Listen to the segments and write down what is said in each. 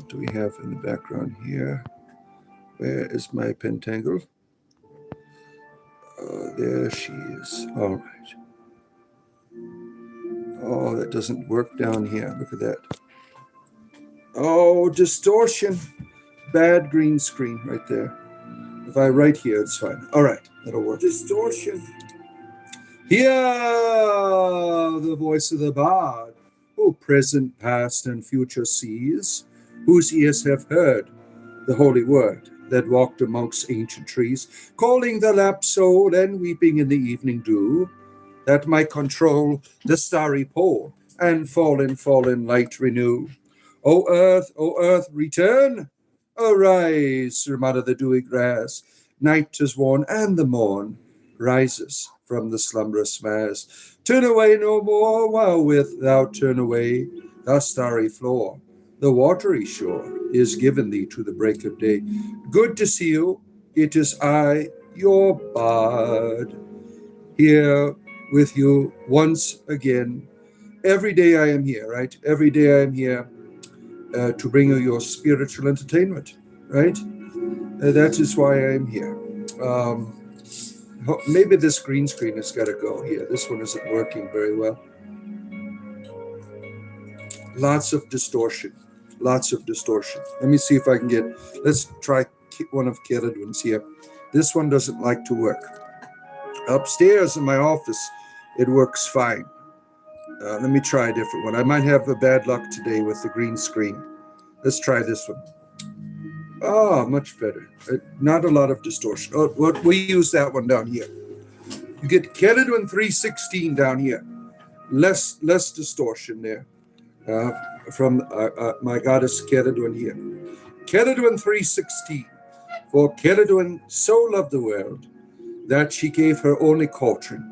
do we have in the background here? Where is my pentacle? There she is. All right. Oh, that doesn't work down here. Look at that. Oh, distortion. Bad green screen right there. If I write here, it's fine. All right, that'll work. Distortion. Hear the voice of the bard, who present, past, and future sees, whose ears have heard the holy word that walked amongst ancient trees, calling the lapsed soul and weeping in the evening dew, that might control the starry pole and fallen light renew. O earth, return! Arise from out of the dewy grass. Night is worn, and the morn rises from the slumberous mass. Turn away no more, while with thou turn away the starry floor. The watery shore is given thee to the break of day. Good to see you. It is I, your bard, here with you once again. Every day I am here, right? Every day I am here to bring you your spiritual entertainment, right? That is why I am here. Maybe this green screen has got to go here. This one isn't working very well. Lots of distortion. Lots of distortion. Let me see if I can get... Let's try one of Keridwin's here. This one doesn't like to work. Upstairs in my office, it works fine. Let me try a different one. I might have a bad luck today with the green screen. Let's try this one. Oh, much better. Not a lot of distortion. Oh, we use that one down here. You get Keridwin 316 down here. Less distortion there. From my goddess Keridwin here. Keridwin 316. For Keridwin so loved the world that she gave her only cauldron,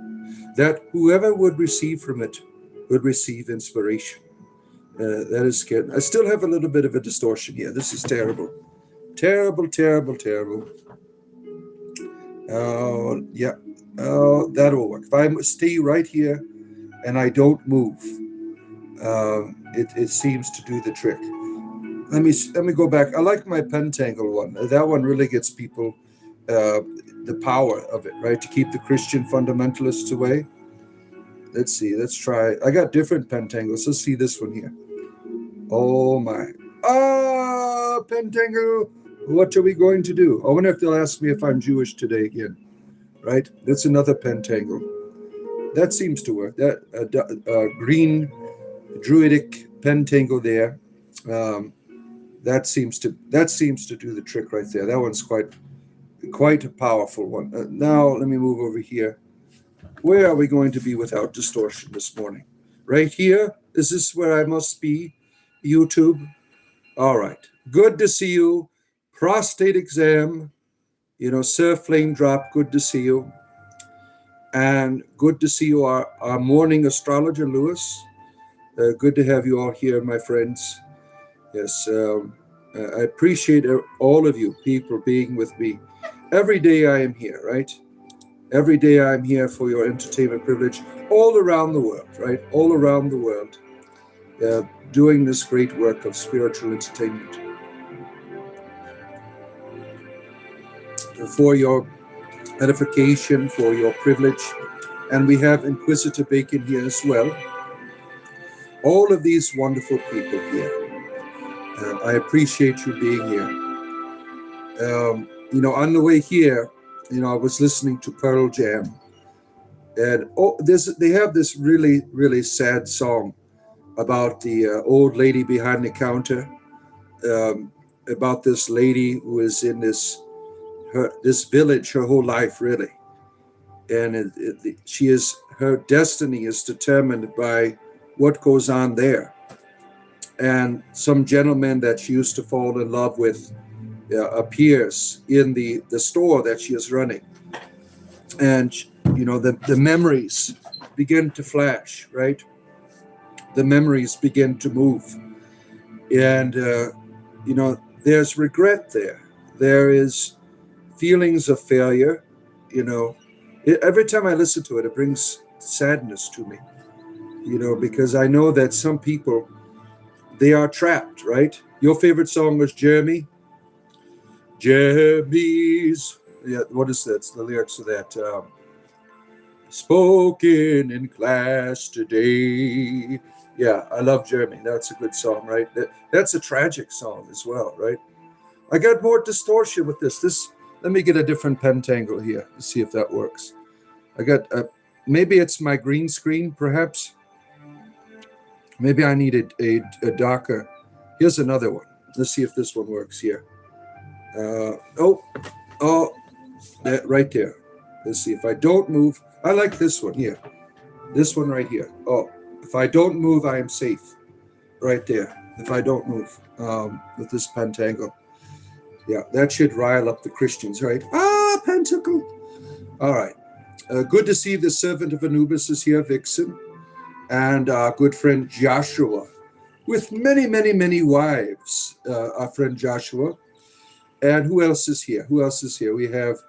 that whoever would receive from it would receive inspiration. That is good. I still have a little bit of a distortion here. This is terrible. Terrible. Oh, yeah. Oh, that'll work. If I stay right here and I don't move, it seems to do the trick. Let me go back. I like my pentangle one. That one really gets people the power of it, right? To keep the Christian fundamentalists away. Let's see. Let's try. I got different pentangles. Let's see this one here. Oh my. Pentangle. What are we going to do? I wonder if they'll ask me if I'm Jewish today again. Right? That's another pentangle. That seems to work. That green druidic pentangle there. That seems to do the trick right there. That one's quite a powerful one. Now let me move over here. Where are we going to be without distortion this morning? Right here? Is this where I must be? YouTube? All right. Good to see you. Prostate exam. Sir Flame Drop, good to see you. And good to see you, our morning astrologer, Lewis. Good to have you all here, my friends. Yes, I appreciate all of you people being with me. Every day I am here, right? Every day I'm here for your entertainment privilege all around the world, right? All around the world, doing this great work of spiritual entertainment. For your edification, for your privilege. And we have Inquisitor Bacon here as well. All of these wonderful people here. I appreciate you being here. On the way here, I was listening to Pearl Jam. And they have this really, really sad song about the old lady behind the counter, about this lady who is in this village her whole life, really. And her destiny is determined by what goes on there. And some gentleman that she used to fall in love with appears in the store that she is running. And, the memories begin to flash, right? The memories begin to move. And, there's regret there. There is feelings of failure. Every time I listen to it, it brings sadness to me, because I know that some people, they are trapped, right? Your favorite song was Jeremy? Jeremy's. Yeah, what is that? It's the lyrics of that. Spoken in class today. Yeah, I love Jeremy. That's a good song, right? That's a tragic song as well, right? I got more distortion with this. Let me get a different pentangle here to see if that works. I got, maybe it's my green screen, perhaps. Maybe I need a darker. Here's another one. Let's see if this one works here. That right there. Let's see if I don't move. I like this one here. This one right here. Oh, if I don't move, I am safe. Right there. If I don't move with this pentangle. Yeah, that should rile up the Christians, right? Ah, pentacle. All right. Good to see the servant of Anubis is here, Vixen, and our good friend Joshua, with many, many, many wives, our friend Joshua. And who else is here? Who else is here? We have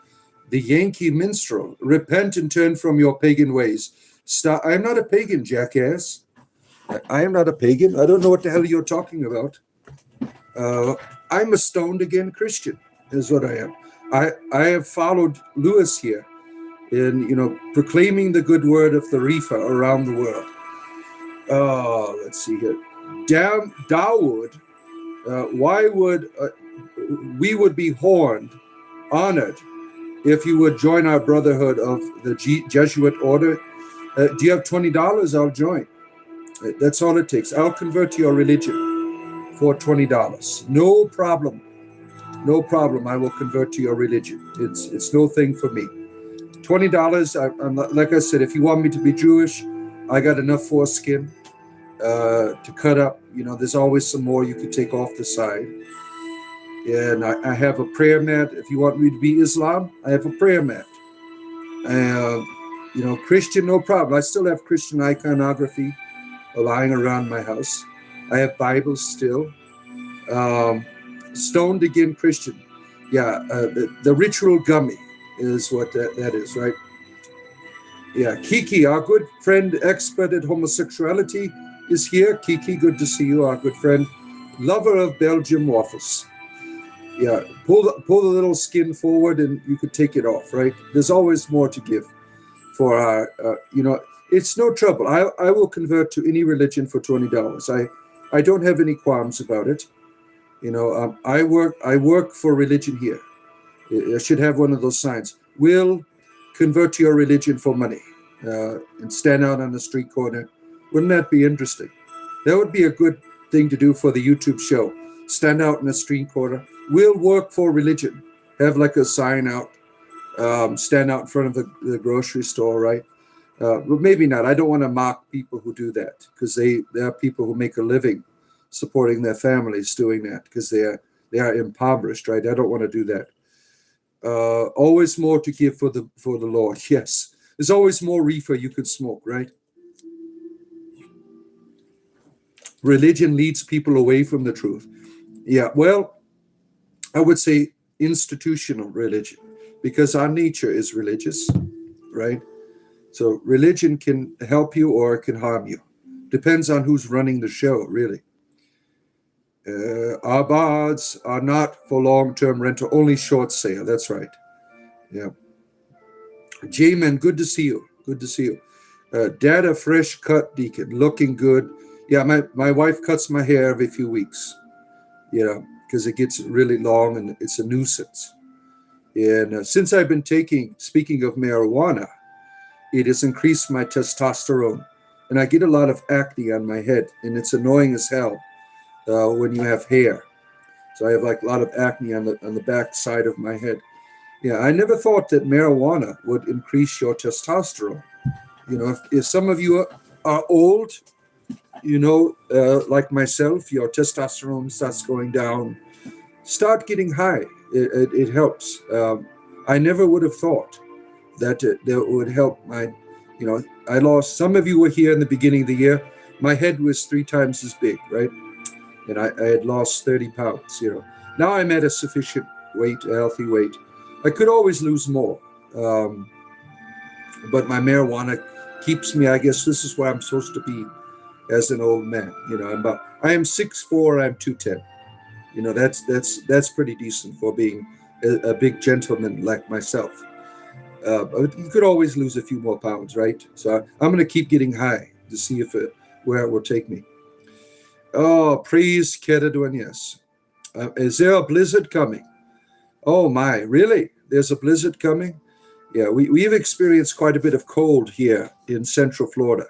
the Yankee minstrel. Repent and turn from your pagan ways. Stop. I am not a pagan, jackass. I am not a pagan. I don't know what the hell you're talking about. I'm a stoned again Christian, is what I am. I have followed Lewis here in, proclaiming the good word of the reefer around the world. Let's see here. Dawood, why would we would be honored if you would join our brotherhood of the Jesuit order. Do you have $20? I'll join. That's all it takes. I'll convert to your religion for $20. No problem. No problem. I will convert to your religion. It's no thing for me. $20. I'm not, like I said, if you want me to be Jewish, I got enough foreskin to cut up. There's always some more you could take off the side. And I have a prayer mat. If you want me to be Islam, I have a prayer mat. Christian, no problem. I still have Christian iconography lying around my house. I have Bibles still. Stoned again Christian. Yeah, the ritual gummy is what that is, right? Yeah, Kiki, our good friend, expert at homosexuality, is here. Kiki, good to see you, our good friend. Lover of Belgian waffles. Yeah, pull the little skin forward and you could take it off, right? There's always more to give for our, it's no trouble. I will convert to any religion for $20. I don't have any qualms about it. I work for religion here. I should have one of those signs. Will convert to your religion for money and stand out on the street corner. Wouldn't that be interesting? That would be a good thing to do for the YouTube show. Stand out in a street corner. We'll work for religion. Have like a sign out. Stand out in front of the grocery store, right? But maybe not. I don't want to mock people who do that because they are people who make a living supporting their families doing that because they are impoverished, right? I don't want to do that. Always more to give for the Lord. Yes, there's always more reefer you could smoke, right? Religion leads people away from the truth. Yeah, well, I would say institutional religion because our nature is religious, right? So religion can help you or it can harm you. Depends on who's running the show, really. Our bards are not for long-term rental, only short sale. That's right. Yeah. J-Man, good to see you. Good to see you. Dad, a fresh cut, Deacon, looking good. Yeah, my wife cuts my hair every few weeks, because it gets really long and it's a nuisance. And since I've been speaking of marijuana, it has increased my testosterone. And I get a lot of acne on my head, and it's annoying as hell when you have hair. So I have like a lot of acne on the back side of my head. Yeah, I never thought that marijuana would increase your testosterone. If some of you are old, like myself, your testosterone starts going down. Start getting high. It helps. I never would have thought that would help my, I lost, some of you were here in the beginning of the year. My head was 3 times as big, right? And I had lost 30 pounds, Now I'm at a sufficient weight, a healthy weight. I could always lose more. But my marijuana keeps me, I guess this is where I'm supposed to be as an old man. I am 6'4", I'm 210. That's pretty decent for being a big gentleman like myself. But you could always lose a few more pounds, right? So I'm going to keep getting high to see where it will take me. Oh, praise Keradwin, yes. Is there a blizzard coming? Oh my, really? There's a blizzard coming? Yeah, we've experienced quite a bit of cold here in Central Florida.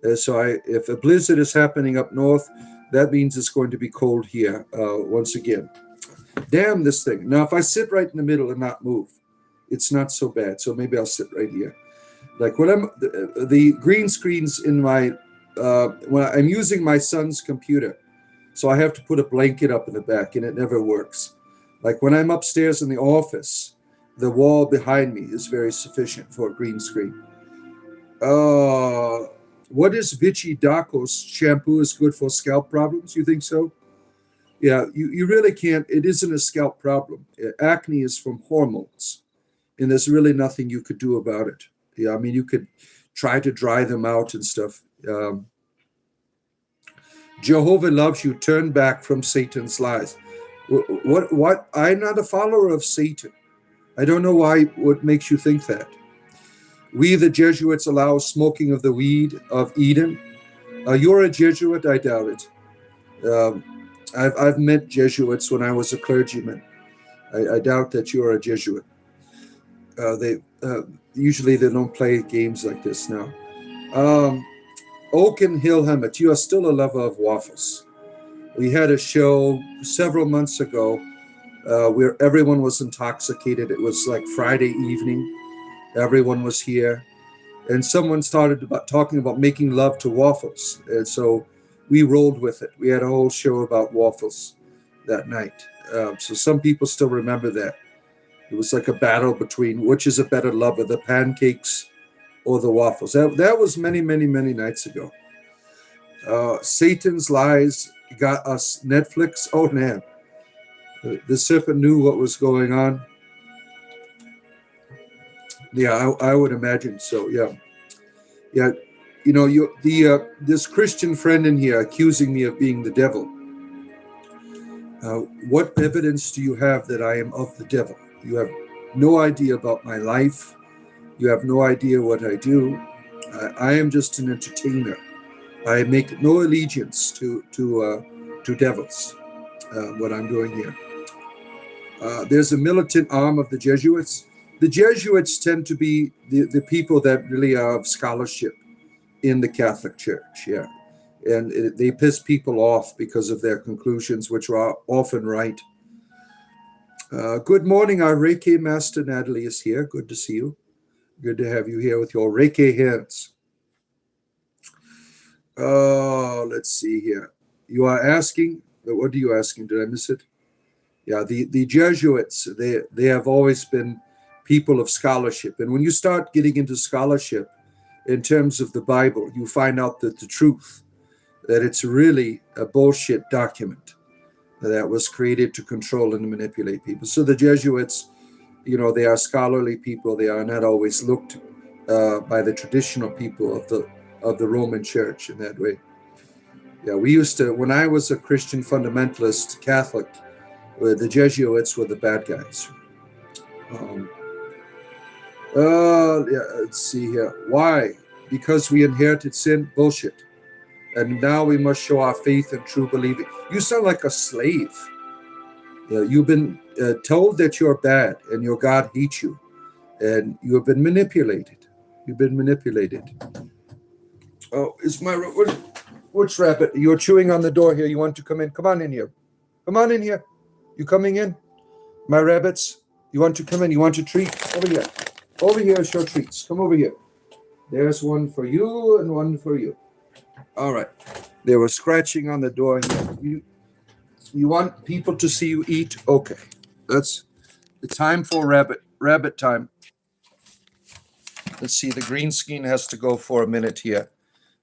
If a blizzard is happening up north, that means it's going to be cold here once again. Damn this thing. Now, if I sit right in the middle and not move, it's not so bad. So maybe I'll sit right here. Like when the green screen's in my, when I'm using my son's computer, so I have to put a blanket up in the back and it never works. Like when I'm upstairs in the office, the wall behind me is very sufficient for a green screen. What is Vichy Daco's shampoo is good for scalp problems? You think so? Yeah, you really can't. It isn't a scalp problem. Acne is from hormones, and there's really nothing you could do about it. Yeah, I mean, you could try to dry them out and stuff. Jehovah loves you. Turn back from Satan's lies. What? I'm not a follower of Satan. I don't know what makes you think that. We, the Jesuits, allow smoking of the weed of Eden. You're a Jesuit? I doubt it. I've met Jesuits when I was a clergyman. I doubt that you're a Jesuit. Usually they don't play games like this now. Oak and Hill Hammett, you are still a lover of waffles. We had a show several months ago where everyone was intoxicated. It was like Friday evening. Everyone was here. And someone started talking about making love to waffles. And so we rolled with it. We had a whole show about waffles that night. So some people still remember that. It was like a battle between which is a better lover, the pancakes or the waffles. That was many, many, many nights ago. Satan's lies got us Netflix. Oh, man. The serpent knew what was going on. Yeah, I would imagine so. Yeah. This Christian friend in here accusing me of being the devil. What evidence do you have that I am of the devil? You have no idea about my life. You have no idea what I do. I am just an entertainer. I make no allegiance to devils. What I'm doing here. There's a militant arm of the Jesuits. The Jesuits tend to be the people that really are of scholarship in the Catholic Church, yeah. And they piss people off because of their conclusions, which are often right. Good morning, our Reiki master Natalie is here. Good to see you. Good to have you here with your Reiki hands. Let's see here. You are asking, what are you asking? Did I miss it? Yeah, the Jesuits, they have always been people of scholarship. And when you start getting into scholarship in terms of the Bible, you find out that the truth, that it's really a bullshit document that was created to control and manipulate people. So the Jesuits, they are scholarly people. They are not always looked by the traditional people of the Roman Church in that way. Yeah, we used to, when I was a Christian fundamentalist Catholic, the Jesuits were the bad guys. Let's see here. Why? Because we inherited sin? Bullshit. And now we must show our faith and true believing. You sound like a slave. You've been told that you're bad and your God hates you. And you have been manipulated. You've been manipulated. Oh, which rabbit? You're chewing on the door here. You want to come in? Come on in here. Come on in here. You coming in? My rabbits, you want to come in? You want a treat? Over here. Over here is your treats. Come over here. There's one for you and one for you. All right. They were scratching on the door. You want people to see you eat? Okay. That's the time for rabbit time. Let's see. The green screen has to go for a minute here.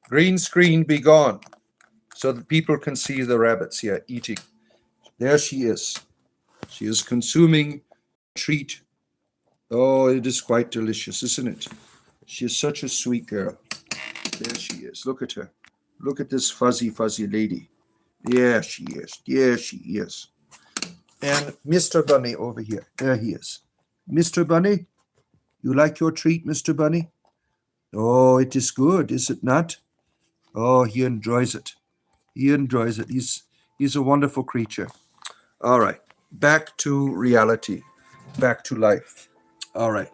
Green screen be gone so that people can see the rabbits here eating. There she is. She is consuming a treat. Oh, it is quite delicious, isn't it? She is such a sweet girl. There she is. Look at her. Look at this fuzzy, fuzzy lady. There she is. There she is. And Mr. Bunny over here. There he is. Mr. Bunny, you like your treat, Mr. Bunny? Oh, it is good, is it not? Oh, he enjoys it. He enjoys it. He's a wonderful creature. All right. Back to reality. Back to life. All right.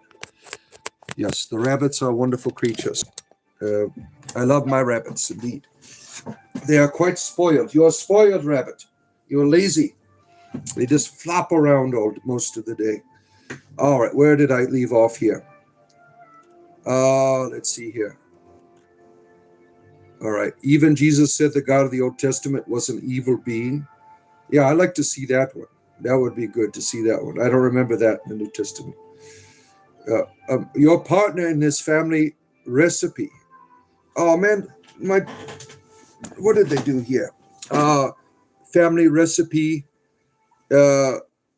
Yes, the rabbits are wonderful creatures. I love my rabbits, indeed. They are quite spoiled. You're a spoiled rabbit. You're lazy. They just flop around most of the day. All right, where did I leave off here? Let's see here. All right, even Jesus said the God of the Old Testament was an evil being. Yeah, I'd like to see that one. That would be good to see that one. I don't remember that in the New Testament. Your partner in this family recipe. Oh, man, what did they do here? Family recipe.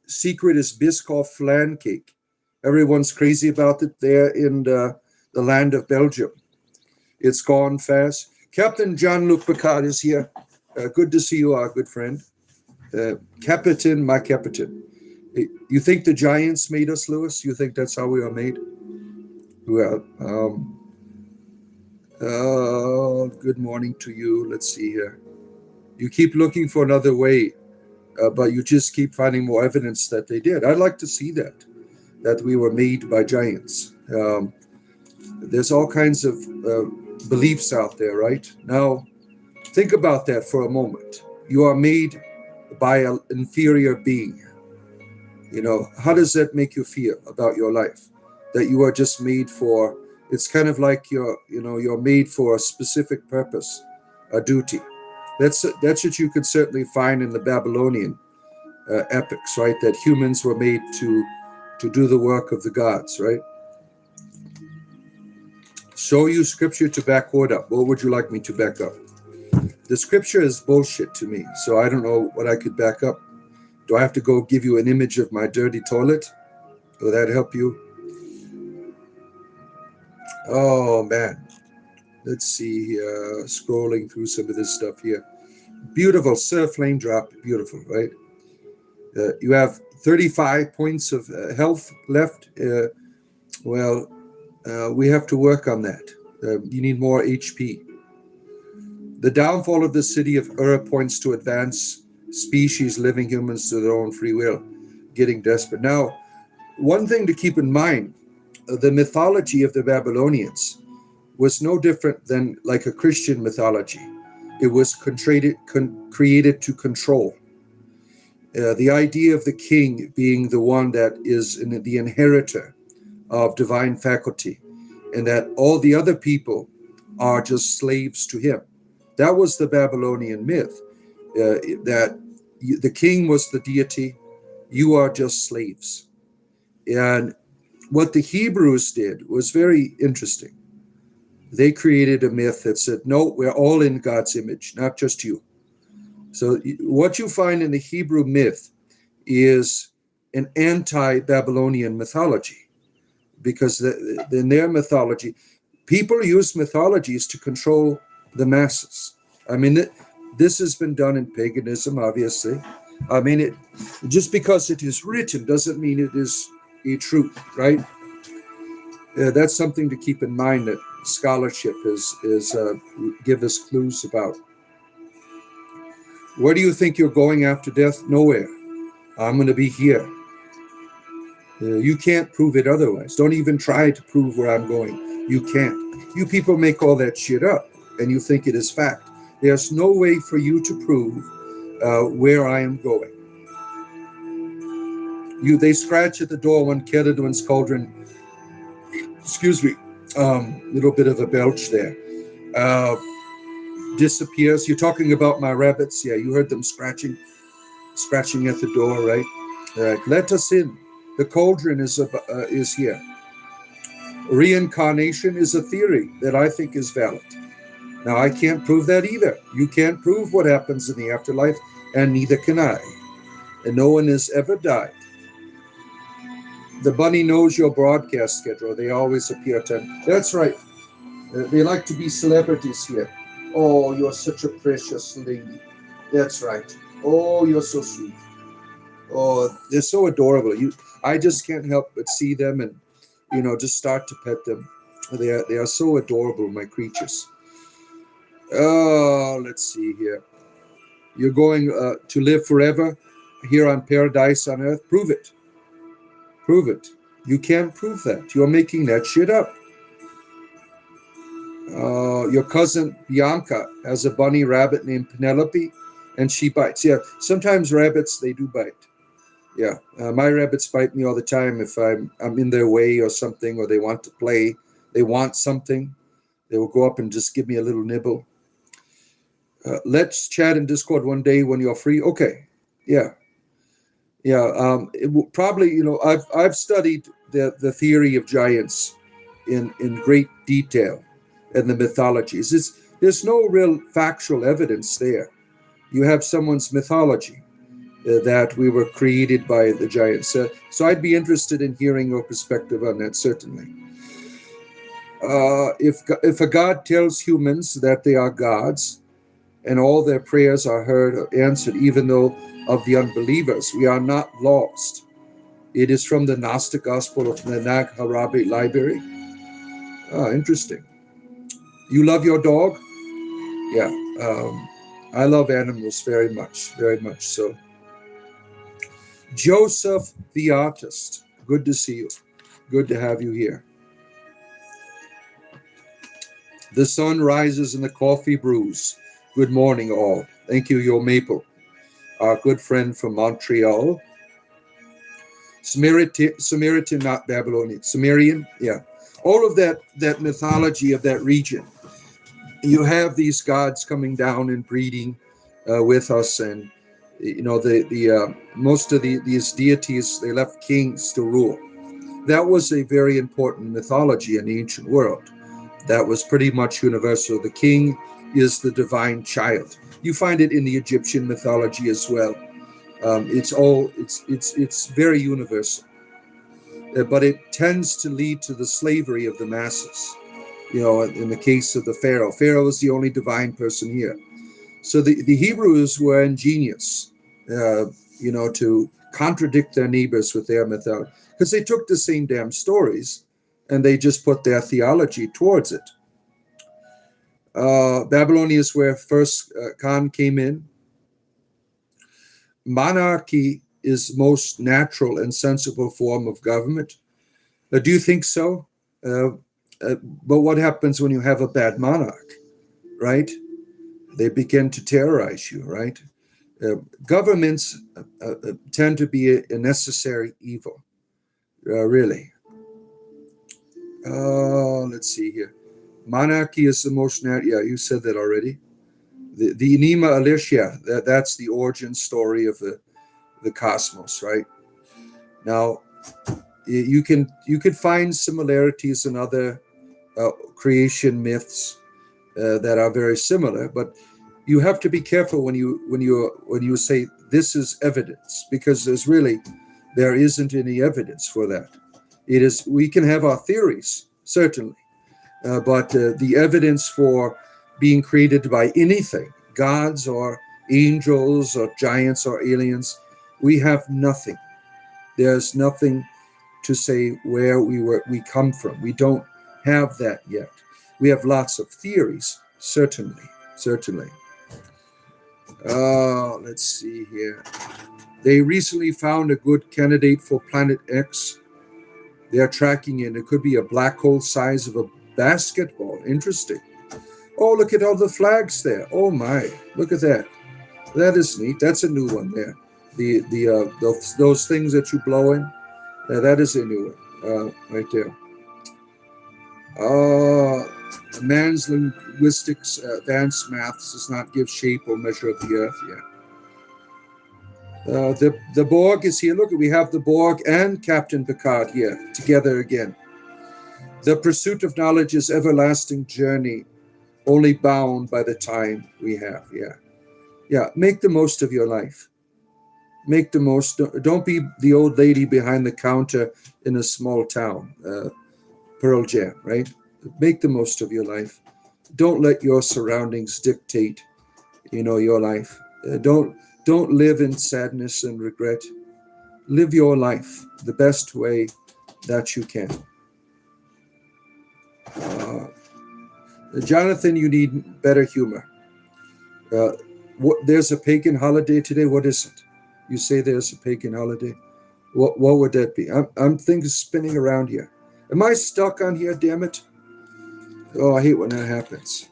Secret is Biscoff flan cake. Everyone's crazy about it there in the land of Belgium. It's gone fast. Captain Jean-Luc Picard is here. Good to see you, our good friend. Captain, my captain. You think the giants made us, Lewis? You think that's how we are made? Well, good morning to you. Let's see here. You keep looking for another way, but you just keep finding more evidence that they did. I'd like to see that we were made by giants. There's all kinds of beliefs out there, right? Now, think about that for a moment. You are made by an inferior being. You know, how does that make you feel about your life? That you are just made for, it's kind of like you're made for a specific purpose, a duty. That's what you could certainly find in the Babylonian epics, right? That humans were made to do the work of the gods, right? Show you scripture to back what up. What would you like me to back up? The scripture is bullshit to me, so I don't know what I could back up. Do I have to go give you an image of my dirty toilet? Will that help you? Oh, man. Let's see here. Scrolling through some of this stuff here. Beautiful. Surf lane drop. Beautiful, right? You have 35 points of health left. We have to work on that. You need more HP. The downfall of the city of Ur points to advanced species living humans to their own free will, getting desperate. Now, one thing to keep in mind, the mythology of the Babylonians was no different than like a Christian mythology. It was created to control. The idea of the king being the one that is the inheritor of divine faculty, and that all the other people are just slaves to him. That was the Babylonian myth, that the king was the deity, you are just slaves. And what the Hebrews did was very interesting. They created a myth that said, no, we're all in God's image, not just you. So what you find in the Hebrew myth is an anti-Babylonian mythology, because in their mythology, people use mythologies to control the masses. I mean, this has been done in paganism, obviously. I mean, just because it is written doesn't mean it is a truth, right? That's something to keep in mind, that scholarship is give us clues about. Where do you think you're going after death? Nowhere. I'm going to be here. You can't prove it otherwise. Don't even try to prove where I'm going. You can't. You people make all that shit up, and you think it is fact. There's no way for you to prove where I am going. They scratch at the door when Keridwan's cauldron, little bit of a belch there, disappears. You're talking about my rabbits. Yeah, you heard them scratching at the door, right? Let us in. The cauldron is here. Reincarnation is a theory that I think is valid. Now, I can't prove that either. You can't prove what happens in the afterlife, and neither can I. And no one has ever died. The bunny knows your broadcast schedule. They always appear 10. That's right. They like to be celebrities here. Oh, you're such a precious lady. That's right. Oh, you're so sweet. Oh, they're so adorable. I just can't help but see them and just start to pet them. They are so adorable, my creatures. Oh, let's see here. You're going to live forever here on paradise on earth. Prove it. Prove it. You can't prove that. You're making that shit up. Your cousin Bianca has a bunny rabbit named Penelope, and she bites. Yeah, sometimes rabbits, they do bite. Yeah, my rabbits bite me all the time if I'm in their way or something, or they want to play. They want something. They will go up and just give me a little nibble. Let's chat in Discord one day when you're free. Okay. Yeah. Yeah. It will probably, I've studied the theory of giants in great detail and the mythologies. There's no real factual evidence there. You have someone's mythology that we were created by the giants. So I'd be interested in hearing your perspective on that, certainly. If a god tells humans that they are gods and all their prayers are heard or answered, even though of the unbelievers, we are not lost. It is from the Gnostic Gospel of the Nag Hammadi Library. Interesting. You love your dog? Yeah. I love animals very much so. Joseph the artist, good to see you. Good to have you here. The sun rises and the coffee brews. Good morning, all. Thank you, Yo Maple, our good friend from Montreal. Samaritan, not Babylonian. Sumerian, yeah. All of that mythology of that region. You have these gods coming down and breeding with us, and most of these deities, they left kings to rule. That was a very important mythology in the ancient world. That was pretty much universal. The king is the divine child. You find it in the Egyptian mythology as well. It's very universal, but it tends to lead to the slavery of the masses. In the case of the Pharaoh, Pharaoh is the only divine person here. So the Hebrews were ingenious, to contradict their neighbors with their mythology, because they took the same damn stories and they just put their theology towards it. Babylonia is where first Khan came in. Monarchy is most natural and sensible form of government. Do you think so? But what happens when you have a bad monarch, right? They begin to terrorize you, right? Governments tend to be a necessary evil, really. Let's see here. Monarchy is the most natural. Yeah, you said that already. The Enema Alicia, that's the origin story of the cosmos, right? Now, you can find similarities in other creation myths that are very similar, but you have to be careful when you say this is evidence, because there isn't any evidence for that. We can have our theories, certainly, but the evidence for being created by anything, gods or angels or giants or aliens, we have nothing. There's nothing to say where we come from. We don't have that yet. We have lots of theories, certainly. Let's see here. They recently found a good candidate for Planet X. They are tracking in. It could be a black hole size of a basketball. Interesting. Oh, look at all the flags there. Oh my, look at that. That is neat. That's a new one there. Those things that you blow in. That is a new one right there. Man's linguistics, advanced maths does not give shape or measure of the earth yet. The Borg is here. Look, we have the Borg and Captain Picard here together again. The pursuit of knowledge is everlasting journey, only bound by the time we have. Yeah. Make the most of your life. Make the most. Don't be the old lady behind the counter in a small town. Pearl Jam, right? Make the most of your life. Don't let your surroundings dictate, your life. Don't live in sadness and regret. live your life the best way that you can. Jonathan, you need better humor. There's a pagan holiday today. What is it? You say there's a pagan holiday. What would that be? I'm thinking spinning around here. Am I stuck on here? Damn it! Oh, I hate when that happens.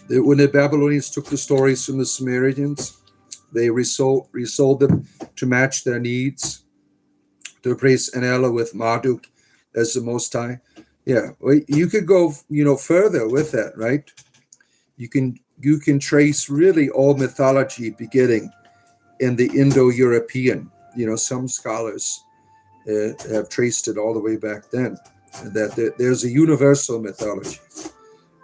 When the Babylonians took the stories from the Sumerians, they resold them to match their needs, to replace Enela with Marduk as the Most High. Yeah, well, you could go, further with that, right? You can trace really all mythology beginning in the Indo-European. Some scholars have traced it all the way back then. That there's a universal mythology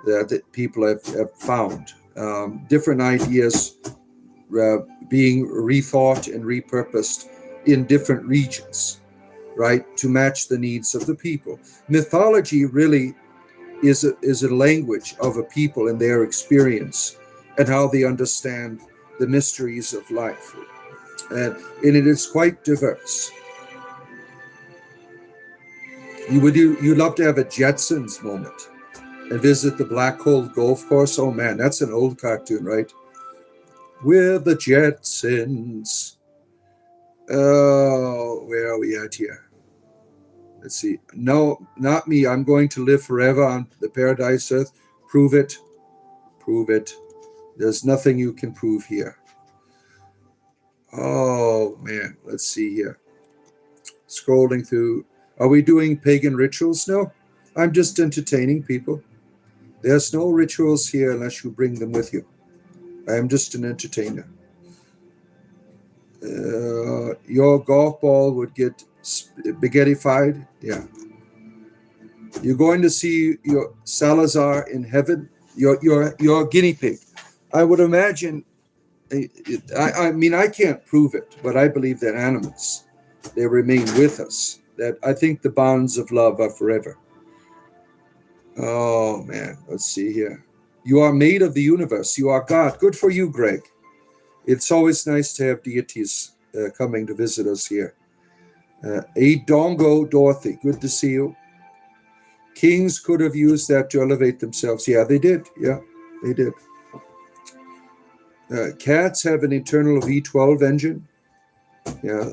that people have found. Different ideas being rethought and repurposed in different regions, right, to match the needs of the people. Mythology really is a language of a people and their experience and how they understand the mysteries of life. And it is quite diverse. You'd love to have a Jetsons moment and visit the Black Hole Golf Course. Oh man, that's an old cartoon, right? We're the Jetsons. Oh, where are we at here? Let's see. No, not me. I'm going to live forever on the paradise earth. Prove it. Prove it. There's nothing you can prove here. Oh man, let's see here. Scrolling through. Are we doing pagan rituals? No, I'm just entertaining people. There's no rituals here unless you bring them with you. I am just an entertainer. Your golf ball would get spaghettified. Yeah. You're going to see your Salazar in heaven. Your guinea pig. I would imagine. I mean, I can't prove it, but I believe that animals, they remain with us. That I think the bonds of love are forever. Oh man, let's see here. You are made of the universe. You are God. Good for you, Greg. It's always nice to have deities coming to visit us here. Dongo Dorothy, good to see you. Kings could have used that to elevate themselves. Yeah, they did. Yeah, they did. Cats have an internal V12 engine. Yeah,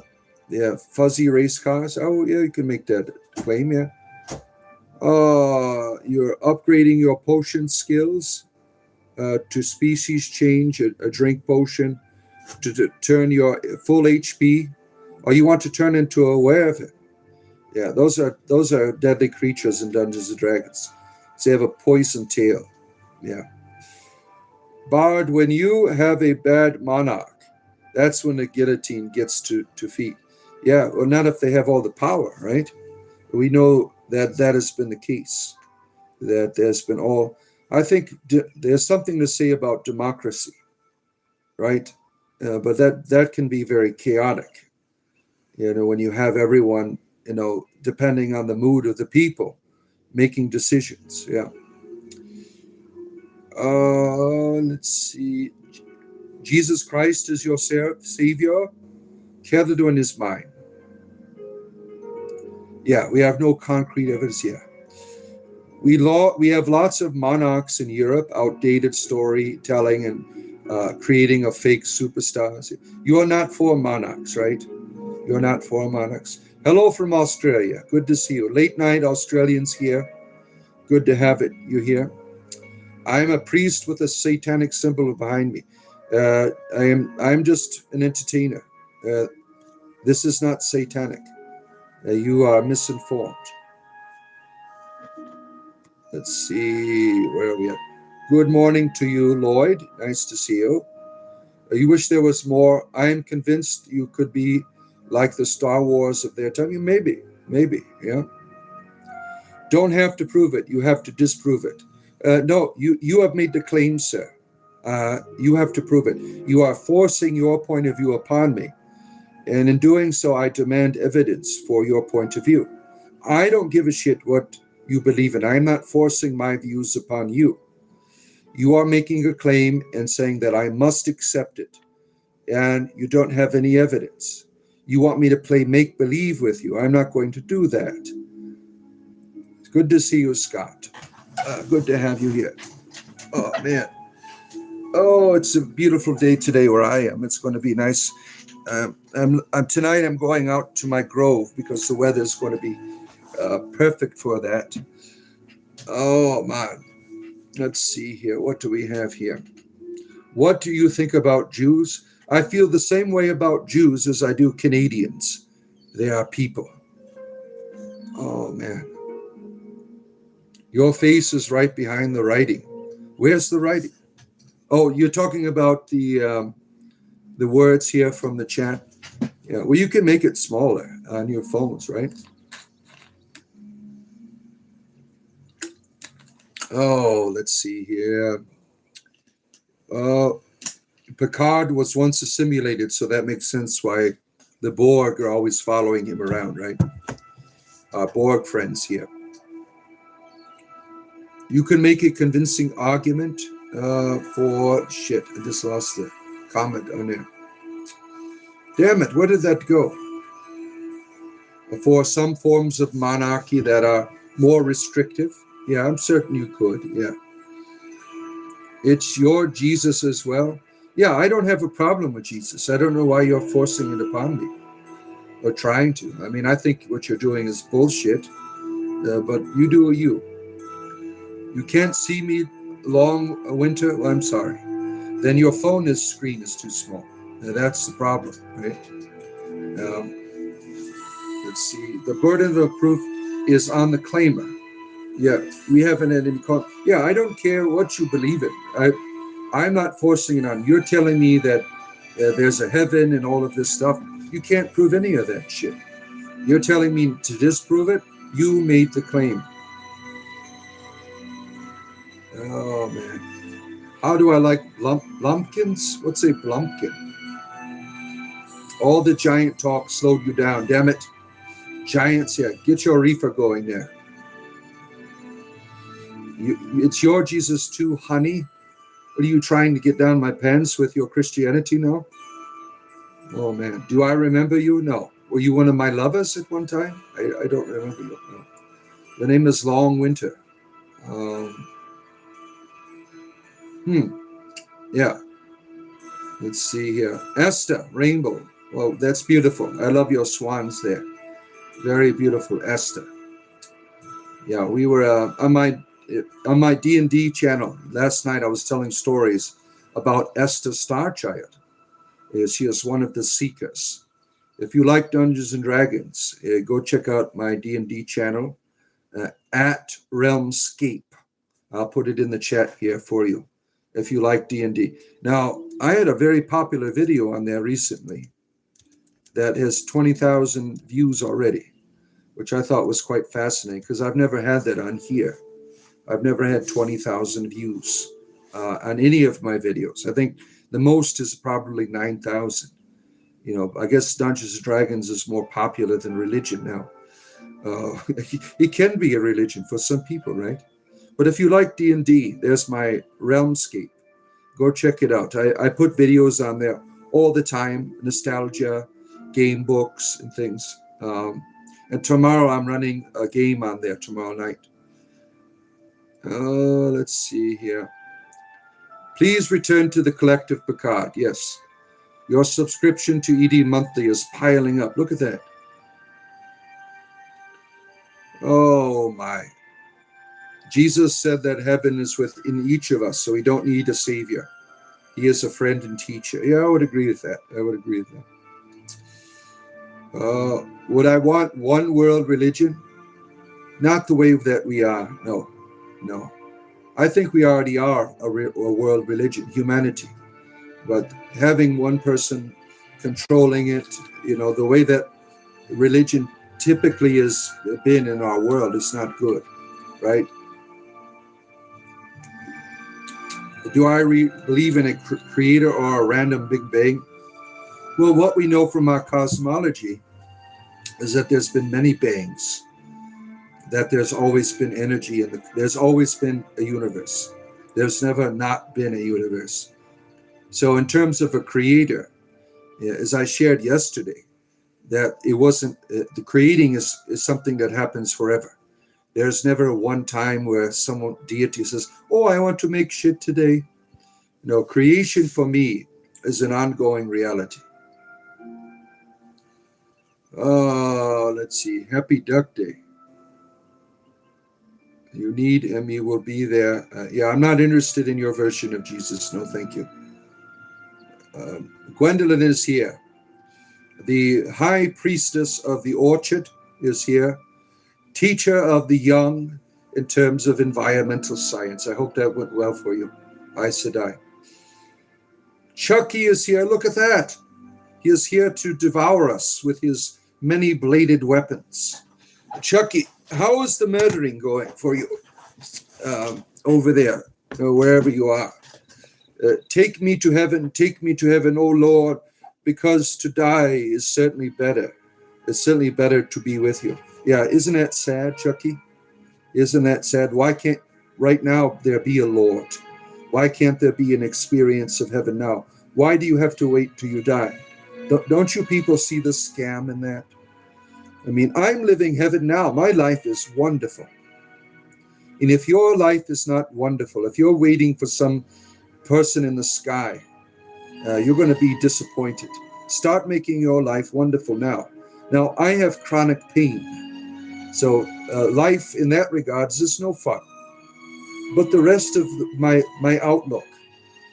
they have fuzzy race cars. Oh, yeah, you can make that claim, yeah. You're upgrading your potion skills to species change, a drink potion, to turn your full HP, or you want to turn into a werewolf. Yeah, those are deadly creatures in Dungeons and Dragons. They have a poison tail. Yeah. Bard, when you have a bad monarch, that's when the guillotine gets to feet. Yeah, well, not if they have all the power, right? We know that has been the case. That there's been all. I think there's something to say about democracy, right? But that can be very chaotic. When you have everyone, depending on the mood of the people, making decisions. Yeah. Let's see. Jesus Christ is your Savior. Gathered is mine. Yeah, we have no concrete evidence yet. We have lots of monarchs in Europe, outdated storytelling and creating of fake superstars. You are not for monarchs, right? You're not for monarchs. Hello from Australia. Good to see you. Late night Australians here. Good to have you here. I am a priest with a satanic symbol behind me. I'm just an entertainer. This is not satanic. You are misinformed. Let's see, where are we at? Good morning to you, Lloyd. Nice to see you. You wish there was more. I am convinced you could be like the Star Wars of their time. Maybe, yeah. Don't have to prove it. You have to disprove it. No, you have made the claim, sir. You have to prove it. You are forcing your point of view upon me. And in doing so, I demand evidence for your point of view. I don't give a shit what you believe in. I'm not forcing my views upon you. You are making a claim and saying that I must accept it. and you don't have any evidence. You want me to play make-believe with you. I'm not going to do that. It's good to see you, Scott. Good to have you here. Oh, man. Oh, it's a beautiful day today where I am. It's going to be nice. Tonight I'm going out to my grove because the weather is going to be perfect for that. Oh, man. Let's see here. What do we have here? What do you think about Jews? I feel the same way about Jews as I do Canadians. They are people. Oh, man. Your face is right behind the writing. Where's the writing? Oh, you're talking about the words here from the chat? Yeah, well, you can make it smaller on your phones, right? Oh, let's see here. Picard was once assimilated, so that makes sense why the Borg are always following him around, right? Our Borg friends here. You can make a convincing argument for shit. I just lost the comment on there. Damn it, where did that go? For some forms of monarchy that are more restrictive. Yeah, I'm certain you could, yeah. It's your Jesus as well. Yeah, I don't have a problem with Jesus. I don't know why you're forcing it upon me or trying to. I mean, I think what you're doing is bullshit, but you do you. You can't see me long winter? Well, I'm sorry. Then your phone screen is too small. That's the problem, right? Let's see. The burden of proof is on the claimer. Yeah, we haven't had any call. Yeah, I don't care what you believe in. I'm not forcing it on. You're telling me that there's a heaven and all of this stuff. You can't prove any of that shit. You're telling me to disprove it? You made the claim. Oh, man. How do I like Blumpkins? What's a Blumpkin? All the giant talk slowed you down. Damn it. Giants, yeah. Get your reefer going there. It's your Jesus too, honey. What are you trying to get down my pants with your Christianity now? Oh, man. Do I remember you? No. Were you one of my lovers at one time? I don't remember you. No. The name is Long Winter. Yeah. Let's see here. Esther, Rainbow. Well, that's beautiful. I love your swans there. Very beautiful, Esther. Yeah, we were on my D&D channel last night. I was telling stories about Esther Starchild. She is one of the Seekers. If you like Dungeons and Dragons, go check out my D&D channel at Realmscape. I'll put it in the chat here for you if you like D&D. Now, I had a very popular video on there recently that has 20,000 views already, which I thought was quite fascinating because I've never had that on here. I've never had 20,000 views on any of my videos. I think the most is probably 9,000. You know, I guess Dungeons and Dragons is more popular than religion now. It can be a religion for some people, right? But if you like D&D, there's my Realmscape. Go check it out. I put videos on there all the time, nostalgia, game books, and things. And tomorrow I'm running a game on there tomorrow night. Let's see here. Please return to the Collective Picard. Yes. Your subscription to ED Monthly is piling up. Look at that. Oh, my. Jesus said that heaven is within each of us, so we don't need a savior. He is a friend and teacher. Yeah, I would agree with that. Would I want one world religion? Not the way that we are. No. I think we already are a world religion, humanity. But having one person controlling it, you know, the way that religion typically has been in our world is not good, right? Do I believe in a creator or a random Big Bang? Well, what we know from our cosmology is that there's been many bangs, that there's always been energy, and there's always been a universe. There's never not been a universe. So in terms of a creator, Yeah, as I shared yesterday, that it wasn't, the creating is something that happens forever. There's never one time where someone, deity says, oh, I want to make shit today. No, creation for me is an ongoing reality. Let's see. Happy Duck Day. You need him, he will be there. Yeah, I'm not interested in your version of Jesus. No, thank you. Gwendolyn is here. The high priestess of the orchard is here. Teacher of the young in terms of environmental science. I hope that went well for you. Aye Sedai. Chucky is here. Look at that. He is here to devour us with his many bladed weapons. Chucky, how is the murdering going for you over there, or wherever you are? Take me to heaven, O Lord, because to die is certainly better. It's certainly better to be with you. Yeah, isn't that sad, Chucky? Isn't that sad? Why can't right now there be a Lord? Why can't there be an experience of heaven now? Why do you have to wait till you die? Don't you people see the scam in that? I mean, I'm living heaven now. My life is wonderful. And if your life is not wonderful, if you're waiting for some person in the sky, you're going to be disappointed. Start making your life wonderful now. Now, I have chronic pain. So life in that regards is no fun. But the rest of my outlook,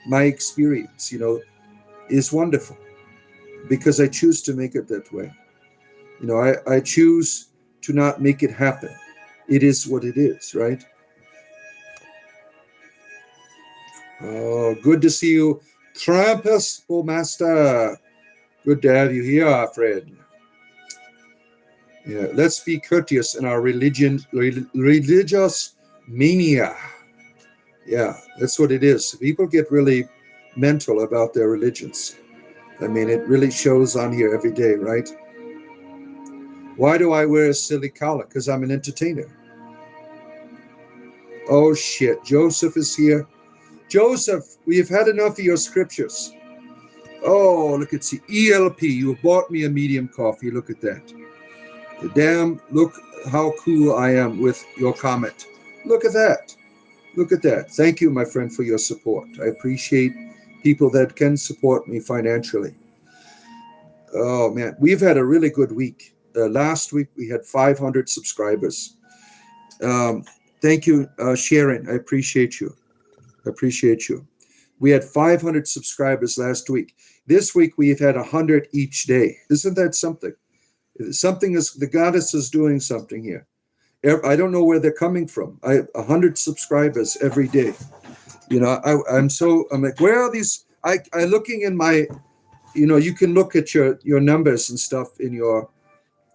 my experience, is wonderful because I choose to make it that way. I choose to not make it happen. It is what it is, right? Oh, good to see you, Trampus, Master. Good to have you here, friend. Yeah, let's be courteous in our religious mania. Yeah, that's what it is. People get really mental about their religions. I mean, it really shows on here every day, right? Why do I wear a silly collar? Because I'm an entertainer. Oh, shit. Joseph is here. Joseph, we have had enough of your scriptures. Oh, look at ELP. You bought me a medium coffee. Look at that. Damn, look how cool I am with your comment. Look at that. Look at that. Thank you, my friend, for your support. I appreciate people that can support me financially. Oh, man. We've had a really good week. Last week, we had 500 subscribers. Thank you, Sharon. I appreciate you. We had 500 subscribers last week. This week, we've had 100 each day. Isn't that something? The goddess is doing something here. I don't know where they're coming from. 100 subscribers every day. I'm like, where are these? I looking in my, you can look at your numbers and stuff in your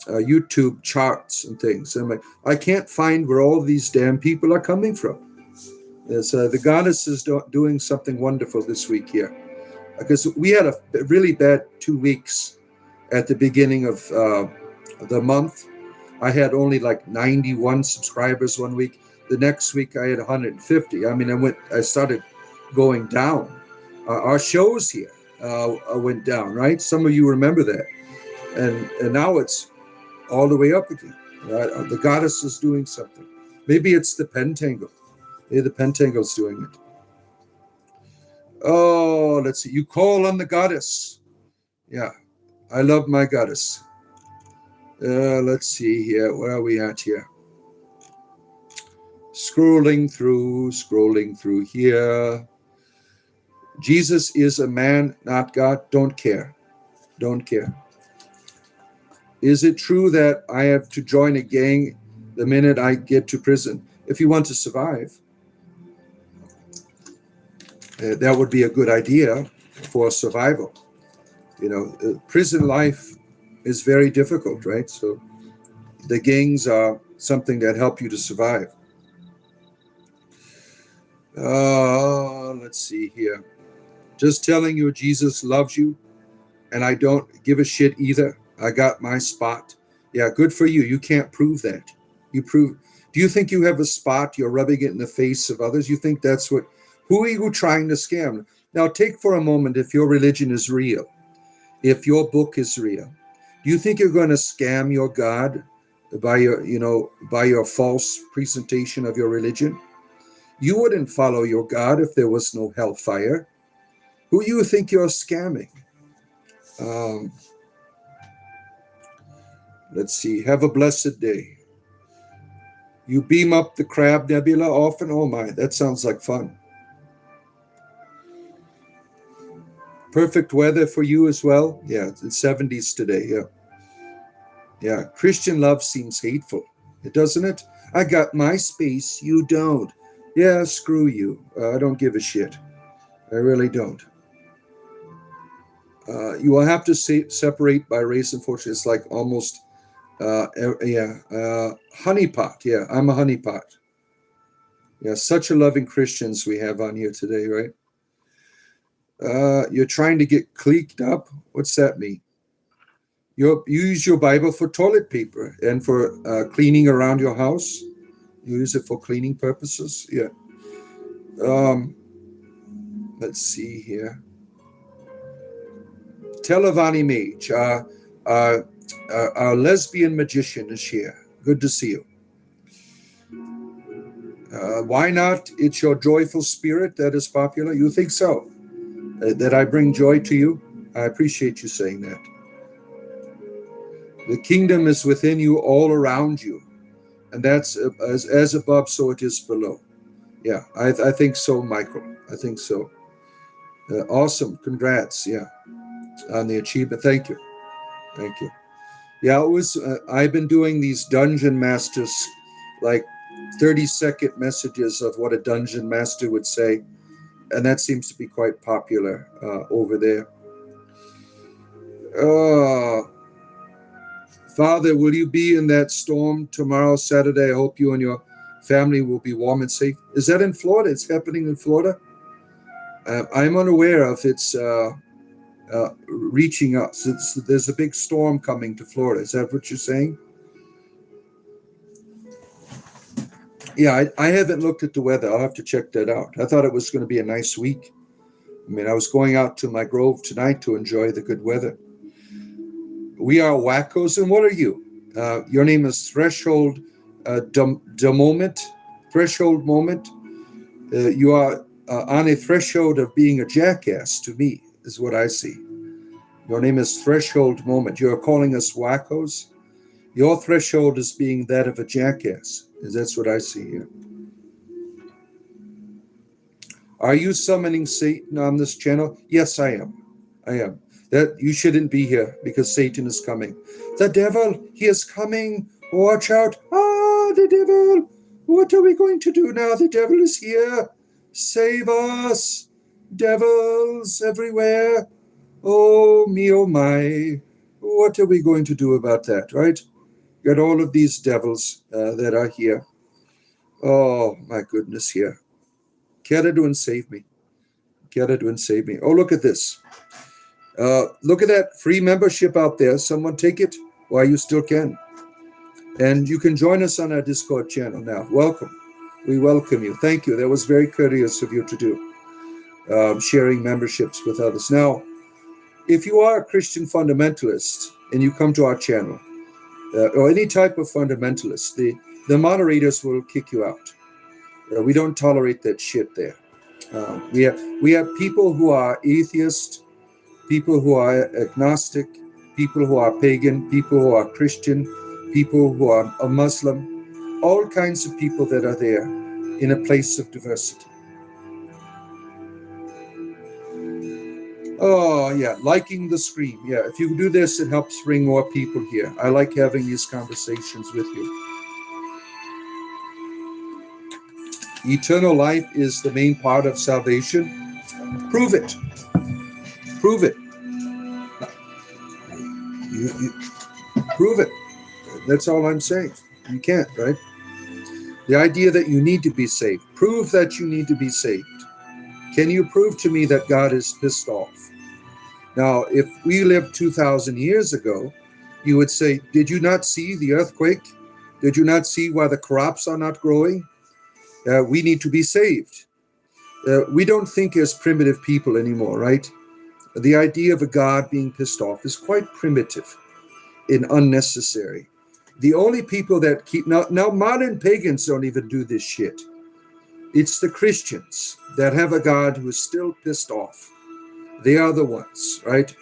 YouTube charts and things. And I'm like, I can't find where all these damn people are coming from. So the goddess is doing something wonderful this week here. Because we had a really bad 2 weeks at the beginning of the month. I had only like 91 subscribers one week. The next week I had 150. I mean, I started going down. Our shows here went down, right? Some of you remember that. And now it's all the way up again. The goddess is doing something. Maybe it's the pentangle. Maybe the pentangle's doing it. Oh, let's see. You call on the goddess. Yeah, I love my goddess. Let's see here. Where are we at here? Scrolling through here. Jesus is a man, not God. Don't care. Is it true that I have to join a gang the minute I get to prison? If you want to survive, that would be a good idea for survival. Prison life is very difficult, right? So the gangs are something that help you to survive. Let's see here. Just telling you, Jesus loves you, and I don't give a shit either. I got my spot. Yeah, good for you. You can't prove that. Do you think you have a spot? You're rubbing it in the face of others. You think that's who are you trying to scam? Now take for a moment, if your religion is real, if your book is real, do you think you're going to scam your God by your false presentation of your religion? You wouldn't follow your God if there was no hellfire. Who do you think you're scamming? Um, let's see. Have a blessed day. You beam up the Crab Nebula often? Oh my, that sounds like fun. Perfect weather for you as well? Yeah, it's 70s today, yeah. Yeah, Christian love seems hateful, doesn't it? I got my space, you don't. Yeah, screw you. I don't give a shit. I really don't. You will have to separate by race, unfortunately. It's like almost, honeypot. Yeah, I'm a honeypot. Yeah, such a loving Christians we have on here today, right? You're trying to get cleeked up? What's that mean? You use your Bible for toilet paper and for cleaning around your house. You use it for cleaning purposes. Yeah. Let's see here. Telavani Mage, our lesbian magician is here. Good to see you. Why not? It's your joyful spirit that is popular. You think so? That I bring joy to you? I appreciate you saying that. The kingdom is within you, all around you. And that's as above, so it is below. Yeah, I think so, Michael. I think so. Awesome. Congrats. Yeah. On the achievement. Thank you. Thank you. Yeah, it was. I've been doing these dungeon masters, like 30-second messages of what a dungeon master would say. And that seems to be quite popular over there. Father, will you be in that storm tomorrow, Saturday? I hope you and your family will be warm and safe. Is that in Florida? It's happening in Florida? I'm unaware of its reaching us. There's a big storm coming to Florida. Is that what you're saying? Yeah, I haven't looked at the weather. I'll have to check that out. I thought it was going to be a nice week. I mean, I was going out to my grove tonight to enjoy the good weather. We are wackos, and what are you? Your name is Threshold Moment. Threshold Moment. You are on a threshold of being a jackass to me, is what I see. Your name is Threshold Moment. You are calling us wackos. Your threshold is being that of a jackass. That's what I see here. Are you summoning Satan on this channel? Yes, I am. I am. That you shouldn't be here because Satan is coming. The devil, he is coming. Watch out. Ah, the devil. What are we going to do now? The devil is here. Save us. Devils everywhere. Oh, me, oh, my. What are we going to do about that, right? Got all of these devils that are here. Oh, my goodness, here. Keradu and save me. Keradu and save me. Oh, look at this. Look at that free membership out there. Someone take it while you still can. And you can join us on our Discord channel now. Welcome. We welcome you. Thank you. That was very courteous of you to do, sharing memberships with others. Now, if you are a Christian fundamentalist and you come to our channel, or any type of fundamentalist, the moderators will kick you out. We don't tolerate that shit there. We have people who are atheist, people who are agnostic, people who are pagan, people who are Christian, people who are a Muslim, all kinds of people that are there in a place of diversity. Oh, yeah, liking the stream. Yeah, if you do this, it helps bring more people here. I like having these conversations with you. Eternal life is the main part of salvation. Prove it. Prove it. You prove it. That's all I'm saying. You can't, right? The idea that you need to be saved. Prove that you need to be saved. Can you prove to me that God is pissed off? Now, if we lived 2,000 years ago, you would say, did you not see the earthquake? Did you not see why the crops are not growing? We need to be saved. We don't think as primitive people anymore, right? the idea of a god being pissed off is quite primitive and unnecessary. The only people that keep now modern pagans don't even do this shit. It's the Christians that have a god who is still pissed off. They are the ones, right?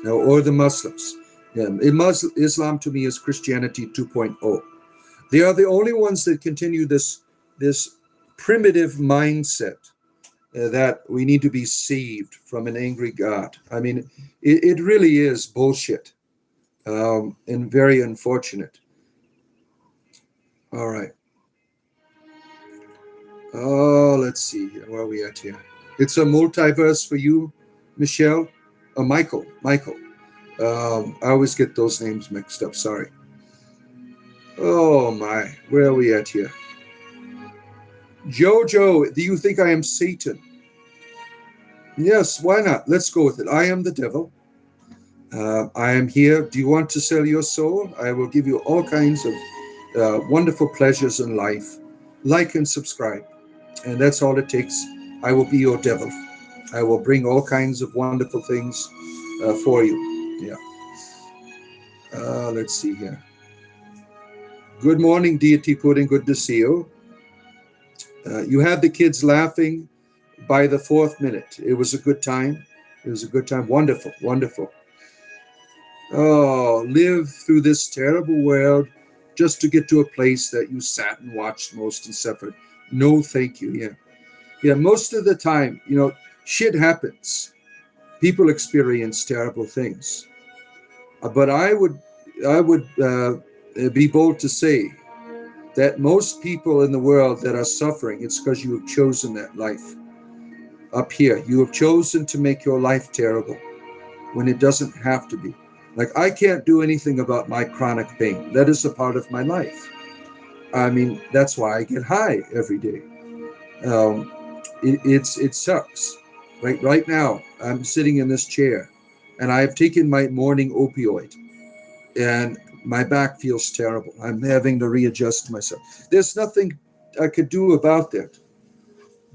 Or the Muslims. Islam to me is Christianity 2.0. They are the only ones that continue this primitive mindset that we need to be saved from an angry God. I mean, it really is bullshit, and very unfortunate. All right. Oh, let's see here. Where are we at here? It's a multiverse for you, Michelle. Michael. I always get those names mixed up. Sorry. Oh my. Where are we at here? Jojo, do you think I am Satan? Yes, why not? Let's go with it. I am the devil. I am here. Do you want to sell your soul? I will give you all kinds of wonderful pleasures in life. Like and subscribe. And that's all it takes. I will be your devil. I will bring all kinds of wonderful things for you. Yeah. Let's see here. Good morning, Deity Pudding. Good to see you. You had the kids laughing by the 4th minute. It was a good time. Wonderful, wonderful. Oh, live through this terrible world just to get to a place that you sat and watched most and suffered. No, thank you. Yeah. Most of the time, shit happens. People experience terrible things. But I would be bold to say that most people in the world that are suffering, it's because you have chosen that life. Up here, you have chosen to make your life terrible when it doesn't have to be. Like, I can't do anything about my chronic pain. That is a part of my life. I mean, that's why I get high every day. It sucks. Right now, I'm sitting in this chair, and I've taken my morning opioid, and my back feels terrible. I'm having to readjust myself. There's nothing I could do about that.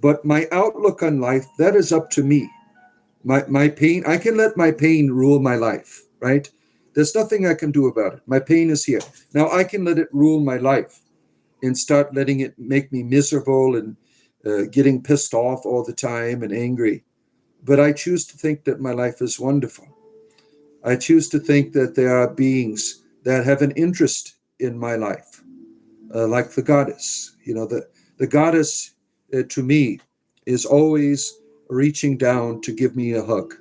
But my outlook on life, that is up to me. My pain, I can let my pain rule my life, right? There's nothing I can do about it. My pain is here. Now I can let it rule my life and start letting it make me miserable and getting pissed off all the time and angry. But I choose to think that my life is wonderful. I choose to think that there are beings that have an interest in my life, like the goddess. The goddess, to me, is always reaching down to give me a hug.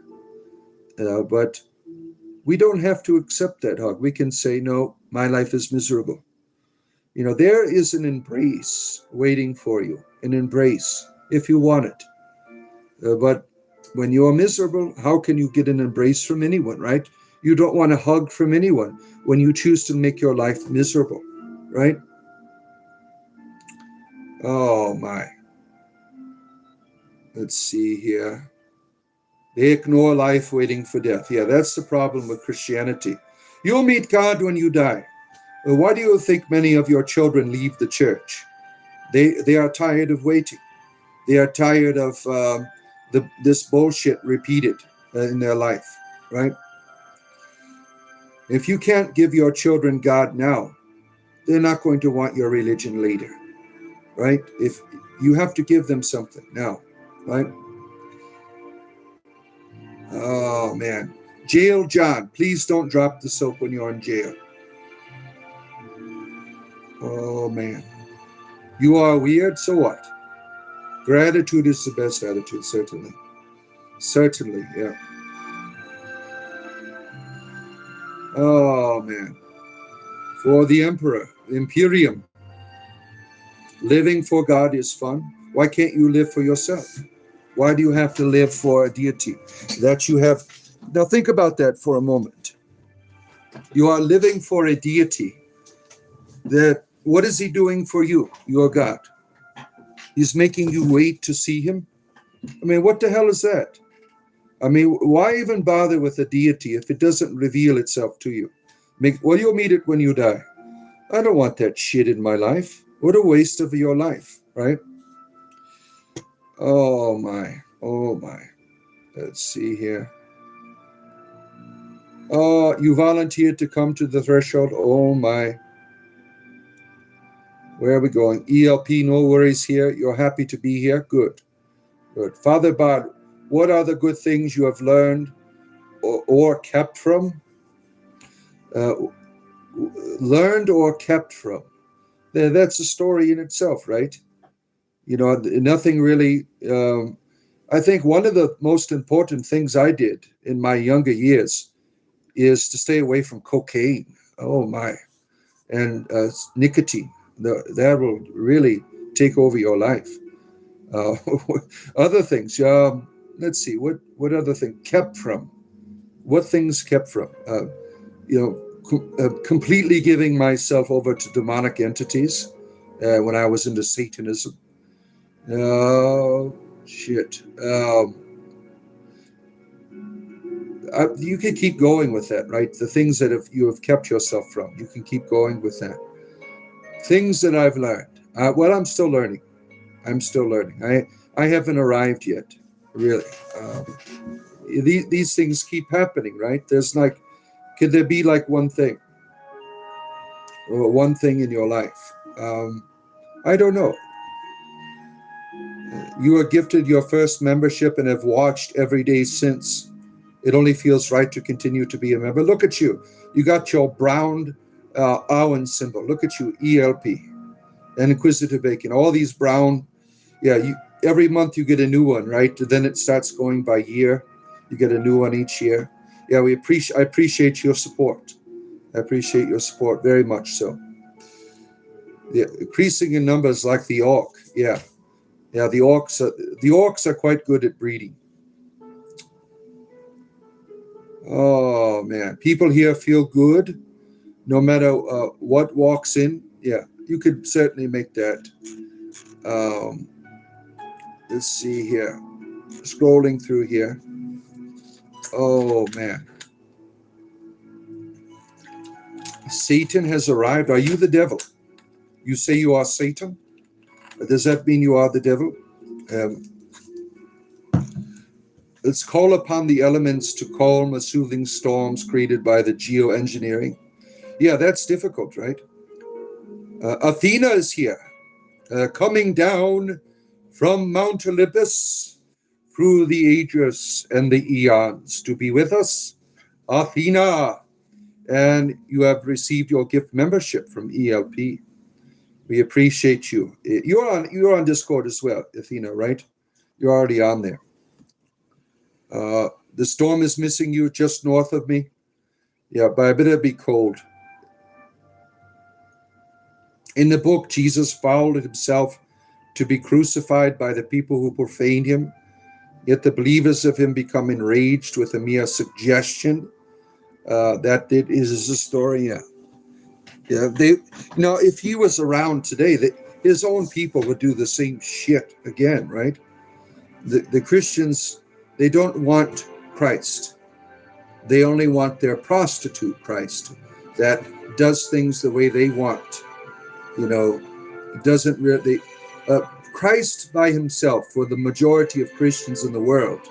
But we don't have to accept that hug. We can say, no, my life is miserable. There is an embrace waiting for you, an embrace, if you want it. But when you're miserable, how can you get an embrace from anyone, right? You don't want a hug from anyone when you choose to make your life miserable, right? Oh, my. Let's see here. They ignore life waiting for death. Yeah, that's the problem with Christianity. You'll meet God when you die. Why do you think many of your children leave the church? They are tired of waiting. They are tired of this bullshit repeated in their life, right? If you can't give your children God now, they're not going to want your religion later, right? If you have to give them something now, right? Oh, man. Jail John, please don't drop the soap when you're in jail. Oh, man. You are weird, so what? Gratitude is the best attitude, certainly. Certainly, yeah. Oh, man. For the Emperor, Imperium, living for God is fun. Why can't you live for yourself? Why do you have to live for a deity that you have? Now think about that for a moment. You are living for a deity. What is he doing for you, your God? He's making you wait to see him? I mean, what the hell is that? I mean, why even bother with a deity if it doesn't reveal itself to you? Well, you'll meet it when you die. I don't want that shit in my life. What a waste of your life, right? Oh, my. Let's see here. Oh, you volunteered to come to the threshold. Oh my. Where are we going? ELP, no worries here. You're happy to be here. Good. Good. Father Bard, what are the good things you have learned or kept from? Learned or kept from? That's a story in itself, right? Nothing really. I think one of the most important things I did in my younger years is to stay away from cocaine. Oh my. And nicotine. That will really take over your life. Other things. Let's see. What other thing kept from? What things kept from? Completely giving myself over to demonic entities when I was into Satanism. Oh, shit. You can keep going with that, right? The things that you have kept yourself from, you can keep going with that. Things that I've learned. Well, I'm still learning. I haven't arrived yet, really. These things keep happening, right? Could there be like one thing? Or one thing in your life? I don't know. You were gifted your first membership and have watched every day since. It only feels right to continue to be a member. Look at you. You got your brown Owen symbol. Look at you, ELP. And Inquisitive Bacon. All these brown. Yeah, every month you get a new one, right? Then it starts going by year. You get a new one each year. Yeah, I appreciate your support. I appreciate your support very much so. Yeah, increasing in numbers like the orc. Yeah. Yeah, the orcs are quite good at breeding. Oh man, people here feel good no matter what walks in. Yeah, you could certainly make that. Let's see here. Scrolling through here. Oh man. Satan has arrived. Are you the devil? You say you are Satan? Does that mean you are the devil? Let's call upon the elements to calm the soothing storms created by the geoengineering. Yeah, that's difficult, right? Athena is here, coming down from Mount Olympus through the ages and the eons to be with us. Athena, and you have received your gift membership from ELP. We appreciate you. You're on Discord as well, Athena, right? You're already on there. The storm is missing you just north of me. Yeah, but I better be cold. In the book, Jesus fouled himself to be crucified by the people who profaned him. Yet the believers of him become enraged with a mere suggestion that it is a story. Yeah, if he was around today, his own people would do the same shit again, right? The Christians, they don't want Christ. They only want their prostitute Christ that does things the way they want. It doesn't really. Christ by himself, for the majority of Christians in the world,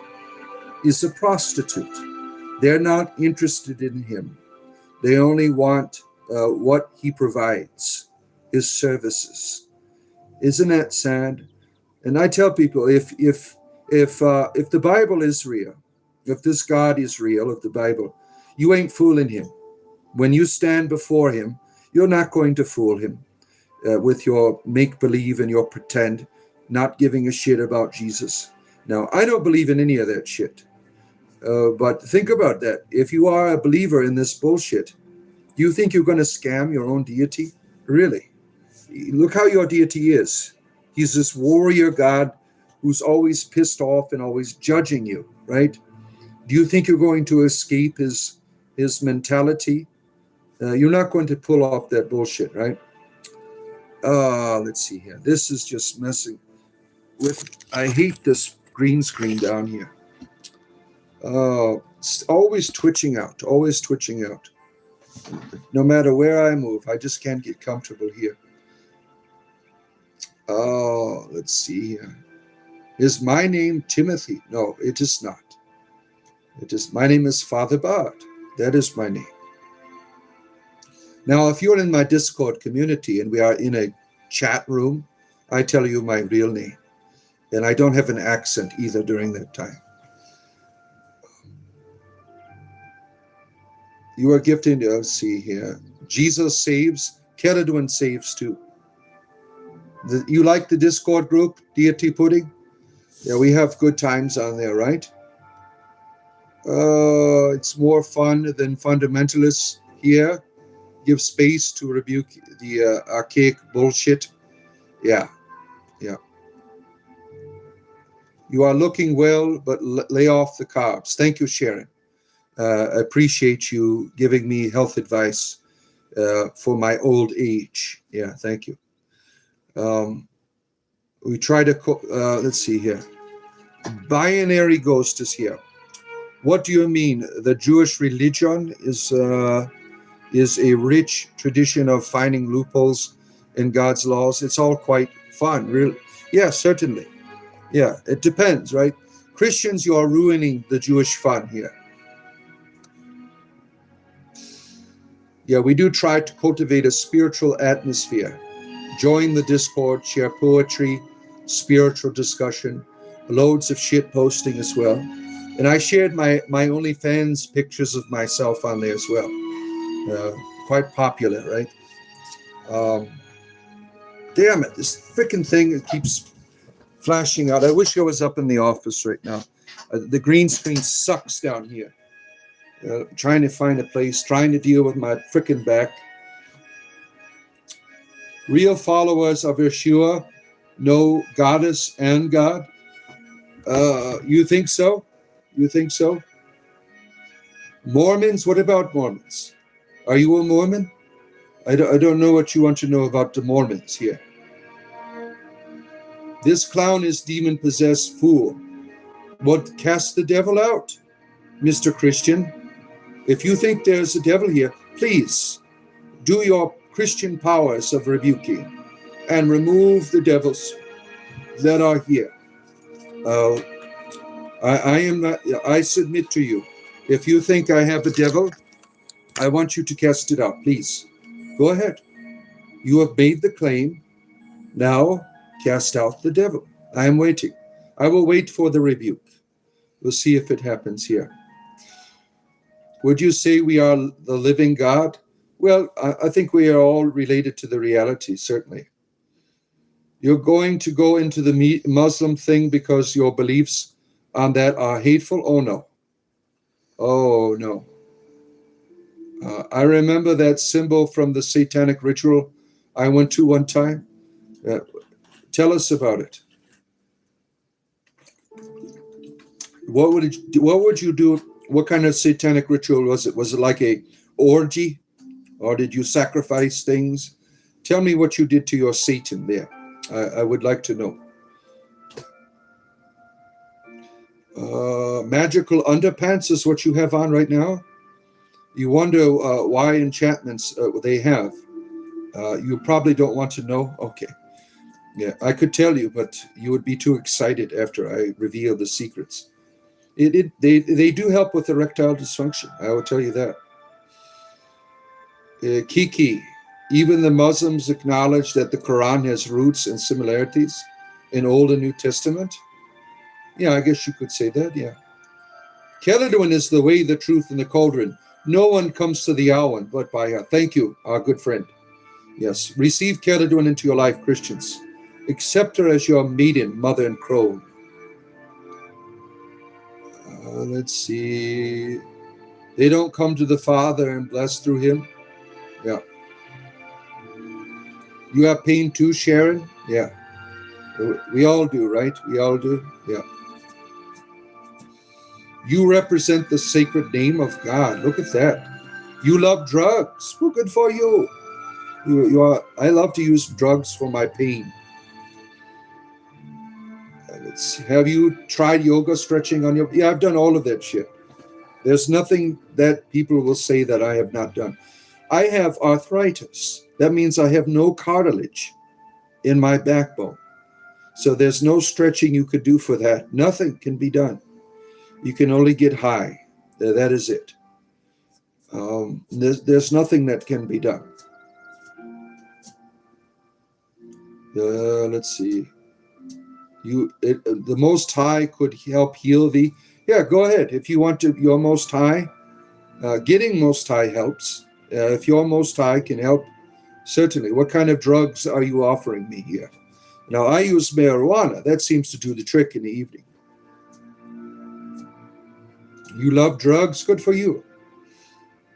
is a prostitute. They're not interested in him. They only want what he provides, his services. Isn't that sad? And I tell people, if the Bible is real, if this God is real, of the Bible, you ain't fooling him. When you stand before him, you're not going to fool him with your make-believe and your pretend, not giving a shit about Jesus. Now, I don't believe in any of that shit. But think about that. If you are a believer in this bullshit, do you think you're going to scam your own deity? Really? Look how your deity is. He's this warrior God who's always pissed off and always judging you, right? Do you think you're going to escape his mentality? You're not going to pull off that bullshit, right? Let's see here. This is just messing with. I hate this green screen down here. It's always twitching out. No matter where I move, I just can't get comfortable here. Let's see here. Is my name Timothy? No, it is not. My name is Father Bard. That is my name. Now, if you're in my Discord community and we are in a chat room, I tell you my real name. And I don't have an accent either during that time. You are gifted, let's see here. Jesus saves, Caledon saves too. You like the Discord group, Deity Pudding? Yeah, we have good times on there, right? It's more fun than fundamentalists here. Give space to rebuke the archaic bullshit. Yeah. You are looking well, but lay off the carbs. Thank you, Sharon. I appreciate you giving me health advice for my old age. Yeah, thank you. We try to, let's see here. Binary Ghost is here. What do you mean? The Jewish religion is a rich tradition of finding loopholes in God's laws. It's all quite fun, really. Yeah, certainly. Yeah, it depends, right? Christians, you are ruining the Jewish fun here. Yeah, we do try to cultivate a spiritual atmosphere. Join the Discord, share poetry, spiritual discussion, loads of shit posting as well. And I shared my OnlyFans pictures of myself on there as well. Quite popular, right? Damn it, this freaking thing, it keeps flashing out. I wish I was up in the office right now. The green screen sucks down here. Trying to find a place, trying to deal with my freaking back. Real followers of Yeshua know goddess and God. You think so? You think so? Mormons? What about Mormons? Are you a Mormon? I don't know what you want to know about the Mormons here. This clown is demon-possessed fool. What, cast the devil out, Mr. Christian? If you think there's a devil here, please do your Christian powers of rebuking and remove the devils that are here. I am not. I submit to you. If you think I have a devil, I want you to cast it out. Please, go ahead. You have made the claim. Now cast out the devil. I am waiting. I will wait for the rebuke. We'll see if it happens here. Would you say we are the living God? Well, I think we are all related to the reality, certainly. You're going to go into the Muslim thing because your beliefs on that are hateful? Oh, no. Oh, no. I remember that symbol from the satanic ritual I went to one time. Tell us about it. What would you do? What kind of satanic ritual was it? Was it like a orgy? Or did you sacrifice things? Tell me what you did to your Satan there. I would like to know. Magical underpants is what you have on right now. You wonder why enchantments they have. You probably don't want to know. Okay. Yeah, I could tell you, but you would be too excited after I reveal the secrets. They do help with erectile dysfunction. I will tell you that. Kiki, even the Muslims acknowledge that the Quran has roots and similarities in Old and New Testament. Yeah, I guess you could say that, yeah. Caledon is the way, the truth, and the cauldron. No one comes to the Awan but by her. Thank you, our good friend. Yes, receive Caledon into your life, Christians. Accept her as your maiden, mother, and crone. Let's see. They don't come to the Father and bless through him. Yeah. You have pain too, Sharon? Yeah. We all do, right? We all do? Yeah. You represent the sacred name of God. Look at that. You love drugs. Well, good for you. I love to use drugs for my pain. Let's see. Have you tried yoga stretching on your... Yeah, I've done all of that shit. There's nothing that people will say that I have not done. I have arthritis. That means I have no cartilage in my backbone. So there's no stretching you could do for that. Nothing can be done. You can only get high. That is it. There's nothing that can be done. Let's see. The Most High could help heal thee. Yeah, go ahead. If you want to, your Most High, getting Most High helps. If your Most High can help, certainly. What kind of drugs are you offering me here? Now, I use marijuana. That seems to do the trick in the evening. You love drugs? Good for you.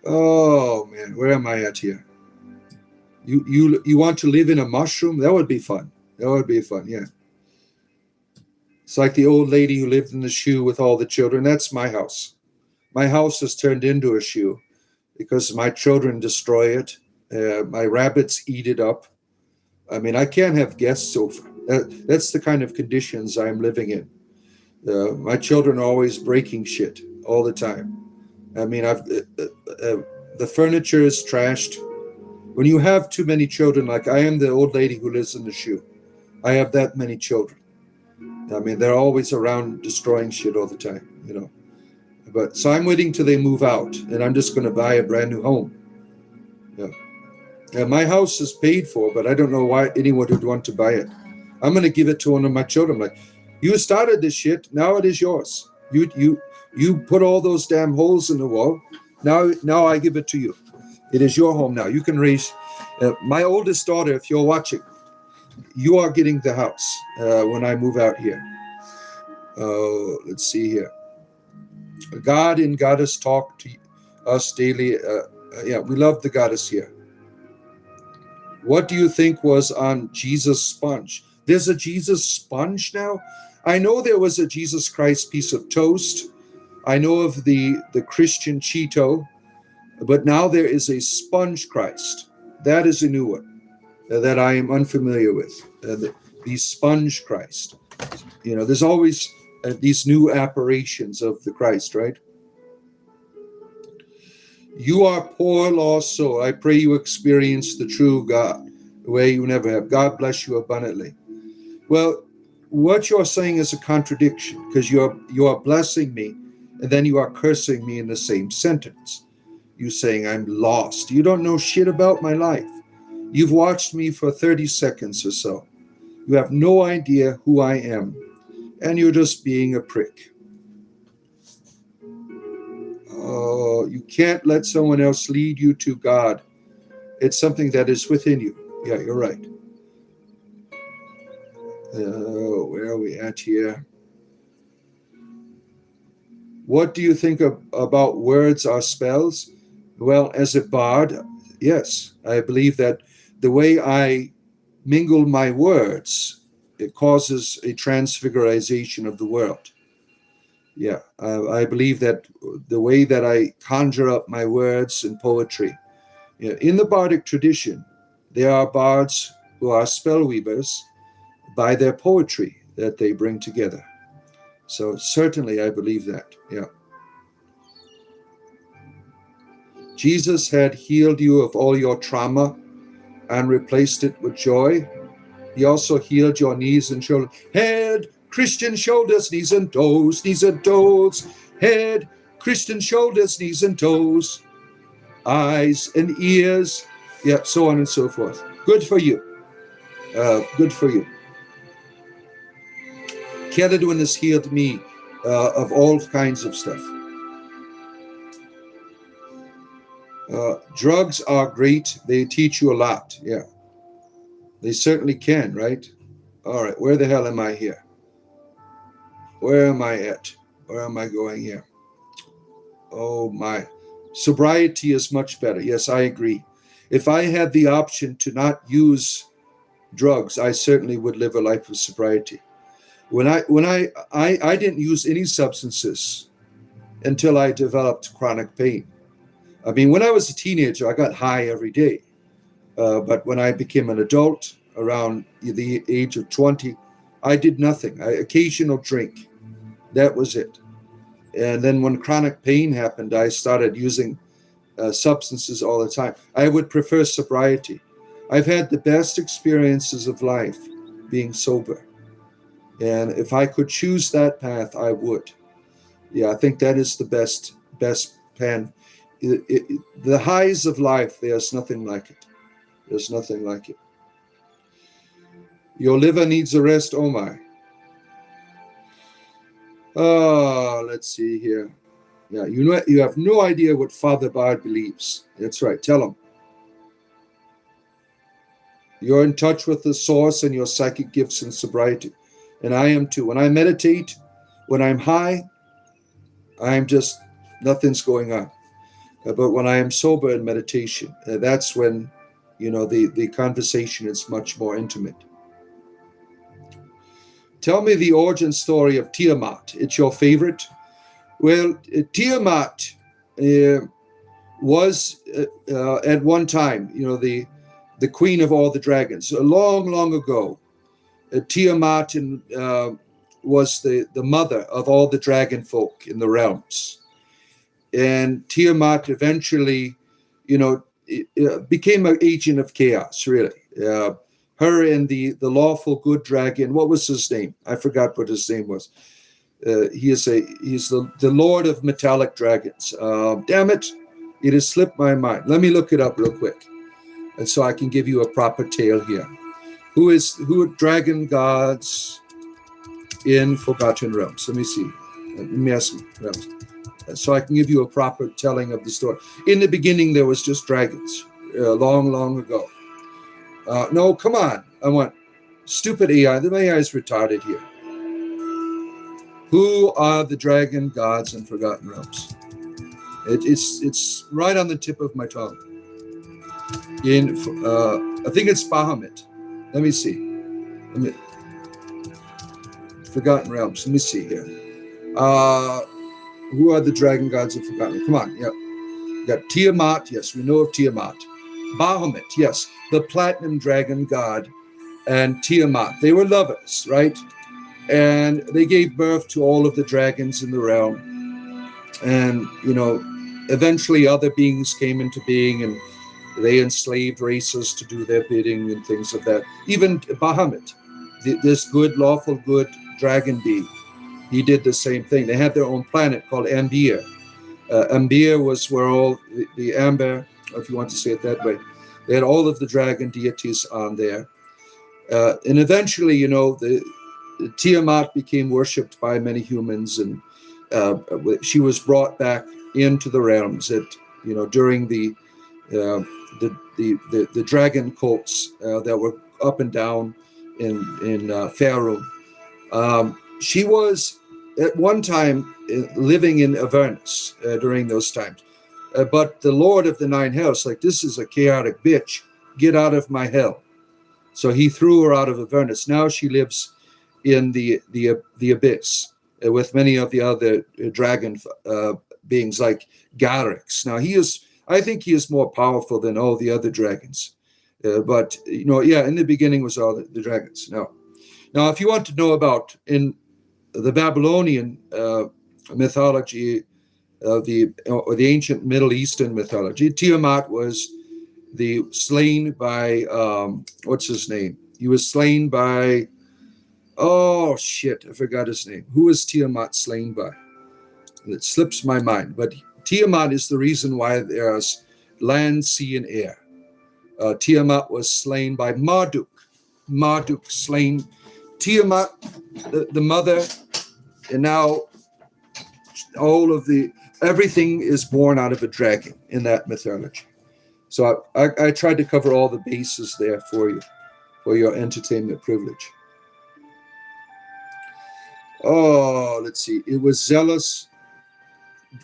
Oh, man, where am I at here? You want to live in a mushroom? That would be fun. That would be fun, yeah. It's like the old lady who lived in the shoe with all the children. That's my house. My house has turned into a shoe because my children destroy it. My rabbits eat it up. I mean, I can't have guests over. That's the kind of conditions I'm living in. My children are always breaking shit all the time. I mean, the furniture is trashed. When you have too many children, like I am the old lady who lives in the shoe, I have that many children. I mean, they're always around destroying shit all the time, you know. But so I'm waiting till they move out, and I'm just going to buy a brand new home. Yeah. And my house is paid for, but I don't know why anyone would want to buy it. I'm going to give it to one of my children. Like, you started this shit. Now it is yours. You put all those damn holes in the wall. Now I give it to you. It is your home now. You can raise. My oldest daughter, if you're watching, you are getting the house when I move out here. Let's see here. God and Goddess talk to us daily. Yeah, we love the Goddess here. What do you think was on Jesus' sponge? There's a Jesus sponge now? I know there was a Jesus Christ piece of toast. I know of the Christian Cheeto, but now there is a sponge Christ. That is a new one that I am unfamiliar with. The sponge Christ. You know, there's always these new apparitions of the Christ, right? You are poor, lost soul. I pray you experience the true God, the way you never have. God bless you abundantly. Well, what you're saying is a contradiction, because you are blessing me, and then you are cursing me in the same sentence. You're saying I'm lost. You don't know shit about my life. You've watched me for 30 seconds or so. You have no idea who I am, and you're just being a prick. Oh, you can't let someone else lead you to God. It's something that is within you. Yeah, you're right. Where are we at here? What do you think about words or spells? Well, as a bard, yes, I believe that the way I mingle my words, it causes a transfiguration of the world. Yeah, I believe that the way that I conjure up my words in poetry. Yeah, in the Bardic tradition, there are bards who are spell weavers by their poetry that they bring together. So certainly I believe that, yeah. Jesus had healed you of all your trauma and replaced it with joy. He also healed your knees and shoulders. Head, Christian shoulders, knees and toes. Head, Christian shoulders, knees and toes. Eyes and ears. Yeah, so on and so forth. Good for you. Good for you. Caledon has healed me of all kinds of stuff. Drugs are great. They teach you a lot. Yeah. They certainly can, right? All right. Where the hell am I here? Where am I at? Where am I going here? Oh, my. Sobriety is much better. Yes, I agree. If I had the option to not use drugs, I certainly would live a life of sobriety. When I didn't use any substances until I developed chronic pain. I mean, when I was a teenager, I got high every day. But when I became an adult, around the age of 20, I did nothing. Occasional drink. That was it. And then when chronic pain happened, I started using substances all the time. I would prefer sobriety. I've had the best experiences of life being sober. And if I could choose that path, I would. Yeah, I think that is the best plan. the highs of life, there's nothing like it. There's nothing like it. Your liver needs a rest, oh my. Oh, let's see here. Yeah, you have no idea what Father Bard believes. That's right, tell him. You're in touch with the source and your psychic gifts and sobriety. And I am too. When I meditate, when I'm high, I'm just, nothing's going on. But when I am sober in meditation, that's when, the conversation is much more intimate. Tell me the origin story of Tiamat. It's your favorite? Well, Tiamat was at one time, the queen of all the dragons. Long, long ago, Tiamat was the mother of all the dragon folk in the realms. And Tiamat eventually, became an agent of chaos, really. Her and the lawful good dragon, what was his name? I forgot what his name was. He's the lord of metallic dragons. Damn it, it has slipped my mind. Let me look it up real quick, and so I can give you a proper tale here. Who are dragon gods in Forgotten Realms? Let me see. Let me ask realms. So I can give you a proper telling of the story. In the beginning, there was just dragons, long, long ago. No, come on. I want stupid AI. The AI is retarded here. Who are the dragon gods in Forgotten Realms? It's right on the tip of my tongue. I think it's Bahamut. Let me see. Forgotten Realms. Let me see here. Who are the dragon gods of Forgotten? Come on. Yeah. You got Tiamat. Yes, we know of Tiamat. Bahamut. Yes, the platinum dragon god, and Tiamat. They were lovers, right? And they gave birth to all of the dragons in the realm. And, eventually other beings came into being, and they enslaved races to do their bidding and things of that. Even Bahamut, this good, lawful, good dragon being, he did the same thing. They had their own planet called Ambir. Ambir was where all the Amber, if you want to say it that way, they had all of the dragon deities on there. And eventually, the Tiamat became worshipped by many humans, and she was brought back into the realms during the dragon cults that were up and down in Faerun. She was at one time living in Avernus during those times, but the Lord of the Nine Hells, like, this is a chaotic bitch, get out of my hell. So he threw her out of Avernus. Now she lives in the abyss with many of the other dragon beings like Garrix. Now I think he is more powerful than all the other dragons. But in the beginning was all the dragons. Now, if you want to know about in the Babylonian mythology, or the ancient Middle Eastern mythology, Tiamat was slain by what's his name? He was slain by, oh shit, I forgot his name. Who was Tiamat slain by? It slips my mind. But Tiamat is the reason why there's land, sea, and air. Tiamat was slain by Marduk. Marduk slain Tiamat, the mother, and now everything is born out of a dragon in that mythology. So I tried to cover all the bases there for you, for your entertainment privilege. Oh, let's see. It was zealous,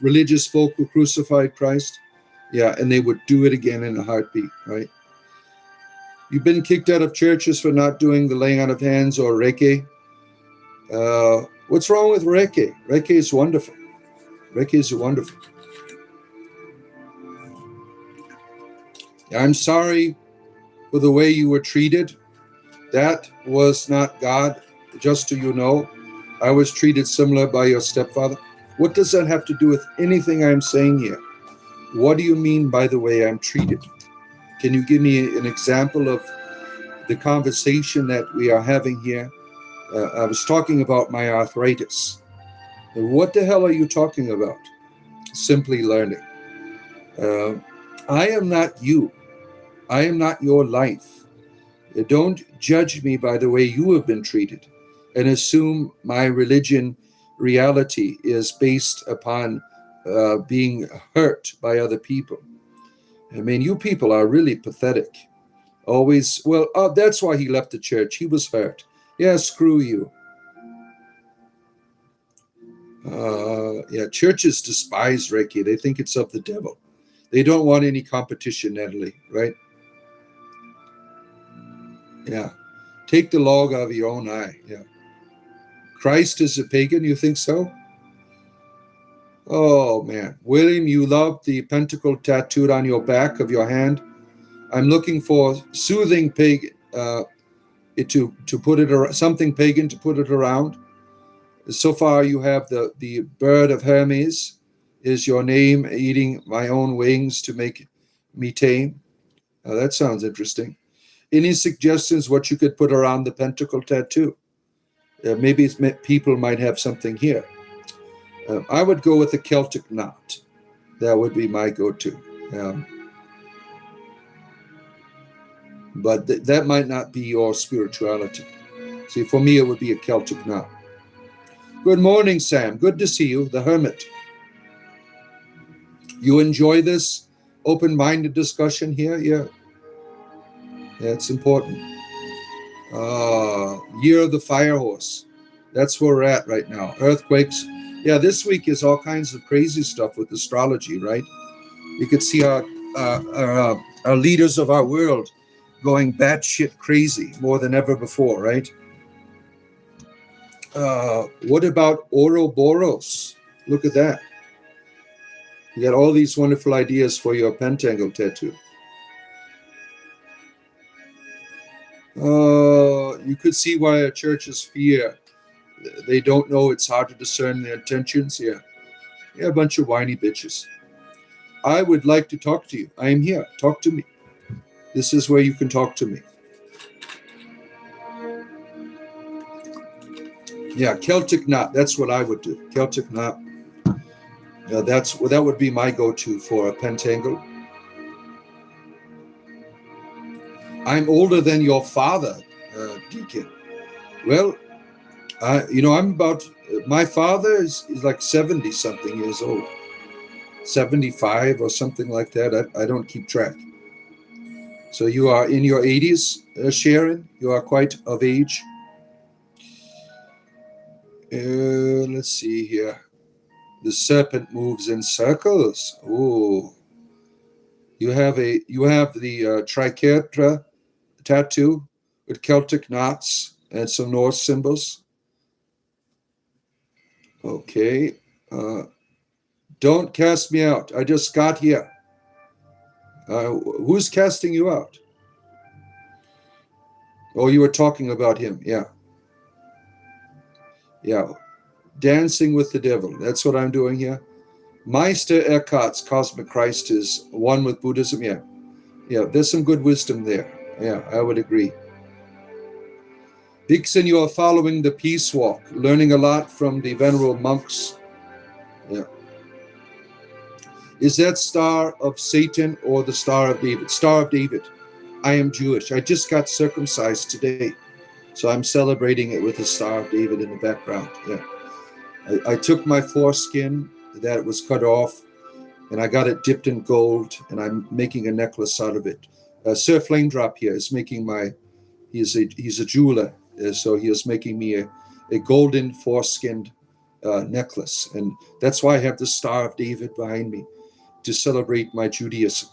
religious folk who crucified Christ. Yeah, and they would do it again in a heartbeat, right? You've been kicked out of churches for not doing the laying on of hands or Reiki. What's wrong with Reiki? Reiki is wonderful. Reiki is wonderful. I'm sorry for the way you were treated. That was not God, just so you know. I was treated similar by your stepfather. What does that have to do with anything I'm saying here? What do you mean by the way I'm treated? Can you give me an example of the conversation that we are having here? I was talking about my arthritis. What the hell are you talking about? Simply learning. I am not you. I am not your life. Don't judge me by the way you have been treated and assume my religion reality is based upon being hurt by other people. I mean, you people are really pathetic. Always, well, that's why he left the church. He was hurt. Yeah, screw you. Yeah, churches despise Reiki. They think it's of the devil. They don't want any competition, Natalie, right? Yeah. Take the log out of your own eye. Yeah. Christ is a pagan, you think so? Oh, man. William, you love the pentacle tattooed on your back of your hand. I'm looking for soothing pagan, to put it around, something pagan to put it around. So far, you have the bird of Hermes is your name, eating my own wings to make me tame. That sounds interesting. Any suggestions what you could put around the pentacle tattoo? Maybe people might have something here. I would go with the Celtic knot. That would be my go-to. But that might not be your spirituality. See, for me, it would be a Celtic knot. Good morning, Sam. Good to see you, the hermit. You enjoy this open-minded discussion here? Yeah. It's important. Year of the Fire Horse. That's where we're at right now. Earthquakes. Yeah, this week is all kinds of crazy stuff with astrology, right? You could see our leaders of our world going batshit crazy more than ever before, right? What about Ouroboros? Look at that. You got all these wonderful ideas for your pentacle tattoo. You could see why a churches fear. They don't know, it's hard to discern their intentions. Yeah, a bunch of whiny bitches. I would like to talk to you. I am here. Talk to me. This is where you can talk to me. Yeah, Celtic knot. That's what I would do. Celtic knot. That would be my go-to for a pentacle. I'm older than your father, Deacon. Well, I'm about. My father is like 70-something years old, 75 or something like that. I don't keep track. So you are in your 80s, Sharon. You are quite of age. Let's see here. The serpent moves in circles. Oh, you have the triquetra tattoo with Celtic knots and some Norse symbols. Okay. Don't cast me out. I just got here. Who's casting you out? Oh, you were talking about him. Yeah. Yeah. Dancing with the devil. That's what I'm doing here. Meister Eckhart's Cosmic Christ is one with Buddhism. Yeah. Yeah. There's some good wisdom there. Yeah, I would agree. Dixon, you are following the peace walk, learning a lot from the venerable monks. Yeah. Is that Star of Satan or the Star of David? Star of David. I am Jewish. I just got circumcised today, so I'm celebrating it with the Star of David in the background. Yeah. I took my foreskin that was cut off, and I got it dipped in gold, and I'm making a necklace out of it. Sir Flame Drop here is making he's a jeweler, so he is making me a golden foreskinned necklace, and that's why I have the Star of David behind me to celebrate my Judaism.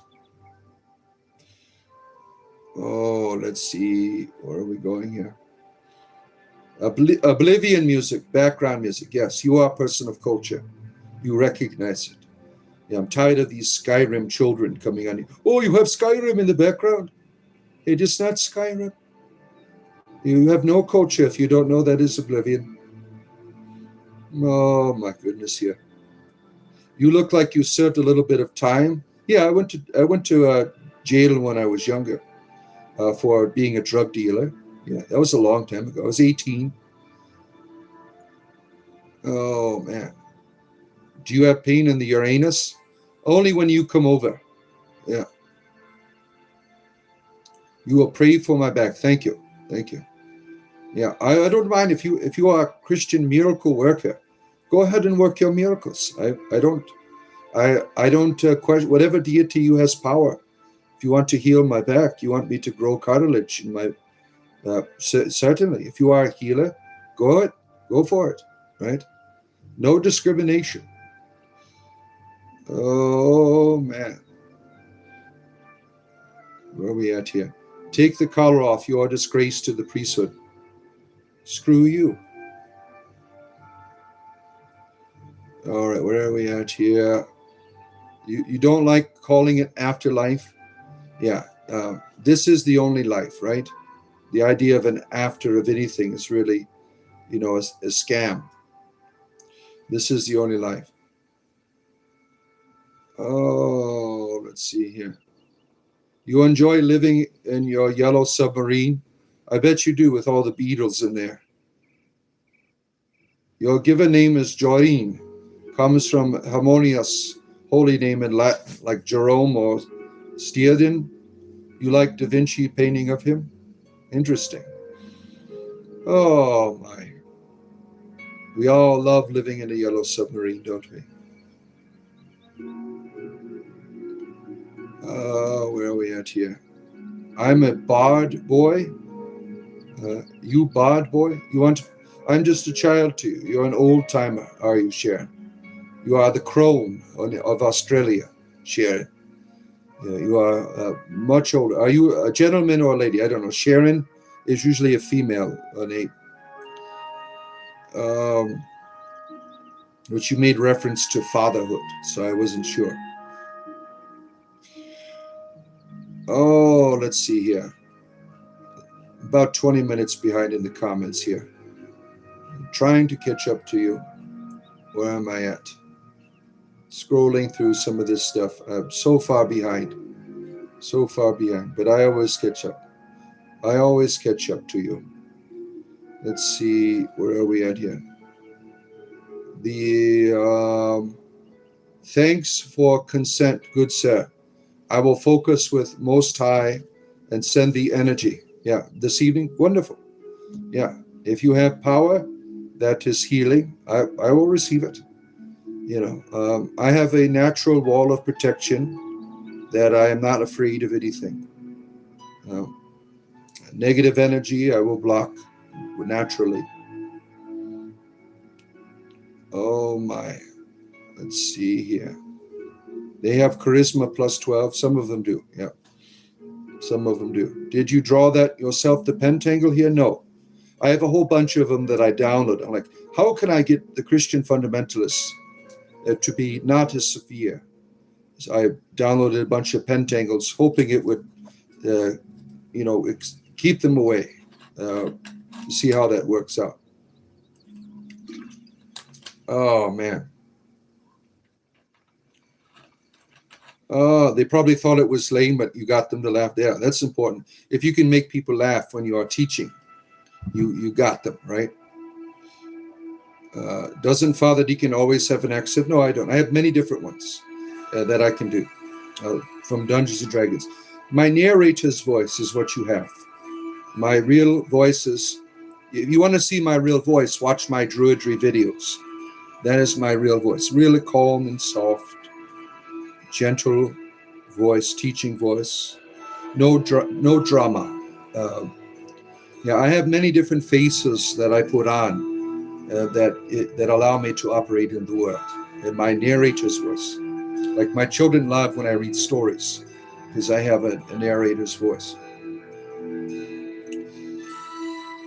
Oh, let's see, where are we going here? Oblivion music, background music. Yes, you are a person of culture. You recognize it. Yeah, I'm tired of these Skyrim children coming on. Oh, you have Skyrim in the background? It is not Skyrim. You have no culture if you don't know that is Oblivion. Oh my goodness, here. You look like you served a little bit of time. Yeah, I went to jail when I was younger for being a drug dealer. Yeah, that was a long time ago. I was 18. Oh man. Do you have pain in the Uranus? Only when you come over. Yeah. You will pray for my back. Thank you. Thank you. Yeah, I don't mind if you are a Christian miracle worker, go ahead and work your miracles. I don't question whatever deity you has power. If you want to heal my back, you want me to grow cartilage in my certainly. If you are a healer, go for it. Right? No discrimination. Oh man, where are we at here? Take the collar off. You are a disgrace to the priesthood. Screw you. All right, where are we at here? You don't like calling it afterlife? Yeah, this is the only life, right? The idea of an after of anything is really, a scam. This is the only life. Oh, let's see here. You enjoy living in your yellow submarine? I bet you do with all the beetles in there. Your given name is Joreen. Comes from harmonious holy name in Latin, like Jerome or Stiedin. You like Da Vinci painting of him? Interesting. Oh my. We all love living in a yellow submarine, don't we? Where are we at here? I'm a bard boy. You bard boy? I'm just a child to you. You're an old timer, are you, Sharon? You are the crone of Australia, Sharon. Yeah, you are much older. Are you a gentleman or a lady? I don't know. Sharon is usually a female name. Which you made reference to fatherhood, so I wasn't sure. Oh, let's see here. About 20 minutes behind in the comments here. I'm trying to catch up to you. Where am I at? Scrolling through some of this stuff. I'm so far behind. But I always catch up. I always catch up to you. Let's see, where are we at here? Thanks for consent, good sir. I will focus with Most High and send the energy. Yeah, this evening, wonderful. Yeah, if you have power that is healing, I will receive it. I have a natural wall of protection that I am not afraid of anything. Negative energy I will block naturally. Oh my. Let's see here. They have charisma plus 12. Some of them do. Yeah. Some of them do. Did you draw that yourself, the pentangle here? No. I have a whole bunch of them that I download. I'm like, how can I get the Christian fundamentalists to be not as severe? So I downloaded a bunch of pentangles, hoping it would, keep them away. See how that works out. Oh, man. Oh, they probably thought it was lame, but you got them to laugh. Yeah, that's important. If you can make people laugh when you are teaching, you got them, right? Doesn't Father Deacon always have an accent? No, I don't. I have many different ones that I can do from Dungeons and Dragons. My narrator's voice is what you have. My real voice is, if you want to see my real voice, watch my Druidry videos. That is my real voice. Really calm and soft, gentle voice, teaching voice. No drama. I have many different faces that I put on that allow me to operate in the world. And my narrator's voice. Like my children love when I read stories because I have a narrator's voice.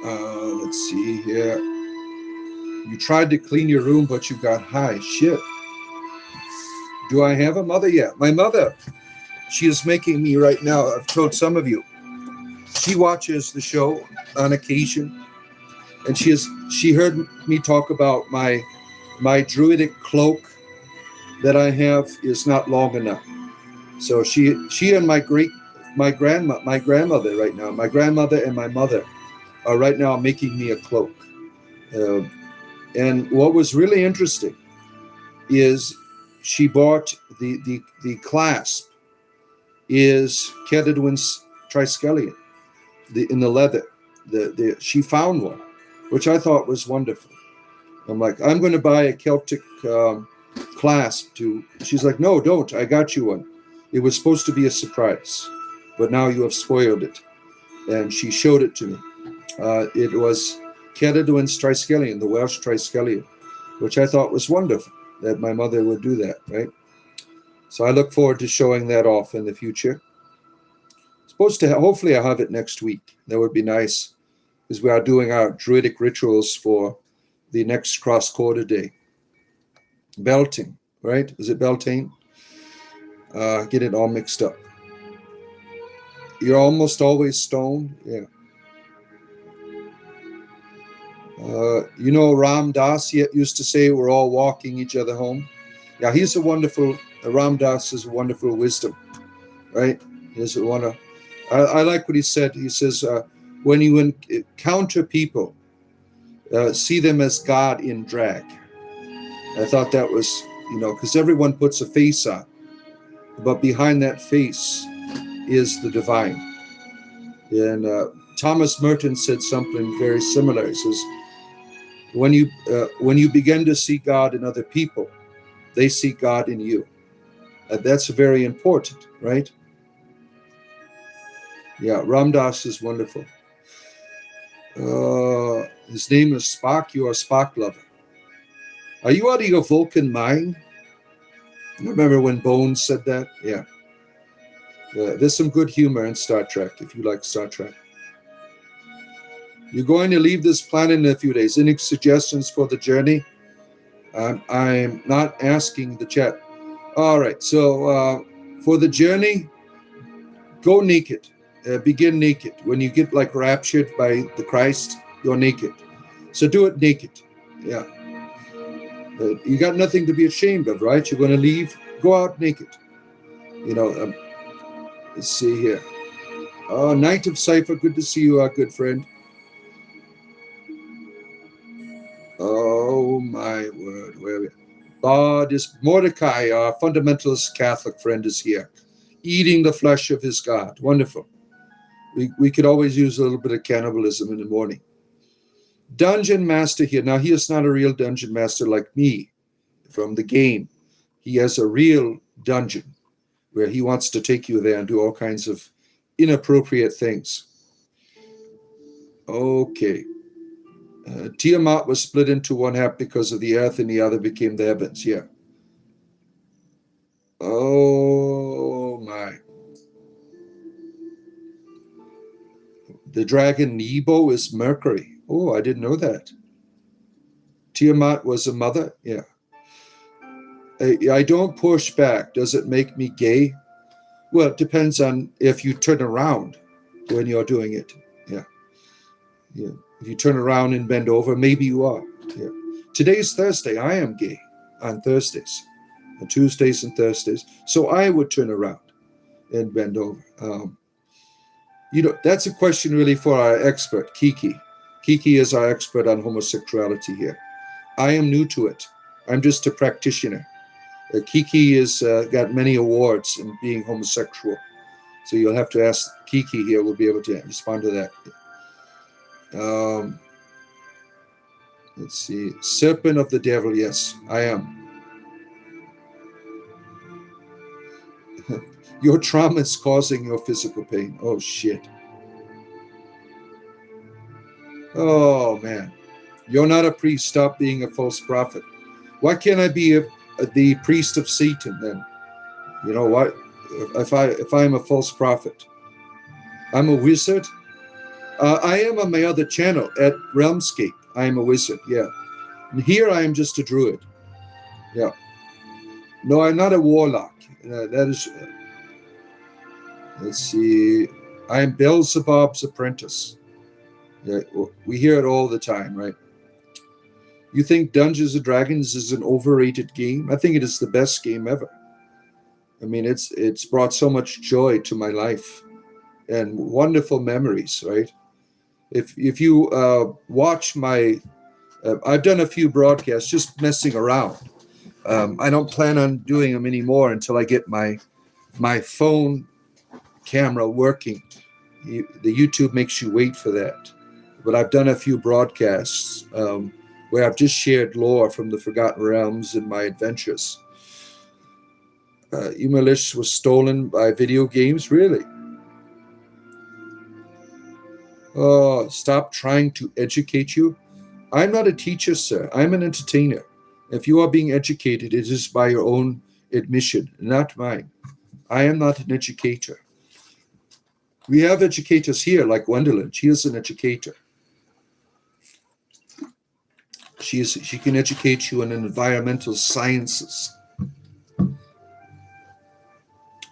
Let's see here. You tried to clean your room, but you got high. Shit. Do I have a mother yet? My mother, she is making me right now. I've told some of you. She watches the show on occasion, and she heard me talk about my druidic cloak that I have is not long enough. So she and my grandmother right now, my grandmother and my mother are right now making me a cloak. And what was really interesting is she bought the clasp is Kedadwin's Triskelion, in the leather. She found one, which I thought was wonderful. I'm like, I'm going to buy a Celtic clasp. She's like, no, don't. I got you one. It was supposed to be a surprise, but now you have spoiled it. And she showed it to me. It was Kedadwin's Triskelion, the Welsh Triskelion, which I thought was wonderful that my mother would do that, right? So I look forward to showing that off in the future. Hopefully I'll have it next week. That would be nice, because we are doing our druidic rituals for the next cross-quarter day. Belting, right? Is it Beltane? Get it all mixed up. You're almost always stoned? Yeah. Ram Dass used to say we're all walking each other home. Yeah, Ram Dass is a wonderful wisdom, right? I like what he said. He says, when you encounter people, see them as God in drag. I thought that was, because everyone puts a face on, but behind that face is the divine. And Thomas Merton said something very similar. He says, when you begin to see God in other people, they see God in you. That's very important, right? Yeah, Ram Dass is wonderful. His name is Spock. You are Spock lover. Are you out of your Vulcan mind? Remember when Bones said that? Yeah. There's some good humor in Star Trek, if you like Star Trek. You're going to leave this planet in a few days. Any suggestions for the journey? I'm not asking the chat. All right, so for the journey, go naked. Begin naked. When you get raptured by the Christ, you're naked. So do it naked. Yeah. You got nothing to be ashamed of, right? You're going to leave, go out naked. Let's see here. Knight of Cypher, good to see you, our good friend. Oh my word, where are we? Mordecai, our fundamentalist Catholic friend, is here, eating the flesh of his God. Wonderful. We could always use a little bit of cannibalism in the morning. Dungeon Master here. Now, he is not a real dungeon master like me from the game. He has a real dungeon where he wants to take you there and do all kinds of inappropriate things. Okay. Tiamat was split into one half because of the earth and the other became the heavens. Yeah. Oh, my. The dragon Nebo is Mercury. Oh, I didn't know that. Tiamat was a mother? Yeah. I don't push back. Does it make me gay? Well, it depends on if you turn around when you're doing it. Yeah. Yeah. If you turn around and bend over, maybe you are. Yeah. Today's Thursday. I am gay on Thursdays, on Tuesdays and Thursdays. So I would turn around and bend over. That's a question really for our expert, Kiki. Kiki is our expert on homosexuality here. I am new to it. I'm just a practitioner. Kiki has got many awards in being homosexual. So you'll have to ask Kiki here. We'll be able to respond to that. Let's see. Serpent of the devil. Yes, I am. Your trauma is causing your physical pain. Oh, shit. Oh, man. You're not a priest. Stop being a false prophet. Why can't I be the priest of Satan then? You know what? If I'm a false prophet, I'm a wizard. I am on my other channel at Realmscape. I am a wizard. Yeah. And here I am just a druid. Yeah. No, I'm not a warlock. That is. Let's see. I am Beelzebub's apprentice. Yeah, we hear it all the time, right? You think Dungeons and Dragons is an overrated game? I think it is the best game ever. I mean, it's brought so much joy to my life and wonderful memories, right? If you watch my, I've done a few broadcasts just messing around, I don't plan on doing them anymore until I get my phone camera working. The YouTube makes you wait for that. But I've done a few broadcasts where I've just shared lore from the Forgotten Realms and my adventures. Umalish was stolen by video games, really? Oh, stop trying to educate you. I'm not a teacher, sir. I'm an entertainer. If you are being educated, it is by your own admission, not mine. I am not an educator. We have educators here, like Gwendolyn. She is an educator. She can educate you in environmental sciences.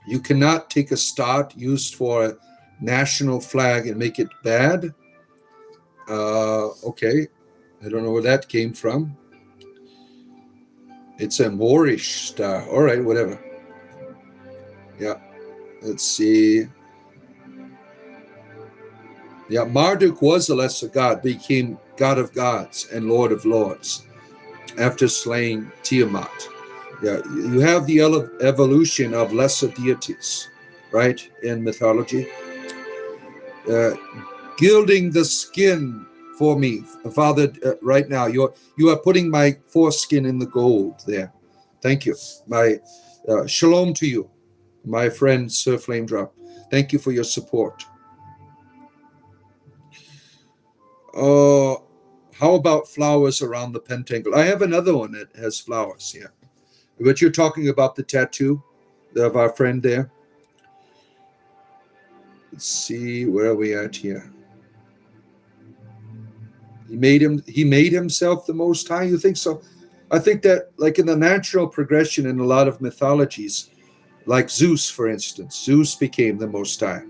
You cannot take a star used for a national flag and make it bad. Okay. I don't know where that came from. It's a Moorish star. All right, whatever. Yeah. Let's see. Yeah, Marduk was a lesser god, became god of gods and lord of lords after slaying Tiamat. Yeah, you have the evolution of lesser deities, right, in mythology. Gilding the skin for me, Father, right now. You are putting my foreskin in the gold there. Thank you. My shalom to you, my friend Sir Flame Drop. Thank you for your support. How about flowers around the pentacle? I have another one that has flowers, yeah. But you're talking about the tattoo of our friend there. Let's see, where are we at here? He made himself the Most High. You think so? I think that, like in the natural progression in a lot of mythologies, like Zeus, for instance, Zeus became the Most High.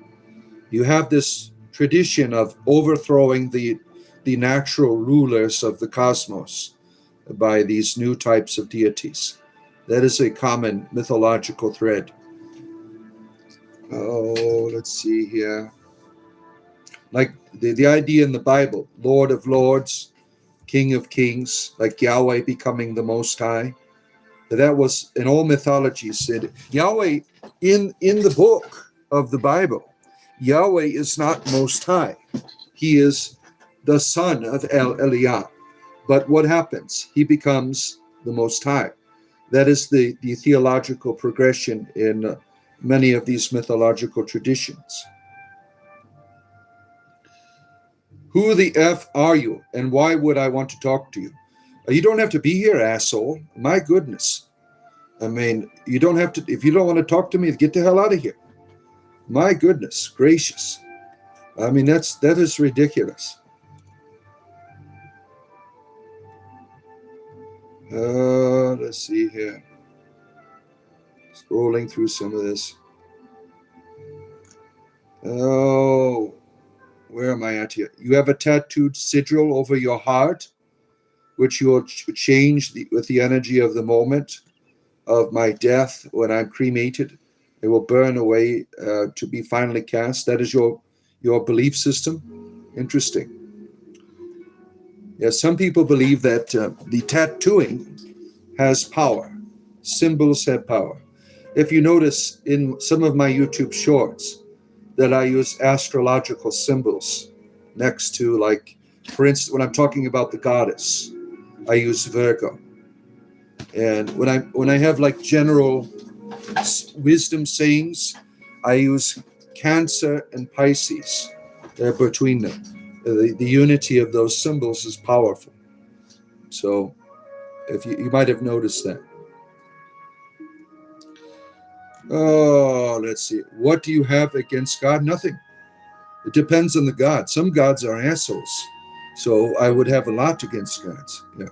You have this tradition of overthrowing the natural rulers of the cosmos by these new types of deities. That is a common mythological thread. Oh, let's see here. Like the idea in the Bible, Lord of Lords, King of Kings, like Yahweh becoming the Most High. That was in all mythologies said. Yahweh, in the book of the Bible, Yahweh is not Most High. He is the son of El Eliyah. But what happens? He becomes the Most High. That is the theological progression in many of these mythological traditions. Who the F are you, and why would I want to talk to you? You don't have to be here, asshole. My goodness. I mean, you don't have to. If you don't want to talk to me, get the hell out of here. My goodness gracious. I mean, that is ridiculous. Let's see here. Scrolling through some of this. Oh, where am I at here? You have a tattooed sigil over your heart, which you will change with the energy of the moment of my death when I'm cremated. It will burn away to be finally cast. That is your belief system. Interesting. Yeah, some people believe that the tattooing has power. Symbols have power. If you notice in some of my YouTube shorts that I use astrological symbols next to, like, for instance, when I'm talking about the goddess, I use Virgo. And when I have like general wisdom sayings, I use Cancer and Pisces between them. The unity of those symbols is powerful. So if you might have noticed that. Oh, let's see. What do you have against God? Nothing. It depends on the God. Some gods are assholes. So I would have a lot against gods. Yeah.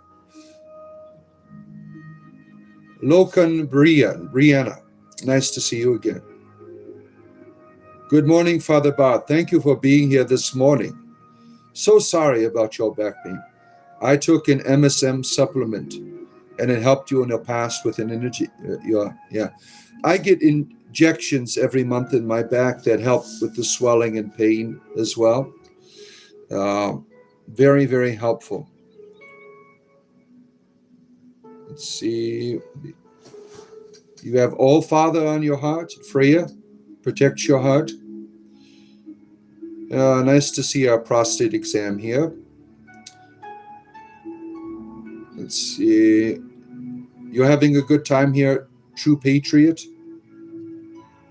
Lokan Brianna. Nice to see you again. Good morning, Father Bart. Thank you for being here this morning. So sorry about your back pain. I took an MSM supplement, and it helped you in the past with an energy. I get injections every month in my back that help with the swelling and pain as well. Very, very helpful. Let's see. You have All Father on your heart. Freya protects your heart. Nice to see our prostate exam here. Let's see. You're having a good time here, True Patriot.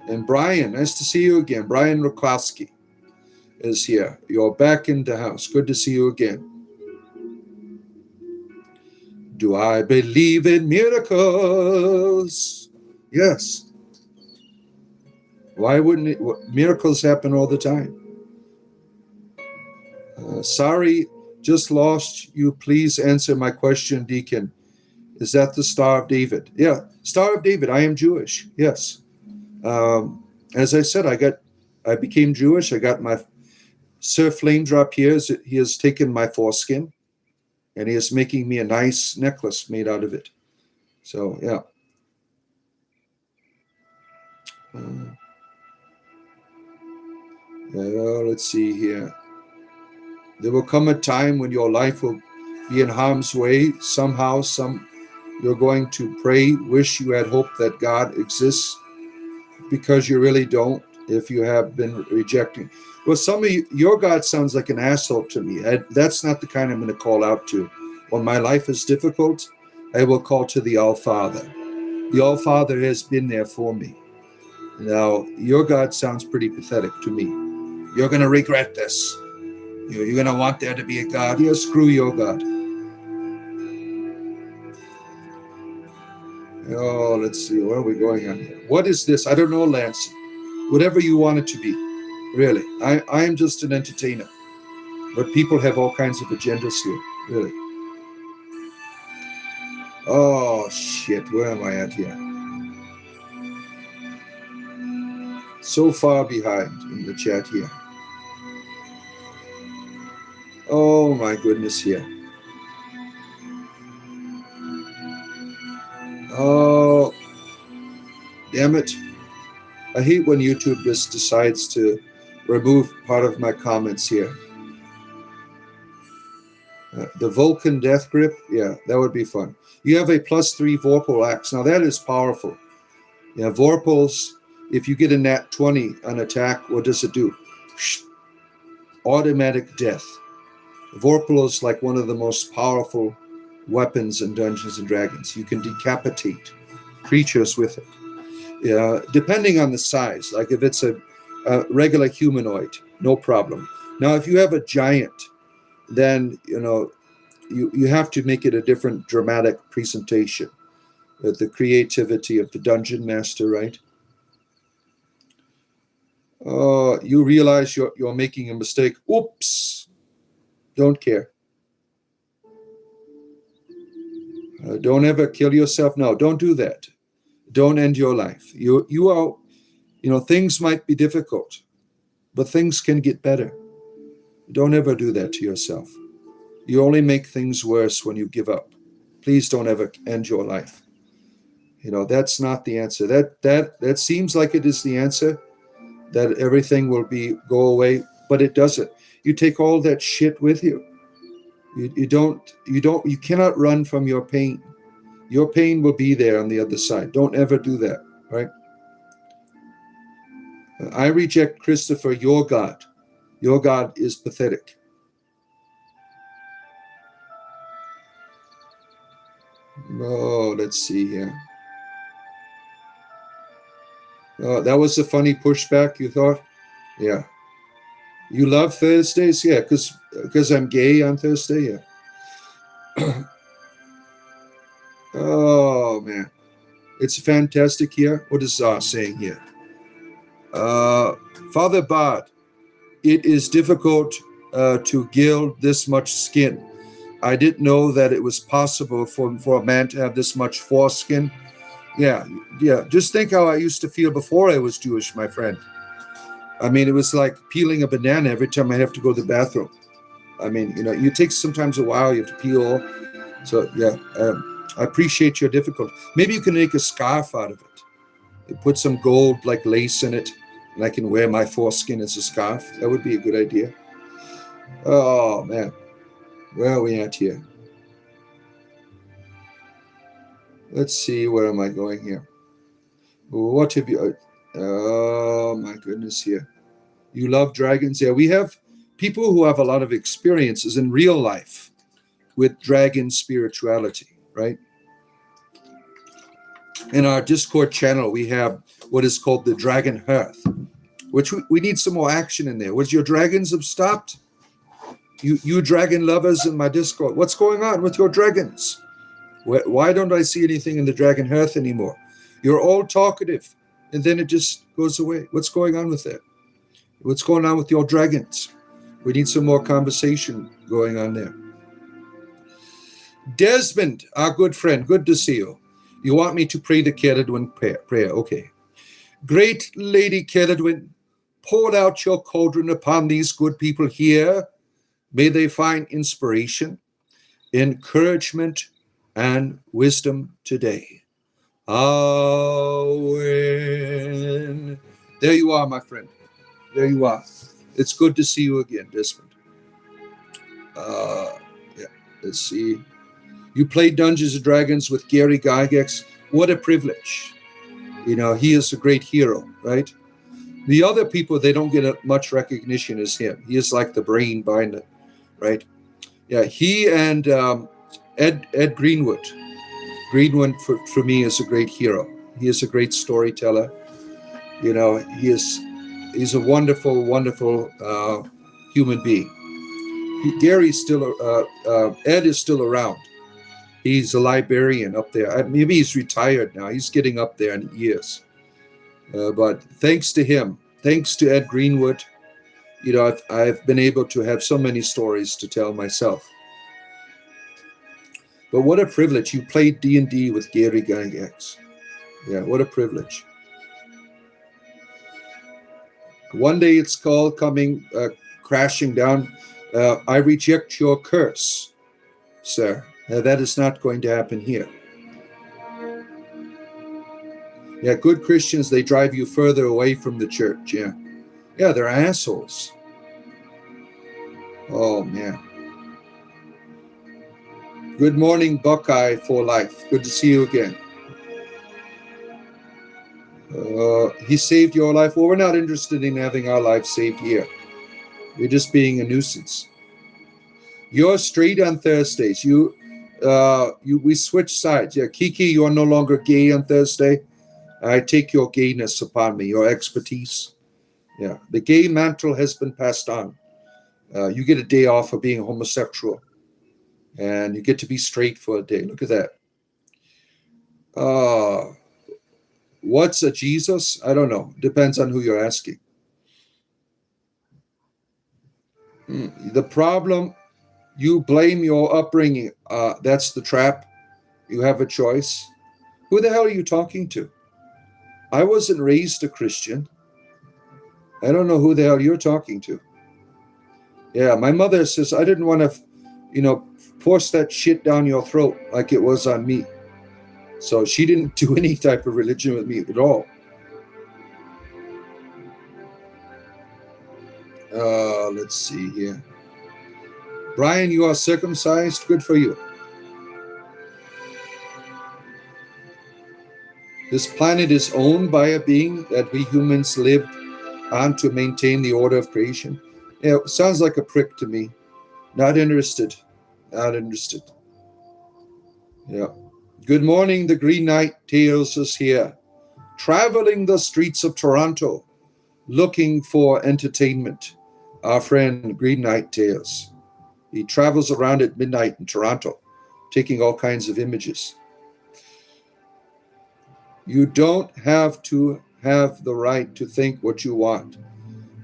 And Brian, nice to see you again. Brian Rukowski is here. You're back in the house. Good to see you again. Do I believe in miracles? Yes. Why wouldn't it? Miracles happen all the time. Sorry, just lost you. Please answer my question, Deacon. Is that the Star of David? Yeah, Star of David. I am Jewish. Yes. As I said, I became Jewish. I got my Sir Flame Drop here. He has taken my foreskin, and he is making me a nice necklace made out of it. So yeah. Let's see here. There will come a time when your life will be in harm's way. Somehow, you're going to pray, wish you had hope that God exists, because you really don't, if you have been rejecting. Well, some of you, your God sounds like an asshole to me. That's not the kind I'm going to call out to. When my life is difficult, I will call to the All-Father. The All-Father has been there for me. Now, your God sounds pretty pathetic to me. You're going to regret this. You're going to want there to be a God. Yeah, screw your God. Oh, let's see. Where are we going on here? What is this? I don't know, Lance. Whatever you want it to be. Really. I am just an entertainer. But people have all kinds of agendas here. Really. Oh, shit. Where am I at here? So far behind in the chat here. Oh, my goodness here. Oh, damn it. I hate when YouTube just decides to remove part of my comments here. The Vulcan Death Grip, yeah, that would be fun. You have a +3 Vorpal Axe. Now that is powerful. Yeah, Vorpals, if you get a nat 20 on attack, what does it do? Automatic death. Vorpal is like one of the most powerful weapons in Dungeons and Dragons. You can decapitate creatures with it. Depending on the size, like if it's a regular humanoid, no problem. Now, if you have a giant, then you have to make it a different dramatic presentation. The creativity of the dungeon master, right? You realize you're making a mistake. Oops! Don't care. Don't ever kill yourself. No, don't do that. Don't end your life. You are, things might be difficult, but things can get better. Don't ever do that to yourself. You only make things worse when you give up. Please don't ever end your life. That's not the answer. That seems like it is the answer, that everything will go away, but it doesn't. You take all that shit with you. You cannot run from your pain. Your pain will be there on the other side. Don't ever do that, right? I reject Christopher, your God. Your God is pathetic. Oh, let's see here. Oh, that was a funny pushback, you thought? Yeah. You love Thursdays? Yeah, because I'm gay on Thursday? Yeah. Oh, man. It's fantastic here. What is saying here? Father Bard, it is difficult to gild this much skin. I didn't know that it was possible for a man to have this much foreskin. Yeah. Just think how I used to feel before I was Jewish, my friend. I mean, it was like peeling a banana every time I have to go to the bathroom. I mean, it takes sometimes a while. You have to peel. So, yeah, I appreciate your difficulty. Maybe you can make a scarf out of it. You put some gold, like lace in it, and I can wear my foreskin as a scarf. That would be a good idea. Oh, man. Where are we at here? Let's see, where am I going here? What have you... Oh, my goodness, here. You love dragons? Yeah, we have people who have a lot of experiences in real life with dragon spirituality, right? In our Discord channel, we have what is called the Dragon Hearth, which we need some more action in there. Was your dragons have stopped? You dragon lovers in my Discord, what's going on with your dragons? Why don't I see anything in the Dragon Hearth anymore? You're all talkative, and then it just goes away. What's going on with that? What's going on with your dragons? We need some more conversation going on there. Desmond, our good friend, good to see you. You want me to pray the Ceridwen prayer? Okay. Great Lady Ceridwen, pour out your cauldron upon these good people here. May they find inspiration, encouragement, and wisdom today. Amen. There you are, my friend. There you are. It's good to see you again, Desmond. Yeah, let's see. You played Dungeons & Dragons with Gary Gygax. What a privilege. You know, he is a great hero, right? The other people, they don't get much recognition as him. He is like the brain behind it, right? Yeah, he and Ed Greenwood. Greenwood, for me, is a great hero. He is a great storyteller. You know, he's a wonderful, wonderful human being. Gary's still, Ed is still around. He's a librarian up there. Maybe he's retired now. He's getting up there in years. But thanks to him, thanks to Ed Greenwood, you know, I've been able to have so many stories to tell myself. But what a privilege. You played D&D with Gary Gygax. Yeah, what a privilege. One day it's called coming crashing down. I reject your curse, sir. That is not going to happen here. Yeah, good Christians, they drive you further away from the church. Yeah. Yeah, they're assholes. Oh, man. Good morning, Buckeye for life. Good to see you again. He saved your life. Well, we're not interested in having our life saved here. You're just being a nuisance. You're straight on Thursdays. We switch sides. Yeah, Kiki, you are no longer gay on Thursday. I take your gayness upon me, your expertise. Yeah, the gay mantle has been passed on. You get a day off for being homosexual, and you get to be straight for a day. Look at that. What's a Jesus? I don't know. Depends on who you're asking. The problem, you blame your upbringing. That's the trap. You have a choice. Who the hell are you talking to? I wasn't raised a Christian. I don't know who the hell you're talking to. Yeah, my mother says, I didn't want to, force that shit down your throat like it was on me. So she didn't do any type of religion with me at all. Let's see here. Brian, you are circumcised. Good for you. This planet is owned by a being that we humans lived on to maintain the order of creation. Yeah, it sounds like a prick to me. Not interested. Not interested. Yeah. Good morning, the Green Knight Tales is here. Traveling the streets of Toronto, looking for entertainment. Our friend Green Knight Tales. He travels around at midnight in Toronto, taking all kinds of images. You don't have to have the right to think what you want,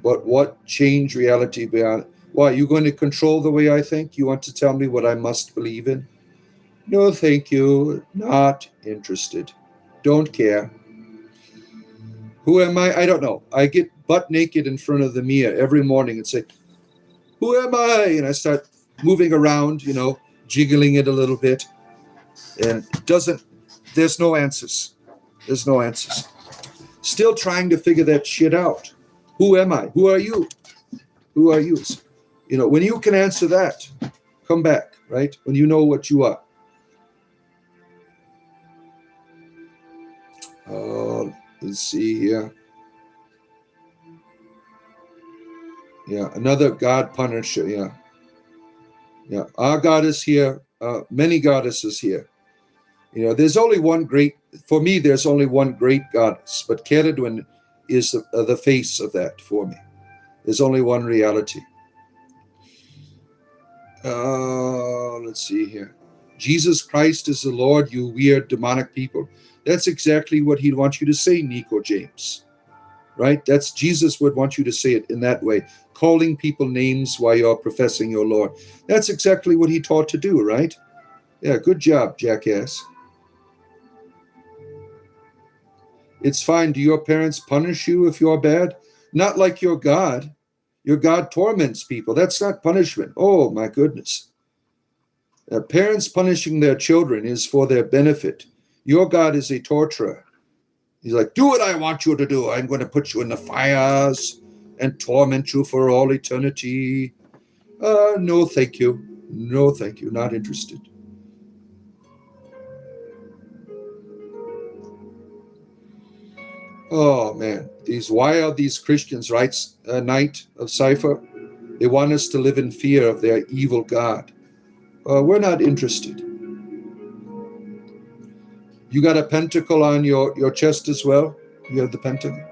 but what change reality beyond? Why, you going to control the way I think? You want to tell me what I must believe in? No, thank you. Not interested. Don't care. Who am I? I don't know. I get butt naked in front of the mirror every morning and say, who am I? And I start moving around, jiggling it a little bit. And there's no answers. There's no answers. Still trying to figure that shit out. Who am I? Who are you? Who are you? When you can answer that, come back, right? When you know what you are. Let's see here. Yeah, another god punisher. Yeah. Yeah, our goddess here, many goddesses here. You know, there's only one great, for me, there's only one great goddess, but Ceridwen is the face of that for me. There's only one reality. Let's see here. Jesus Christ is the Lord, you weird demonic people. That's exactly what he'd want you to say, Nico James. Right? That's Jesus would want you to say it in that way, calling people names while you're professing your Lord. That's exactly what he taught to do, right? Yeah, good job, jackass. It's fine. Do your parents punish you if you're bad? Not like your God. Your God torments people. That's not punishment. Oh, my goodness. Parents punishing their children is for their benefit. Your God is a torturer. He's like, do what I want you to do. I'm going to put you in the fires and torment you for all eternity. No, thank you. No, thank you. Not interested. Oh, man. Why are these Christians, right, Knight of Cypher? They want us to live in fear of their evil God. We're not interested. You got a pentacle on your chest as well? You have the pentacle?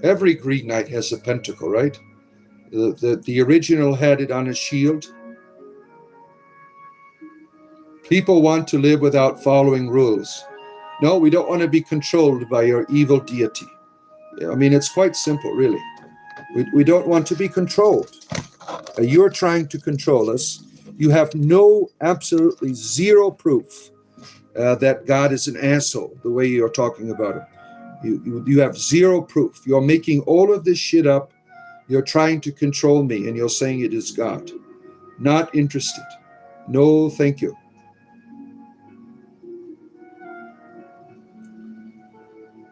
Every Green Knight has a pentacle, right? The original had it on his shield. People want to live without following rules. No, we don't want to be controlled by your evil deity. I mean, it's quite simple, really. We don't want to be controlled. You're trying to control us. You have absolutely zero proof that God is an asshole, the way you're talking about him. You have zero proof. You're making all of this shit up. You're trying to control me, and you're saying it is God. Not interested. No, thank you.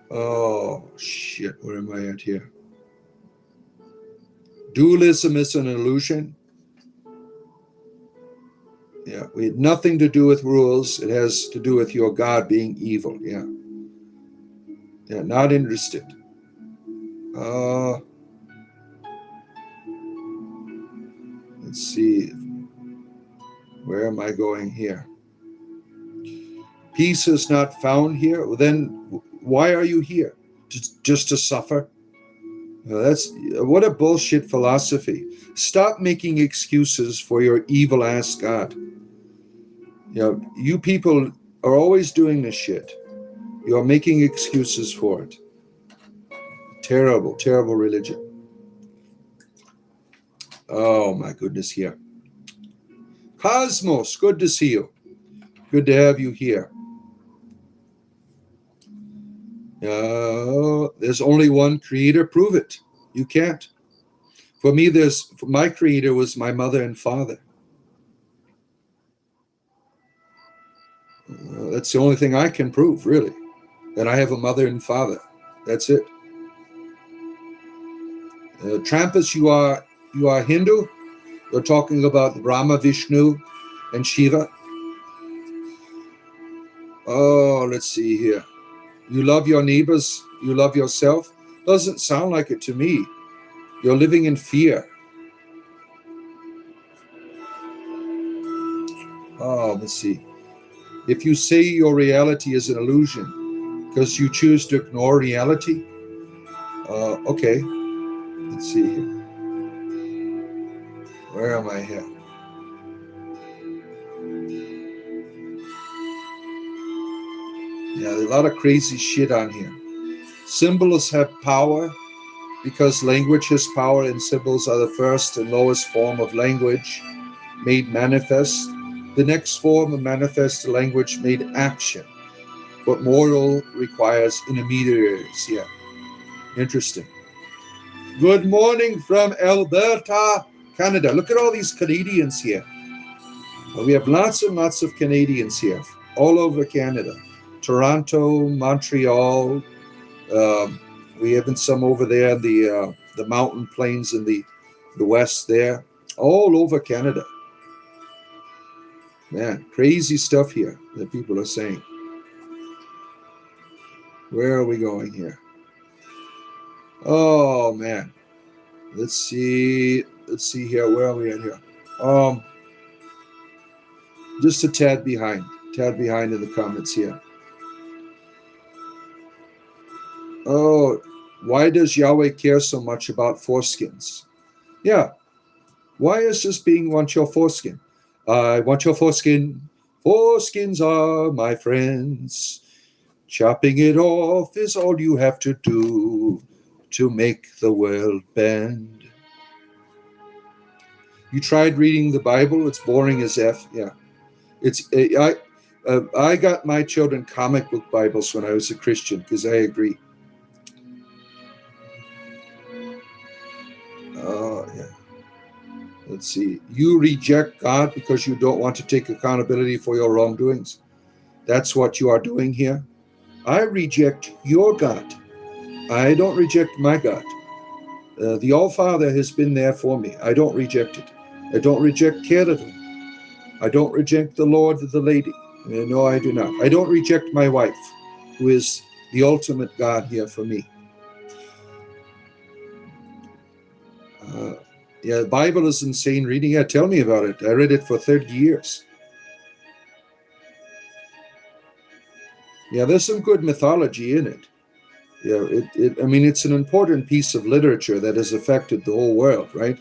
Oh, shit. Where am I at here? Dualism is an illusion. Yeah, we had nothing to do with rules. It has to do with your God being evil. Yeah. Yeah, not interested. Let's see. Where am I going here? Peace is not found here. Well, then why are you here? Just to suffer? What a bullshit philosophy. Stop making excuses for your evil ass God. You people are always doing this shit. You're making excuses for it. Terrible, terrible religion. Oh my goodness, here. Cosmos, good to see you. Good to have you here. There's only one creator. Prove it. You can't. For me, my creator was my mother and father. That's the only thing I can prove, really. That I have a mother and father. That's it. Trampus, you are Hindu? You're talking about Brahma, Vishnu, and Shiva? Oh, let's see here. You love your neighbors, you love yourself? Doesn't sound like it to me. You're living in fear. Oh, let's see. If you say your reality is an illusion because you choose to ignore reality, okay. Let's see here. Where am I here? Yeah, there's a lot of crazy shit on here. Symbols have power because language has power, and symbols are the first and lowest form of language made manifest. The next form of manifest language made action. But moral requires intermediaries. Yeah, interesting. Good morning from Alberta, Canada. Look at all these Canadians here. We have lots and lots of Canadians here, all over Canada. Toronto, Montreal. We have some over there, the mountain plains in the west there. All over Canada. Man, crazy stuff here that people are saying. Where are we going here? Oh man. Let's see here. Where are we at here? Just a tad behind in the comments here. Oh, why does Yahweh care so much about foreskins? Yeah. Why is this being want your foreskin? I want your foreskin. Foreskins are my friends. Chopping it off is all you have to do to make the world bend. You tried reading the Bible? It's boring as F. Yeah. I got my children comic book Bibles when I was a Christian because I agree. Yeah. Let's see. You reject God because you don't want to take accountability for your wrongdoings. That's what you are doing here. I reject your God. I don't reject my God. The All-Father has been there for me. I don't reject it. I don't reject Canada. I don't reject the Lord or the Lady. No, I do not. I don't reject my wife, who is the ultimate God here for me. Yeah, the Bible is insane reading. Yeah, tell me about it. I read it for 30 years. Yeah, there's some good mythology in it. Yeah, it's an important piece of literature that has affected the whole world, right?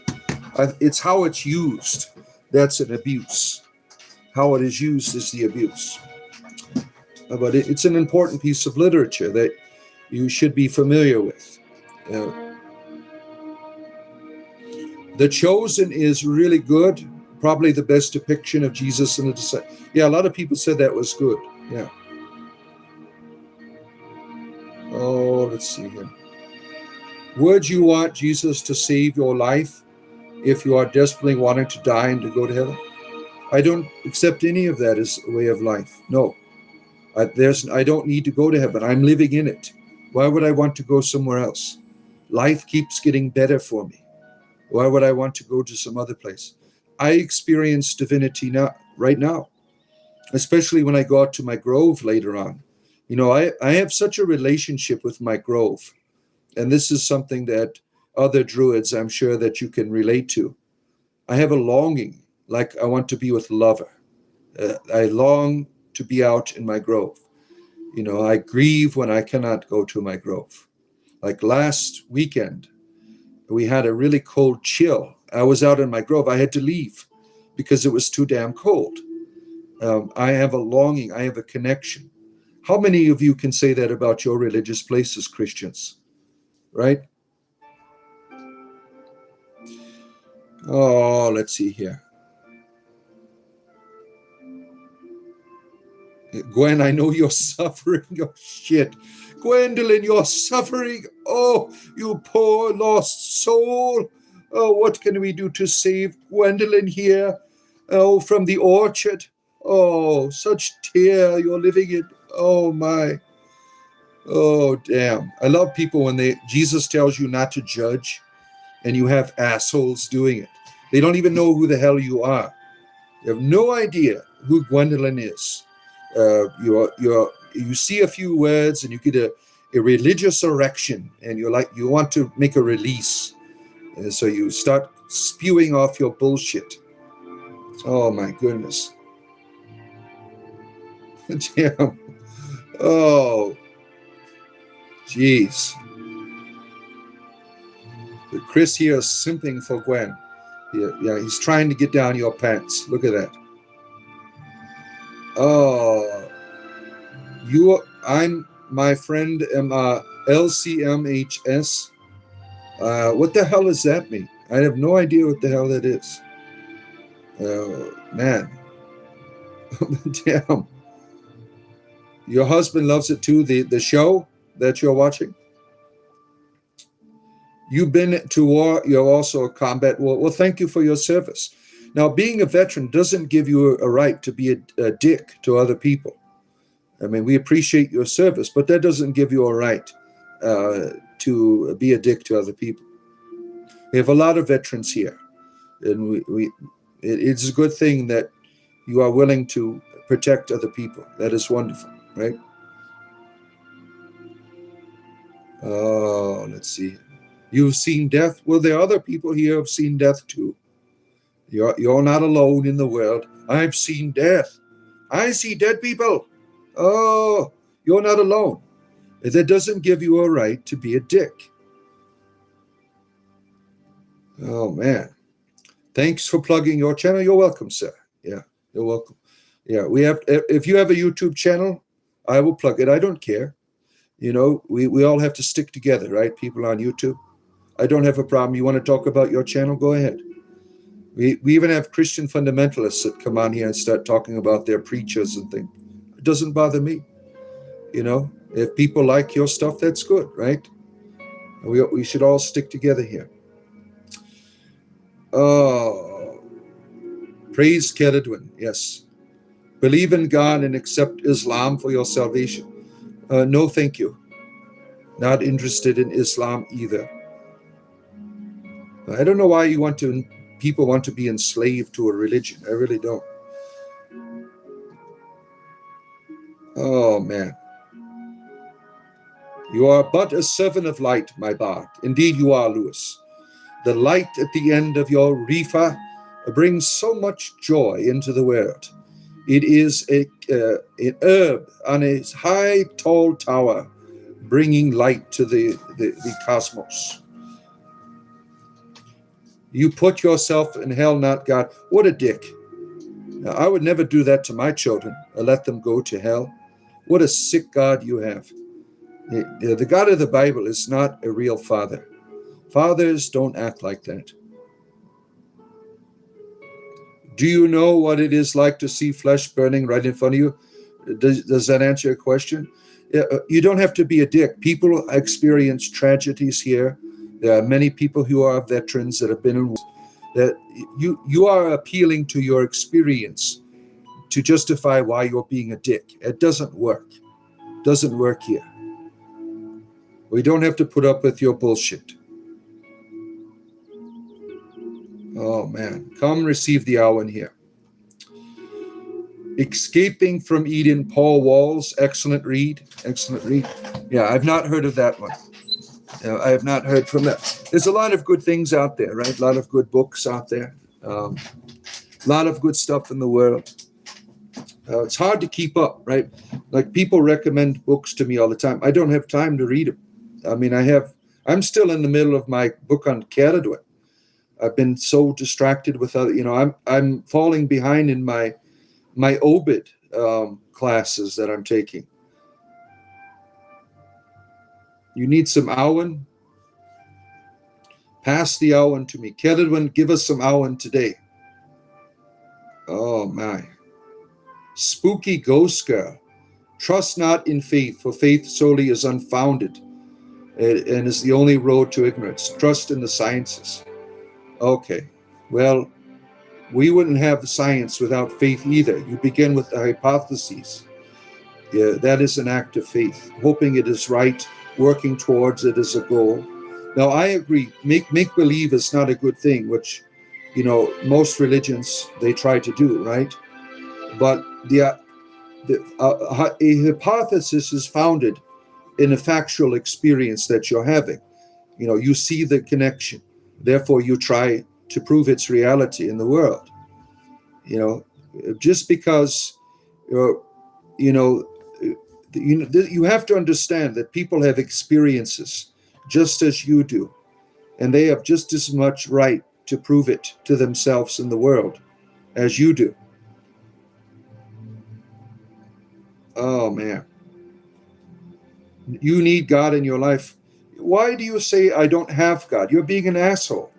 It's how it's used. That's an abuse. How it is used is the abuse. But it's an important piece of literature that you should be familiar with. The Chosen is really good. Probably the best depiction of Jesus and the disciples. Yeah, a lot of people said that was good. Yeah. Oh, let's see here. Would you want Jesus to save your life if you are desperately wanting to die and to go to heaven? I don't accept any of that as a way of life. No. I don't need to go to heaven. I'm living in it. Why would I want to go somewhere else? Life keeps getting better for me. Why would I want to go to some other place? I experience divinity right now, especially when I go out to my grove later on. I have such a relationship with my grove. And this is something that other druids, I'm sure that you can relate to. I have a longing, like I want to be with a lover. I long to be out in my grove. I grieve when I cannot go to my grove. Like last weekend, we had a really cold chill. I was out in my grove. I had to leave because it was too damn cold. I have a longing. I have a connection. How many of you can say that about your religious places, Christians? Right? Oh, let's see here. Gwen, I know you're suffering. Oh, shit. Gwendolyn, you're suffering. Oh, you poor lost soul. Oh, what can we do to save Gwendolyn here? Oh, from the orchard. Oh, such tear you're living in. Oh, my. Oh, damn. I love people when Jesus tells you not to judge and you have assholes doing it. They don't even know who the hell you are. You have no idea who Gwendolyn is. You see a few words and you get a religious erection and you want to make a release. And so you start spewing off your bullshit. Oh my goodness. Damn. Oh, jeez. Chris here is simping for Gwen. Yeah, he's trying to get down your pants. Look at that. Oh, I'm my friend LCMHS. What the hell does that mean? I have no idea what the hell that is. Oh, man. Damn. Your husband loves it too, the show that you're watching? You've been to war. You're also a combat war. Well, thank you for your service. Now, being a veteran doesn't give you a right to be a dick to other people. I mean, we appreciate your service, but that doesn't give you a right to be a dick to other people. We have a lot of veterans here, and it's a good thing that you are willing to protect other people. That is wonderful, right? Oh, let's see. You've seen death. Well, there are other people here who have seen death too. You're not alone in the world. I've seen death. I see dead people. Oh, you're not alone. That doesn't give you a right to be a dick. Oh, man. Thanks for plugging your channel. You're welcome, sir. Yeah, you're welcome. Yeah, if you have a YouTube channel, I will plug it. I don't care. You know, we all have to stick together, right? People on YouTube. I don't have a problem. You want to talk about your channel? Go ahead. We even have Christian fundamentalists that come on here and start talking about their preachers and things. It doesn't bother me. You know, if people like your stuff, that's good, right? We should all stick together here. Oh, praise Keredwin. Yes. Believe in God and accept Islam for your salvation. No, thank you. Not interested in Islam either. I don't know why people want to be enslaved to a religion. I really don't. Oh, man. You are but a servant of light, my bard. Indeed you are, Lewis. The light at the end of your reefer brings so much joy into the world. It is an herb on a high, tall tower, bringing light to the cosmos. You put yourself in hell, not God. What a dick. Now, I would never do that to my children or let them go to hell. What a sick God you have. The God of the Bible is not a real father. Fathers don't act like that. Do you know what it is like to see flesh burning right in front of you? Does that answer your question? You don't have to be a dick. People experience tragedies here. There are many people who are veterans that have been in that you are appealing to your experience to justify why you're being a dick. It doesn't work. It doesn't work here. We don't have to put up with your bullshit. Oh, man. Come receive the hour in here. Escaping from Eden, Paul Walls. Excellent read. Excellent read. Yeah, I've not heard of that one. I have not heard from that. There's a lot of good things out there, right? A lot of good books out there. A lot of good stuff in the world. It's hard to keep up, right? Like people recommend books to me all the time. I don't have time to read them. I mean, I'm still in the middle of my book on Caradwin. I've been so distracted with other, I'm falling behind in my Obid classes that I'm taking. You need some Awen? Pass the Awen to me. Caradwin, give us some Awen today. Oh, my. Spooky ghost girl. Trust not in faith, for faith solely is unfounded and is the only road to ignorance. Trust in the sciences. Okay, well, we wouldn't have science without faith either. You begin with the hypotheses. Yeah, that is an act of faith, hoping it is right, working towards it as a goal. Now, I agree, make believe is not a good thing, which, most religions, they try to do, right? But a hypothesis is founded in a factual experience that you're having. You see the connection. Therefore, you try to prove its reality in the world. Just because, you have to understand that people have experiences just as you do, and they have just as much right to prove it to themselves in the world as you do. Oh, man. You need God in your life. Why do you say I don't have God? You're being an asshole.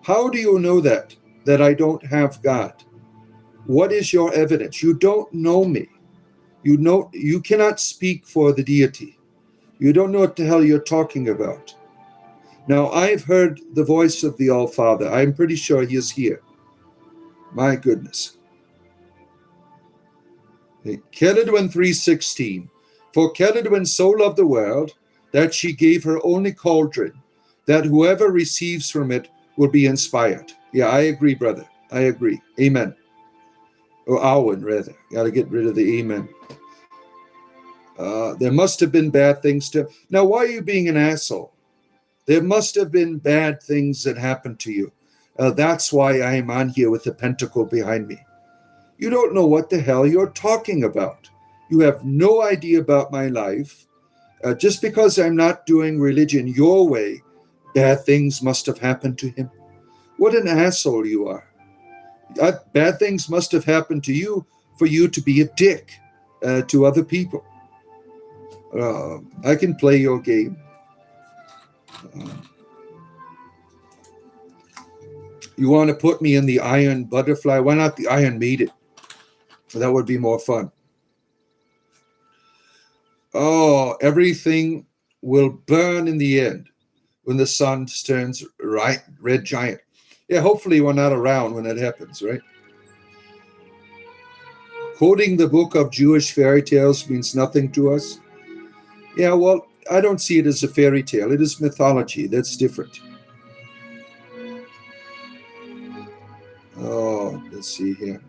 How do you know that I don't have God? What is your evidence? You don't know me. You cannot speak for the deity. You don't know what the hell you're talking about. Now, I've heard the voice of the All-Father. I'm pretty sure he is here. My goodness. Caradwin 3:16. For Caradwin so loved the world that she gave her only cauldron, that whoever receives from it will be inspired. Yeah, I agree, brother. I agree. Amen. Or Awen, rather. Got to get rid of the amen. There must have been bad things to... Now, why are you being an asshole? There must have been bad things that happened to you. That's why I am on here with the pentacle behind me. You don't know what the hell you're talking about. You have no idea about my life. Just because I'm not doing religion your way, bad things must have happened to him. What an asshole you are. Bad things must have happened to you for you to be a dick to other people. I can play your game. You want to put me in the iron butterfly? Why not the Iron Maiden? That would be more fun. Oh, everything will burn in the end when the sun turns red giant. Yeah, hopefully we're not around when that happens, right? Quoting the book of Jewish fairy tales means nothing to us. Yeah, well, I don't see it as a fairy tale. It is mythology. That's different. Oh, let's see here.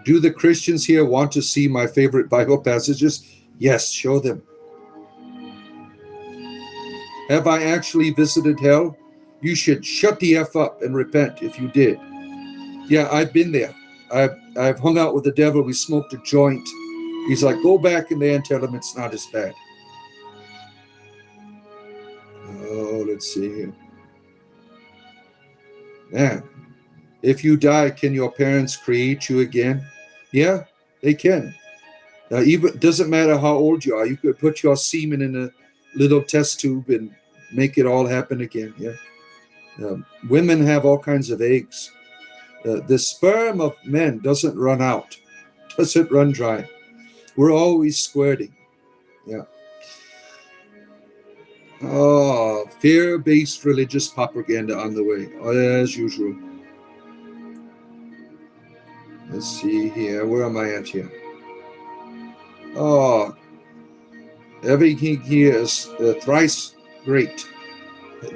Do the Christians here want to see my favorite Bible passages? Yes, show them. Have I actually visited hell? You should shut the F up and repent if you did. Yeah, I've been there. I've hung out with the devil. We smoked a joint. He's like, go back in there and tell him it's not as bad. Oh, let's see here. Man, if you die, can your parents create you again? Yeah, they can. Even doesn't matter how old you are. You could put your semen in a little test tube and make it all happen again. Yeah. Women have all kinds of eggs. The sperm of men doesn't run out, doesn't run dry. We're always squirting. Yeah. Oh, fear-based religious propaganda on the way, as usual. Let's see here. Where am I at here? Oh, everything here is thrice great.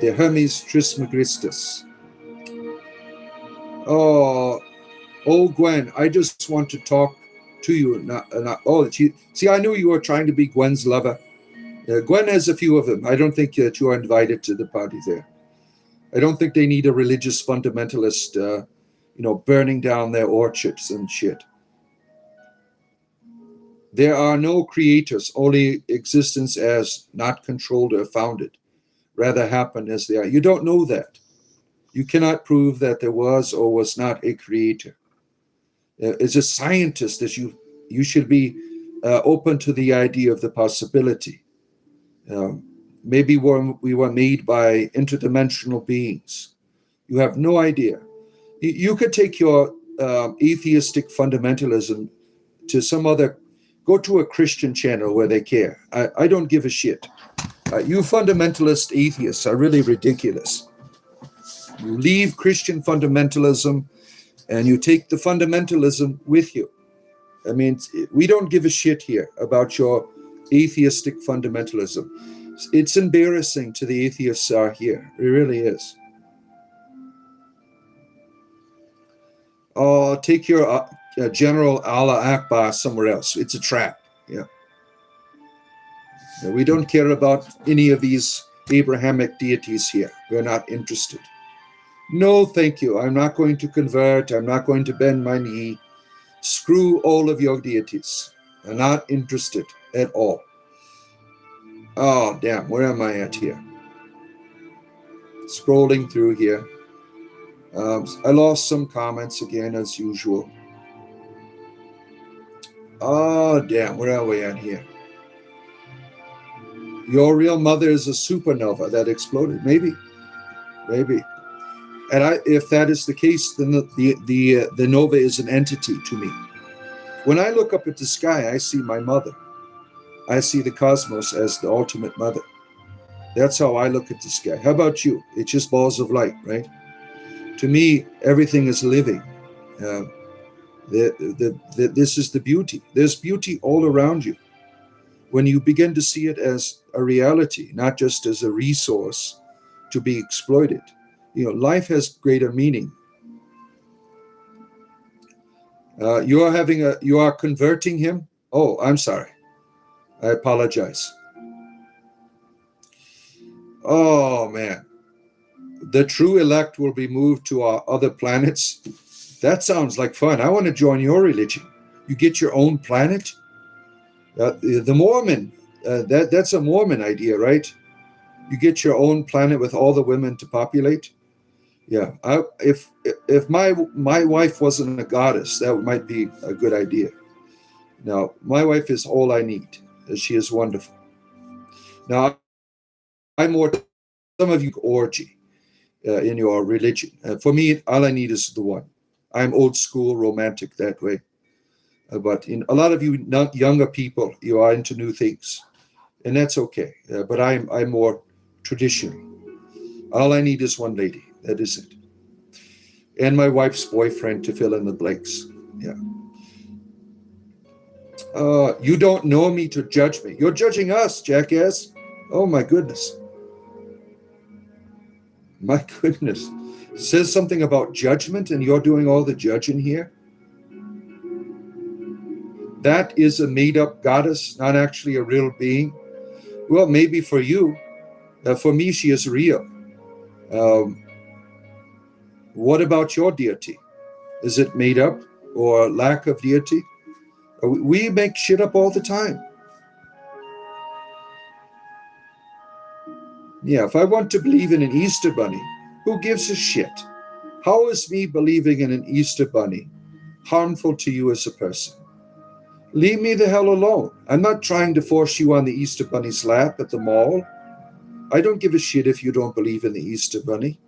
The Hermes Trismegistus. Oh, Gwen, I just want to talk to you. See, I knew you were trying to be Gwen's lover. Gwen has a few of them. I don't think that you are invited to the party there. I don't think they need a religious fundamentalist, burning down their orchards and shit. There are no creators, only existence as not controlled or founded. Rather happen as they are. You don't know that. You cannot prove that there was or was not a creator. As a scientist, you should be open to the idea of the possibility. Maybe we were made by interdimensional beings. You have no idea. You could take your atheistic fundamentalism to some other, go to a Christian channel where they care. I don't give a shit. You fundamentalist atheists are really ridiculous. You leave Christian fundamentalism and you take the fundamentalism with you. I mean, we don't give a shit here about your atheistic fundamentalism. It's embarrassing to the atheists are here. It really is. Oh, take your General Allah Akbar somewhere else. It's a trap. Yeah. We don't care about any of these Abrahamic deities here. We're not interested. No, thank you. I'm not going to convert. I'm not going to bend my knee. Screw all of your deities. I'm not interested at all. Oh, damn. Where am I at here? Scrolling through here. I lost some comments again, as usual. Oh, damn. Where are we at here? Your real mother is a supernova that exploded. Maybe. And if that is the case, then the nova is an entity to me. When I look up at the sky, I see my mother. I see the cosmos as the ultimate mother. That's how I look at the sky. How about you? It's just balls of light, right? To me, everything is living. This is the beauty. There's beauty all around you. When you begin to see it as a reality, not just as a resource to be exploited, life has greater meaning. You are converting him. Oh, I'm sorry. I apologize. Oh, man. The true elect will be moved to our other planets. That sounds like fun. I want to join your religion. You get your own planet? The Mormon, that's a Mormon idea, right? You get your own planet with all the women to populate. Yeah, if my wife wasn't a goddess, that might be a good idea. Now, my wife is all I need. She is wonderful. Now, I'm more some of you orgy in your religion. For me, all I need is the one. I'm old school, romantic that way. But in a lot of you younger people, you are into new things, and that's okay. But I'm more traditional. All I need is one lady. That is it. And my wife's boyfriend to fill in the blanks. Yeah. You don't know me to judge me. You're judging us, jackass. Oh my goodness. My goodness. It says something about judgment, and you're doing all the judging here. That is a made-up goddess, not actually a real being. Well, maybe for you. For me, she is real. What about your deity? Is it made up or lack of deity? We make shit up all the time. Yeah, if I want to believe in an Easter bunny, who gives a shit? How is me believing in an Easter bunny harmful to you as a person? Leave me the hell alone. I'm not trying to force you on the Easter bunny's lap at the mall. I don't give a shit if you don't believe in the Easter bunny.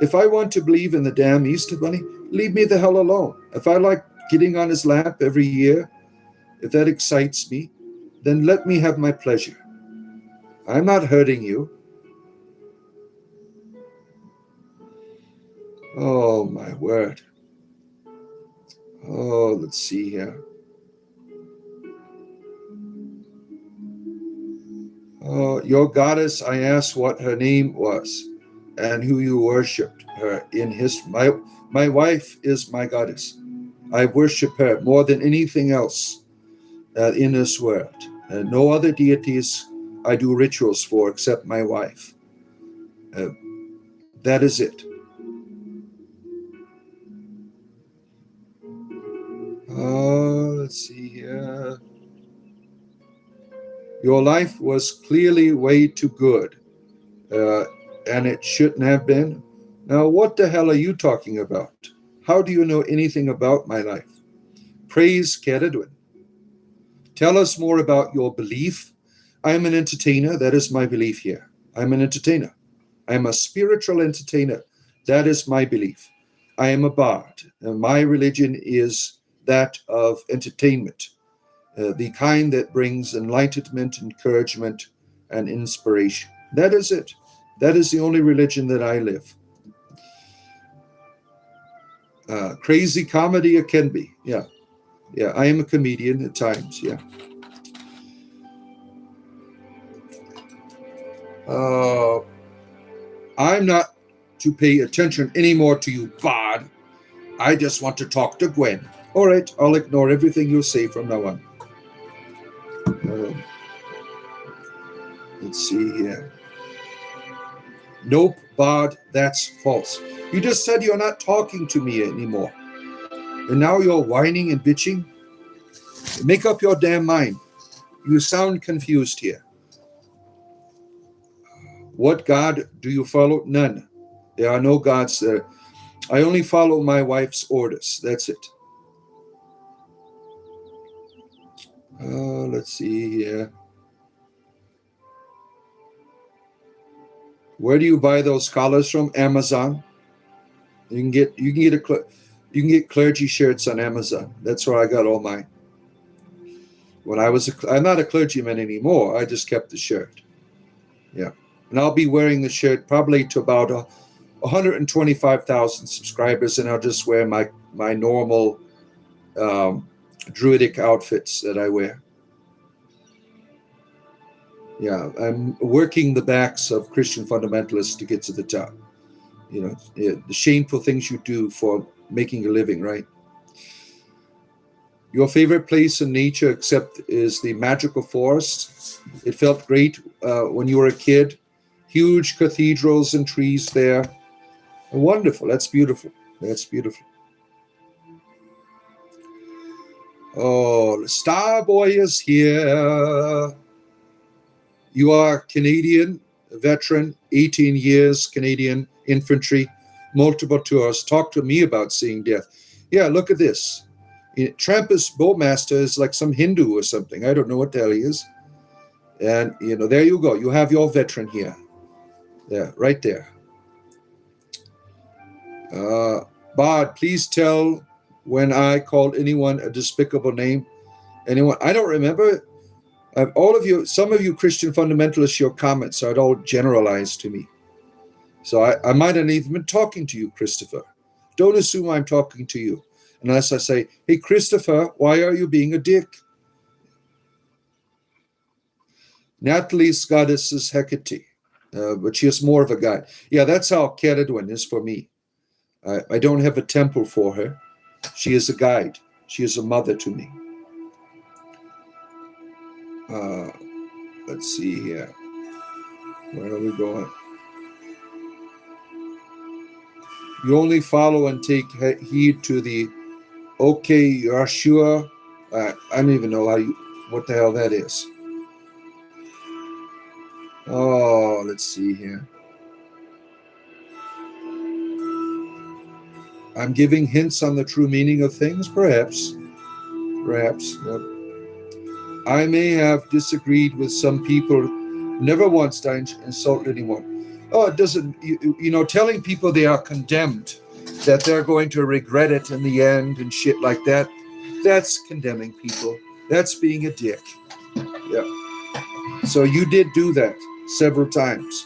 If I want to believe in the damn Easter bunny, leave me the hell alone. If I like getting on his lap every year, if that excites me, then let me have my pleasure. I'm not hurting you. Oh, my word. Oh, let's see here. Oh, your goddess, I asked what her name was and who you worshipped her in history. My wife is my goddess. I worship her more than anything else in this world. No other deities I do rituals for except my wife. That is it. Let's see here. Your life was clearly way too good, and it shouldn't have been. Now, what the hell are you talking about? How do you know anything about my life? Praise Keredwin. Tell us more about your belief. I am an entertainer. That is my belief here. I'm an entertainer. I'm a spiritual entertainer. That is my belief. I am a bard. And my religion is that of entertainment, the kind that brings enlightenment, encouragement, and inspiration. That is it. That is the only religion that I live. Crazy comedy it can be. Yeah. Yeah, I am a comedian at times. Yeah. I'm not to pay attention anymore to you, bard. I just want to talk to Gwen. All right, I'll ignore everything you say from now on. Let's see here. Nope, bard, that's false. You just said you're not talking to me anymore. And now you're whining and bitching? Make up your damn mind. You sound confused here. What god do you follow? None. There are no gods there. I only follow my wife's orders. That's it. Let's see here. Where do you buy those collars from? Amazon. You can get clergy shirts on Amazon. That's where I got all mine. When I'm not a clergyman anymore. I just kept the shirt. Yeah, and I'll be wearing the shirt probably to about 125,000 subscribers, and I'll just wear my normal druidic outfits that I wear. Yeah, I'm working the backs of Christian fundamentalists to get to the top. You know, the shameful things you do for making a living, right? Your favorite place in nature except is the magical forest. It felt great when you were a kid. Huge cathedrals and trees there. Wonderful. That's beautiful. That's beautiful. Oh, the Star Boy is here. You are Canadian, veteran, 18 years, Canadian infantry, multiple tours. Talk to me about seeing death. Yeah, look at this. Trampus Bowmaster is like some Hindu or something. I don't know what the hell he is. And, there you go. You have your veteran here. Yeah, right there. Bard, please tell when I called anyone a despicable name. Anyone? I don't remember. All of you, some of you Christian fundamentalists, your comments are all generalized to me. So I might not even been talking to you, Christopher. Don't assume I'm talking to you. Unless I say, hey, Christopher, why are you being a dick? Natalie's goddess is Hecate, but she is more of a god. Yeah, that's how Caradwin is for me. I don't have a temple for her. She is a guide. She is a mother to me. Let's see here. Where are we going? You only follow and take heed to the okay, you're sure. I don't even know what the hell that is. Oh, let's see here. I'm giving hints on the true meaning of things, perhaps. Perhaps. Yep. I may have disagreed with some people. Never once did I insult anyone. Oh, it doesn't, telling people they are condemned, that they're going to regret it in the end and shit like that, that's condemning people. That's being a dick. Yeah. So you did do that several times.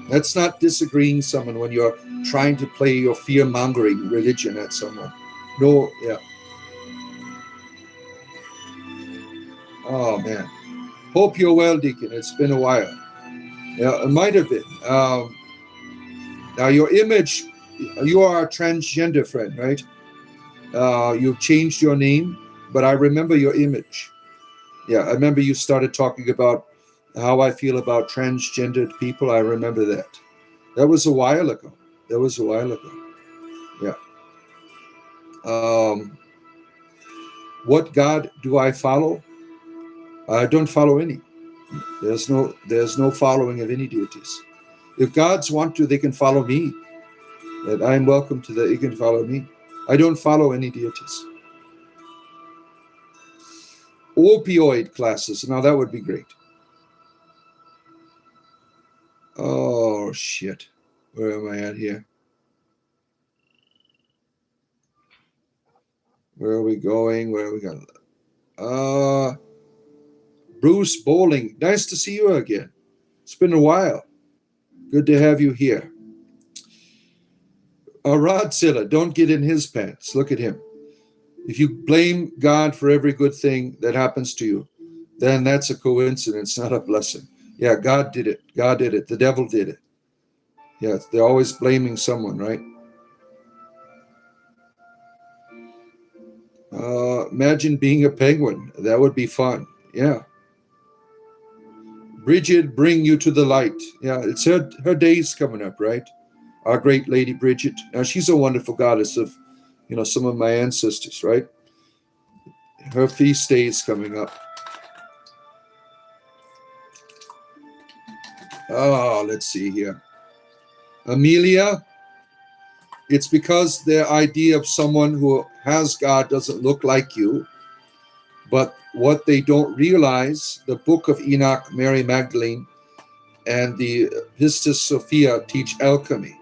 That's not disagreeing someone when you're trying to play your fear-mongering religion at someone. No, yeah. Oh, man. Hope you're well, Deacon. It's been a while. Yeah, it might have been. Now, your image, you are a transgender friend, right? You've changed your name, but I remember your image. Yeah, I remember you started talking about how I feel about transgendered people. I remember that. That was a while ago. Yeah. What God do I follow? I don't follow any. There's no following of any deities. If gods want to, they can follow me. And I'm welcome to that. You can follow me. I don't follow any deities. Opioid classes. Now that would be great. Oh shit. Where am I at here? Where are we going? Where are we going? Bruce Bowling. Nice to see you again. It's been a while. Good to have you here. Rodzilla, don't get in his pants. Look at him. If you blame God for every good thing that happens to you, then that's a coincidence, not a blessing. Yeah, God did it. God did it. The devil did it. Yeah, they're always blaming someone, right? Imagine being a penguin. That would be fun. Yeah. Bridget, bring you to the light. Yeah, it's her day's coming up, right? Our great lady Bridget. Now, she's a wonderful goddess of, some of my ancestors, right? Her feast day is coming up. Oh, let's see here. Amelia, it's because their idea of someone who has God doesn't look like you. But what they don't realize, the Book of Enoch, Mary Magdalene, and the Pistis Sophia teach alchemy.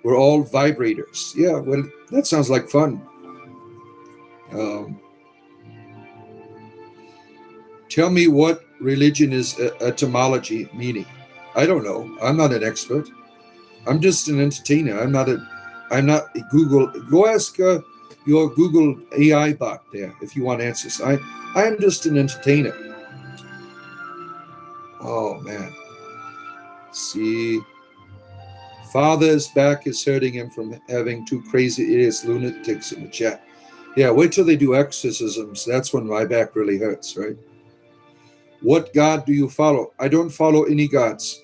We're all vibrators. Yeah, well, that sounds like fun. Tell me what religion is etymology meaning. I don't know. I'm not an expert. I'm just an entertainer. I'm not a Google. Go ask your Google AI bot there if you want answers. I am just an entertainer. Oh man. Let's see. Father's back is hurting him from having two crazy idiots, lunatics in the chat. Yeah, wait till they do exorcisms. That's when my back really hurts, right? What God do you follow? I don't follow any gods.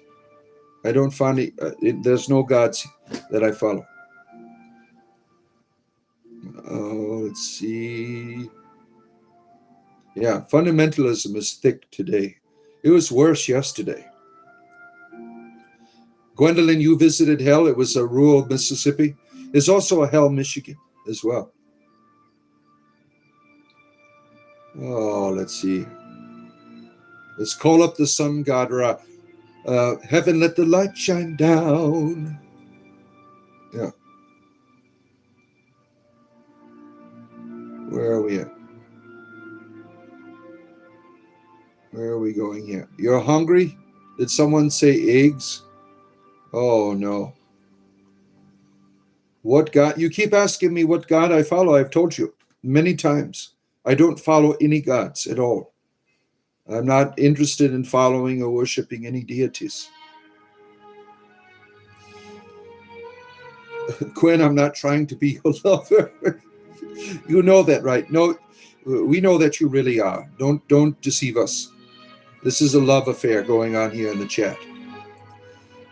I don't find there's no gods that I follow. Oh, let's see. Yeah, fundamentalism is thick today. It was worse yesterday. Gwendolyn, you visited hell. It was a rural Mississippi. There's also a hell, Michigan, as well. Oh, let's see. Let's call up the sun god Ra. Heaven, let the light shine down. Yeah. Where are we at? Where are we going here? You're hungry? Did someone say eggs? Oh, no. What God? You keep asking me what God I follow. I've told you many times. I don't follow any gods at all. I'm not interested in following or worshiping any deities. Quinn, I'm not trying to be your lover. You know that, right? No, we know that you really are. Don't deceive us. This is a love affair going on here in the chat.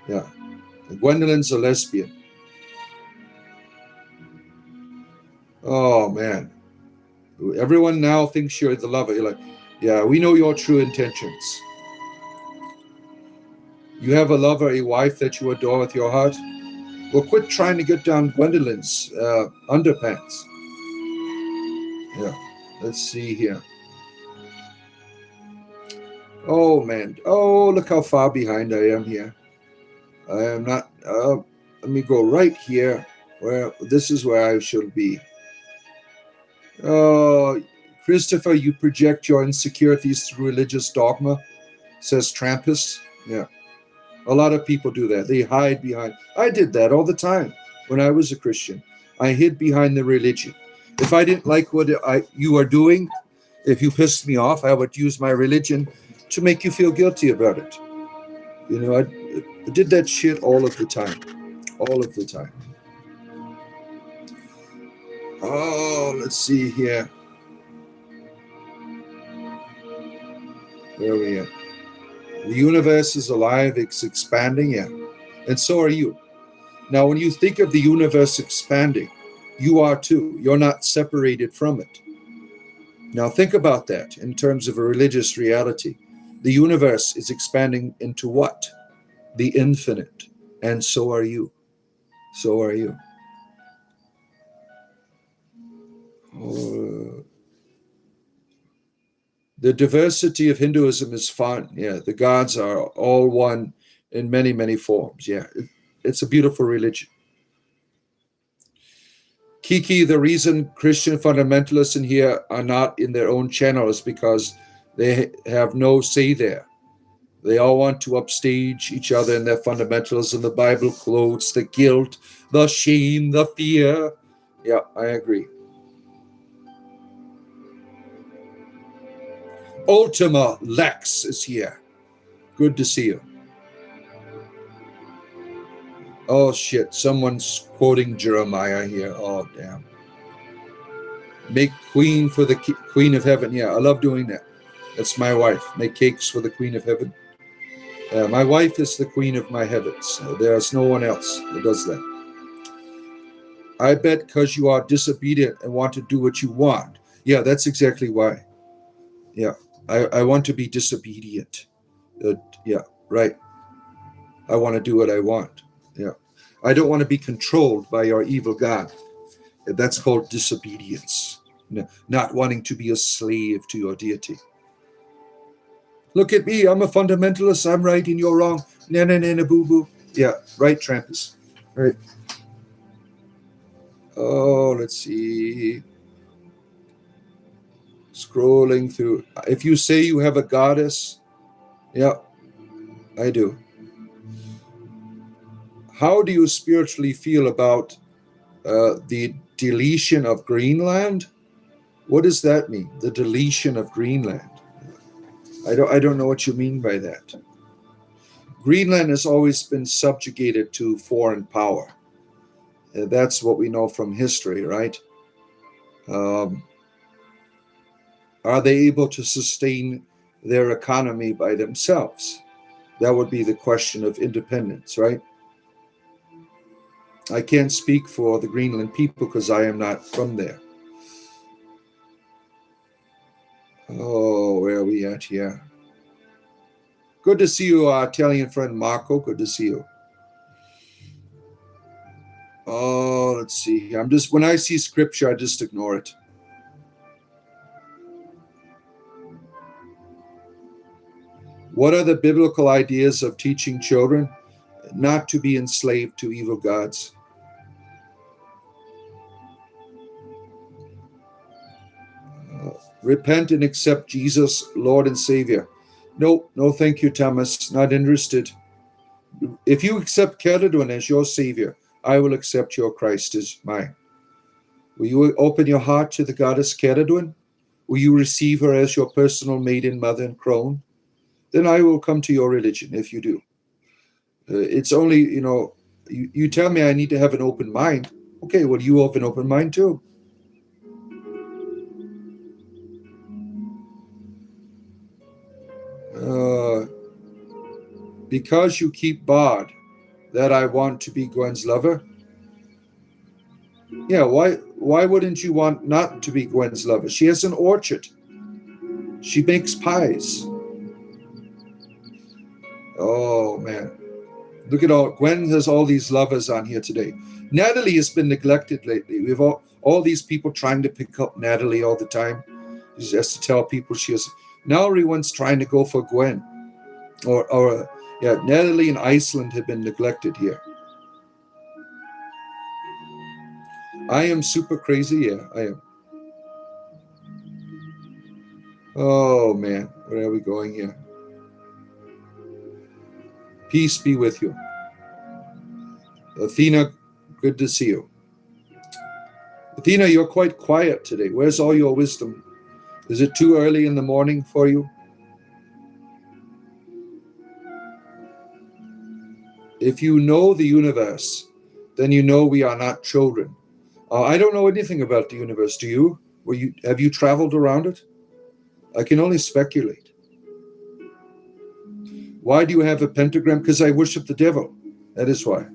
Yeah. Gwendolyn's a lesbian. Oh, man. Everyone now thinks you're the lover. You're like, yeah, we know your true intentions. You have a lover, a wife that you adore with your heart? Well, quit trying to get down Gwendolyn's underpants. Yeah, let's see here. Oh, man. Oh, look how far behind I am here. I am not... let me go right here. Where this is where I should be. Oh, Christopher, you project your insecurities through religious dogma, says Trampus. Yeah. A lot of people do that. They hide behind. I did that all the time when I was a Christian. I hid behind the religion. If I didn't like what you are doing, if you pissed me off, I would use my religion to make you feel guilty about it. You know, I did that shit all of the time. All of the time. Oh, let's see here. Where are we at? The universe is alive, it's expanding, yeah. And so are you. Now, when you think of the universe expanding, you are too. You're not separated from it. Now, think about that in terms of a religious reality. The universe is expanding into what? The infinite. And so are you. So are you. The diversity of Hinduism is fun. Yeah, the gods are all one in many, many forms. Yeah, it's a beautiful religion. Kiki, the reason Christian fundamentalists in here are not in their own channel is because they have no say there. They all want to upstage each other in their fundamentalism. The Bible quotes the guilt, the shame, the fear. Yeah, I agree. Ultima Lex is here. Good to see you. Oh, shit. Someone's quoting Jeremiah here. Oh, damn. Make queen for the queen of heaven. Yeah, I love doing that. That's my wife. Make cakes for the queen of heaven. My wife is the queen of my heavens. There's no one else that does that. I bet because you are disobedient and want to do what you want. Yeah, that's exactly why. Yeah, I want to be disobedient. Yeah, right. I want to do what I want. Yeah. I don't want to be controlled by your evil God. That's called disobedience. Not wanting to be a slave to your deity. Look at me. I'm a fundamentalist. I'm right and you're wrong. Na na na na boo boo. Yeah, right, Trampus. Right. Oh, let's see. Scrolling through. If you say you have a goddess, yeah, I do. How do you spiritually feel about the deletion of Greenland? What does that mean? The deletion of Greenland? I don't know what you mean by that. Greenland has always been subjugated to foreign power. That's what we know from history, right? Are they able to sustain their economy by themselves? That would be the question of independence, right? I can't speak for the Greenland people because I am not from there. Oh, where are we at here? Good to see you, our Italian friend Marco. Good to see you. Oh, let's see. When I see scripture, I just ignore it. What are the biblical ideas of teaching children not to be enslaved to evil gods? Repent and accept Jesus, Lord and Savior. No, thank you, Thomas. Not interested. If you accept Caledon as your Savior, I will accept your Christ as mine. Will you open your heart to the goddess Caledon? Will you receive her as your personal maiden, mother, and crone? Then I will come to your religion if you do. It's only, you tell me I need to have an open mind. Okay, well, you have an open mind too. Because you keep Bard, that I want to be Gwen's lover. Yeah, why wouldn't you want not to be Gwen's lover? She has an orchard. She makes pies. Oh, man. Look at Gwen has all these lovers on here today. Natalie has been neglected lately. We have all these people trying to pick up Natalie all the time. She has to tell people she has. Now everyone's trying to go for Gwen. Natalie and Iceland have been neglected here. I am super crazy. Yeah, I am. Oh, man. Where are we going here? Peace be with you. Athena, good to see you. Athena, you're quite quiet today. Where's all your wisdom? Is it too early in the morning for you? If you know the universe, then you know we are not children. I don't know anything about the universe. Do you? Have you traveled around it? I can only speculate. Why do you have a pentagram? Because I worship the devil. That is why.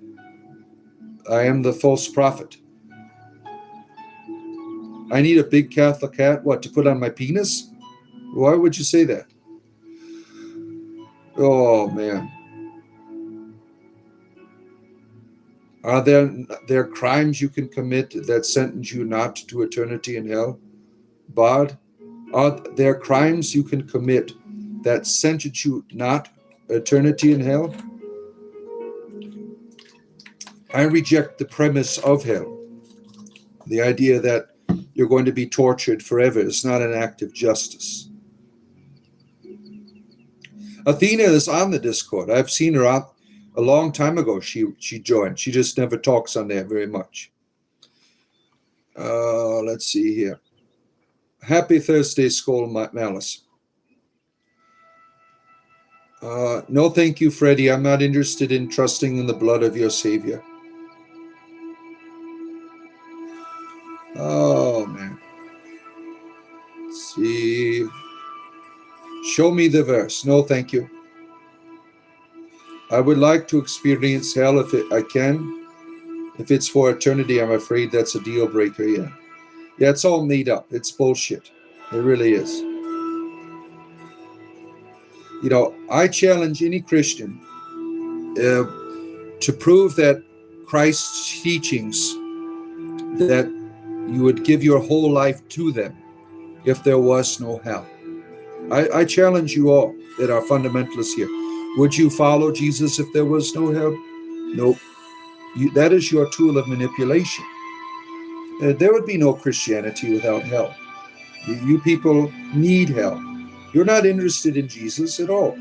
I am the false prophet. I need a big Catholic hat, to put on my penis? Why would you say that? Oh, man. Are there crimes you can commit that sentence you not to eternity in hell? Bard, are there crimes you can commit that sentence you not eternity in hell? I reject the premise of hell. The idea that you're going to be tortured forever is not an act of justice. Athena is on the Discord. I've seen her out a long time ago. She joined. She just never talks on there very much. Let's see here. Happy Thursday, Skull Malice. No, thank you, Freddie. I'm not interested in trusting in the blood of your Savior. Oh, man. Let's see. Show me the verse. No, thank you. I would like to experience hell if I can. If it's for eternity, I'm afraid that's a deal breaker, yeah. Yeah, it's all made up. It's bullshit. It really is. I challenge any Christian to prove that Christ's teachings, that you would give your whole life to them if there was no hell. I challenge you all that are fundamentalists here. Would you follow Jesus if there was no hell? Nope. That is your tool of manipulation. There would be no Christianity without hell. You people need hell. You're not interested in Jesus at all.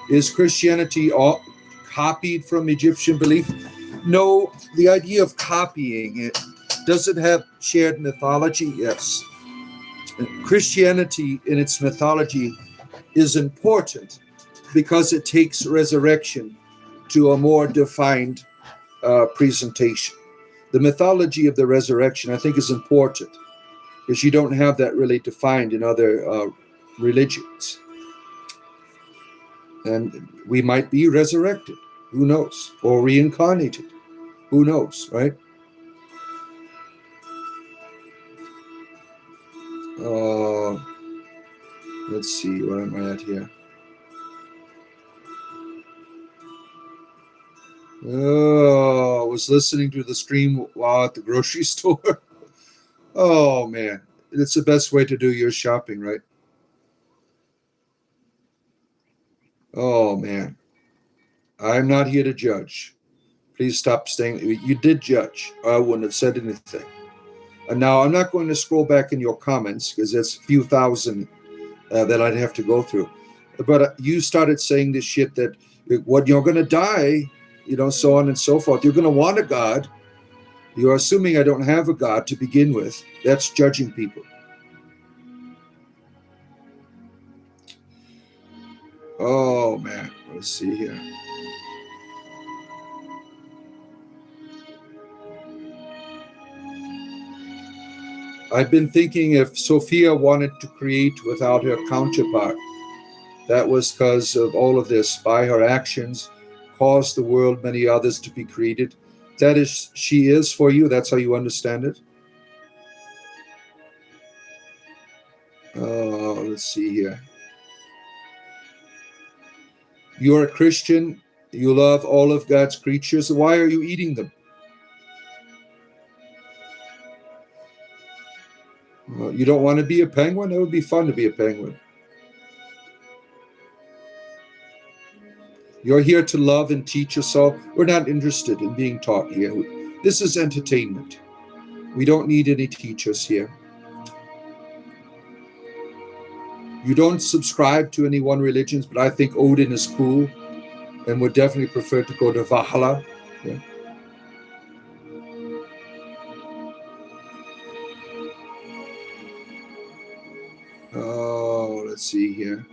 Is Christianity all copied from Egyptian belief? No, the idea of copying it. Does it have shared mythology? Yes. Christianity in its mythology is important because it takes resurrection to a more defined presentation. The mythology of the resurrection, I think, is important because you don't have that really defined in other religions. And we might be resurrected, who knows, or reincarnated, who knows, right? Let's see, where am I at here? Oh, I was listening to the stream while at the grocery store. Oh, man. It's the best way to do your shopping, right? Oh, man. I'm not here to judge. Please stop saying you did judge. I wouldn't have said anything. And now I'm not going to scroll back in your comments because that's a few thousand that I'd have to go through. But you started saying this shit that what you're going to die, so on and so forth. You're going to want a God. You're assuming I don't have a God to begin with. That's judging people. Oh, man. Let's see here. I've been thinking if Sophia wanted to create without her counterpart, that was because of all of this. By her actions, caused the world, many others to be created. That is, she is for you. That's how you understand it. Let's see here. You're a Christian. You love all of God's creatures. Why are you eating them? You don't want to be a penguin? It would be fun to be a penguin. You're here to love and teach us all. We're not interested in being taught here. This is entertainment. We don't need any teachers here. You don't subscribe to any one religion, but I think Odin is cool and would definitely prefer to go to Valhalla. Yeah. Oh, let's see here.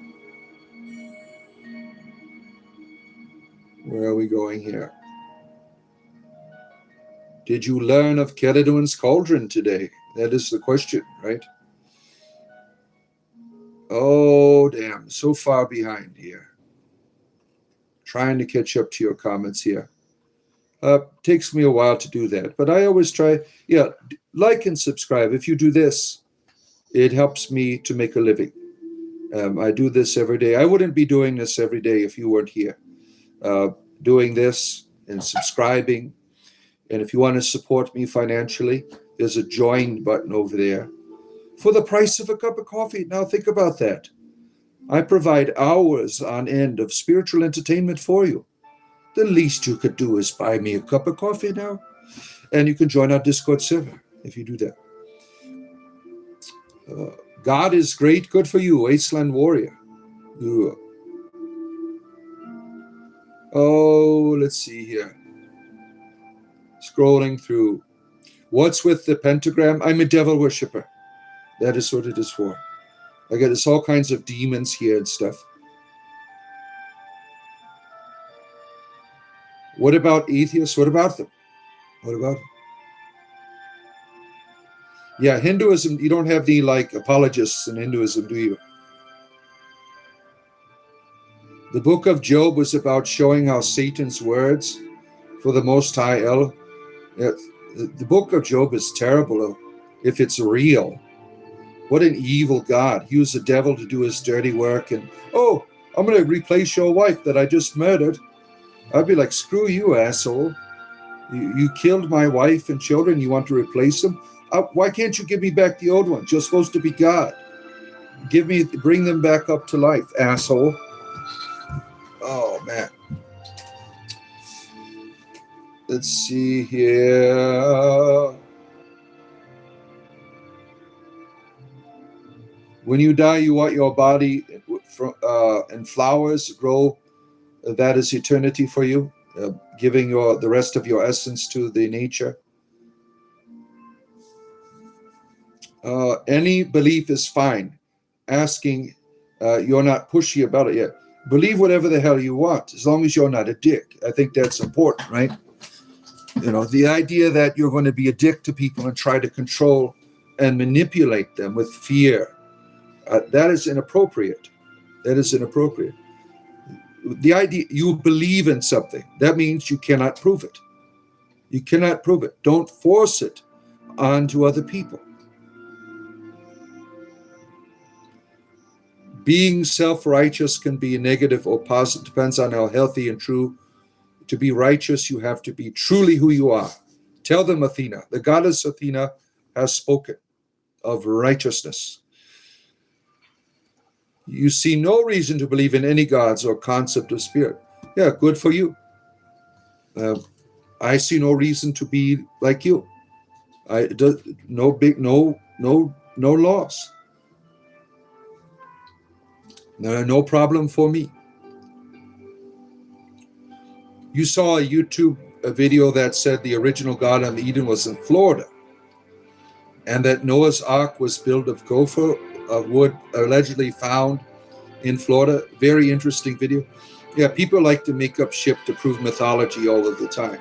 Where are we going here? Did you learn of Caledone's cauldron today? That is the question, right? Oh, damn. So far behind here. Trying to catch up to your comments here. Takes me a while to do that, but I always try. Yeah, like and subscribe. If you do this, it helps me to make a living. I do this every day. I wouldn't be doing this every day if you weren't here. Doing this and subscribing. And if you want to support me financially, there's a join button over there for the price of a cup of coffee. Now think about that. I provide hours on end of spiritual entertainment for you. The least you could do is buy me a cup of coffee now. And you can join our Discord server if you do that. God is great. Good for you, Wasteland Warrior. Oh, let's see here. Scrolling through. What's with the pentagram? I'm a devil worshiper. That is what it is for. Again, there's all kinds of demons here and stuff. What about atheists? What about them? What about them? Yeah, Hinduism, you don't have any apologists in Hinduism, do you? The book of Job was about showing how Satan's words for the Most High El. The book of Job is terrible if it's real. What an evil God. He used the devil to do his dirty work. And, I'm going to replace your wife that I just murdered. I'd be like, screw you, asshole. You killed my wife and children. You want to replace them? Why can't you give me back the old ones? You're supposed to be God. Bring them back up to life, asshole. Oh, man. Let's see here. When you die, you want your body and flowers grow. That is eternity for you, giving the rest of your essence to the nature. Any belief is fine. Asking You're not pushy about it yet. Believe whatever the hell you want, as long as you're not a dick. I think that's important, right? The idea that you're going to be a dick to people and try to control and manipulate them with fear, that is inappropriate. That is inappropriate. The idea you believe in something, that means you cannot prove it. You cannot prove it. Don't force it onto other people. Being self-righteous can be negative or positive, depends on how healthy and true. To be righteous, you have to be truly who you are. Tell them, Athena, the goddess Athena has spoken of righteousness. You see no reason to believe in any gods or concept of spirit. Yeah, good for you. I see no reason to be like you. No loss. No problem for me. You saw a YouTube video that said the original Garden of Eden was in Florida, and that Noah's Ark was built of gopher of wood allegedly found in Florida. Very interesting video. Yeah, people like to make up shit to prove mythology all of the time.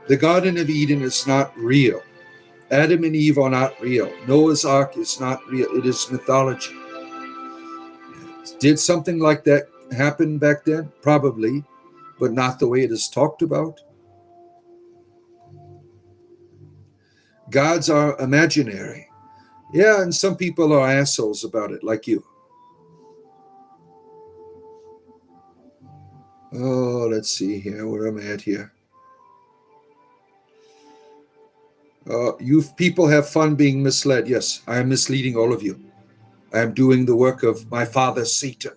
The Garden of Eden is not real. Adam and Eve are not real. Noah's Ark is not real. It is mythology. Did something like that happen back then? Probably, but not the way it is talked about. Gods are imaginary. Yeah, and some people are assholes about it, like you. Oh, let's see here, where I'm at here. You people have fun being misled. Yes, I am misleading all of you. I am doing the work of my father, Satan.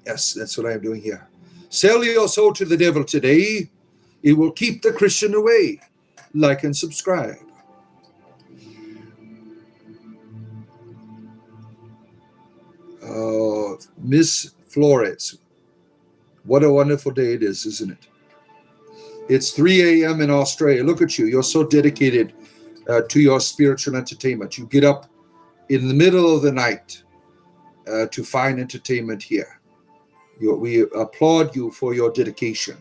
Yes, that's what I am doing here. Sell your soul to the devil today. It will keep the Christian away. Like and subscribe. Oh, Miss Flores. What a wonderful day it is, isn't it? It's 3 a.m. in Australia. Look at you. You're so dedicated to your spiritual entertainment. You get up in the middle of the night to find entertainment here. We applaud you for your dedication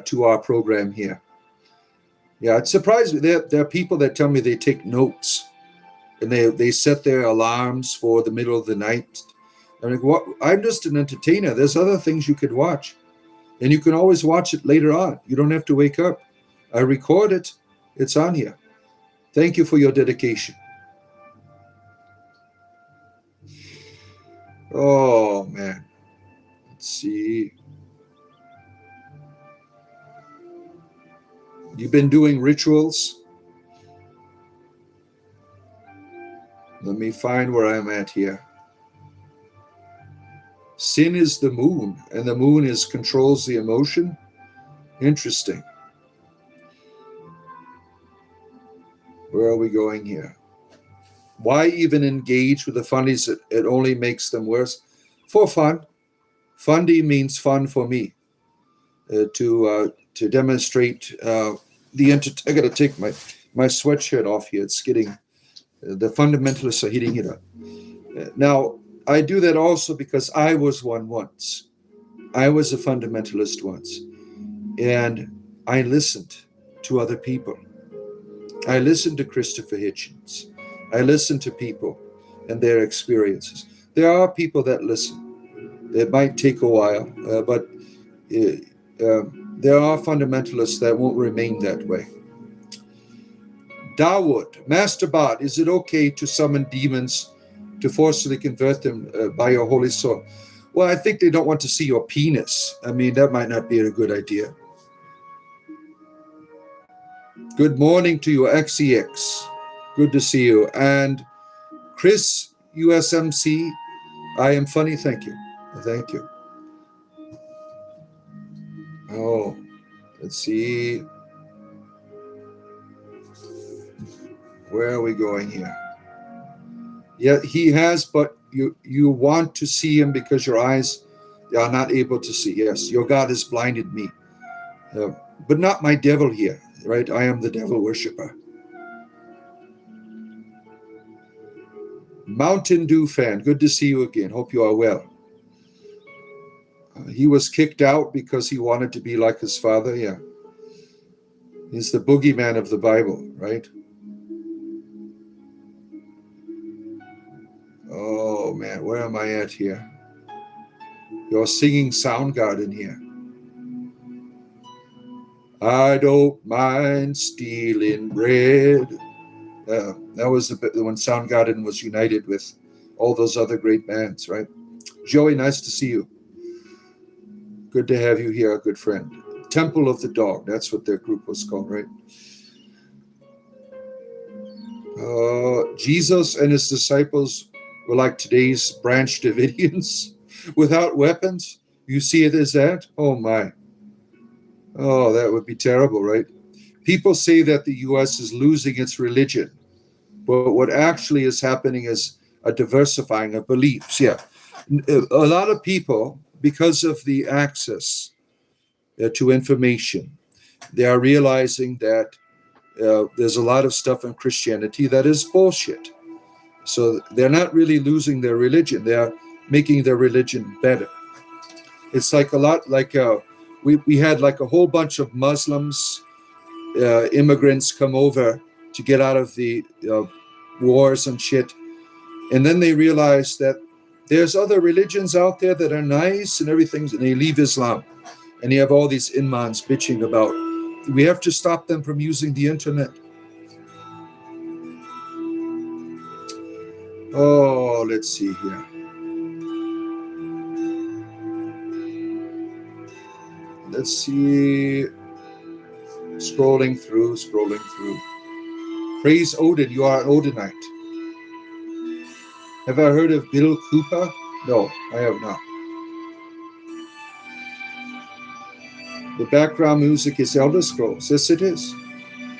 to our program here. Yeah, it surprised me. There are people that tell me they take notes and they set their alarms for the middle of the night. I'm like, what? I'm just an entertainer. There's other things you could watch. And you can always watch it later on. You don't have to wake up. I record it. It's on here. Thank you for your dedication. Oh, man. Let's see. You've been doing rituals? Let me find where I'm at here. Sin is the moon, and the moon controls the emotion. Interesting. Where are we going here? Why even engage with the fundies? It only makes them worse. For fun. Fundy means fun for me. To demonstrate I got to take my sweatshirt off here. It's getting the fundamentalists are heating it up. Now, I do that also because I was one once. I was a fundamentalist once. And I listened to other people. I listened to Christopher Hitchens. I listened to people and their experiences. There are people that listen. It might take a while, but there are fundamentalists that won't remain that way. Dawood, Master Bot, is it okay to summon demons to forcibly convert them by your holy sword? Well, I think they don't want to see your penis. I mean, that might not be a good idea. Good morning to you, XEX. Good to see you. And Chris, USMC, I am funny, thank you. Thank you. Oh, let's see. Where are we going here? Yeah, he has, but you want to see him because your eyes are not able to see. Yes, your God has blinded me. But not my devil here, right? I am the devil worshiper. Mountain Dew fan, good to see you again. Hope you are well. He was kicked out because he wanted to be like his father. Yeah. He's the boogeyman of the Bible, right? Oh, man, where am I at here? You're singing Soundgarden here. I don't mind stealing bread. That was when Soundgarden was united with all those other great bands, right? Joey, nice to see you. Good to have you here, good friend. Temple of the Dog, that's what their group was called, right? Jesus and his disciples were like today's Branch Davidians without weapons. You see it as that? Oh, my. Oh, that would be terrible, right? People say that the U.S. is losing its religion, but what actually is happening is a diversifying of beliefs. Yeah. A lot of people, because of the access to information, they are realizing that there's a lot of stuff in Christianity that is bullshit. So they're not really losing their religion. They are making their religion better. It's like a lot like we had like a whole bunch of Muslims, immigrants come over to get out of the wars and shit. And then they realize that there's other religions out there that are nice and everything, and they leave Islam. And you have all these imams bitching about, we have to stop them from using the internet. Oh, let's see here. Let's see. Scrolling through. Praise Odin, you are an Odinite. Have I heard of Bill Cooper? No, I have not. The background music is Elder Scrolls. Yes, it is.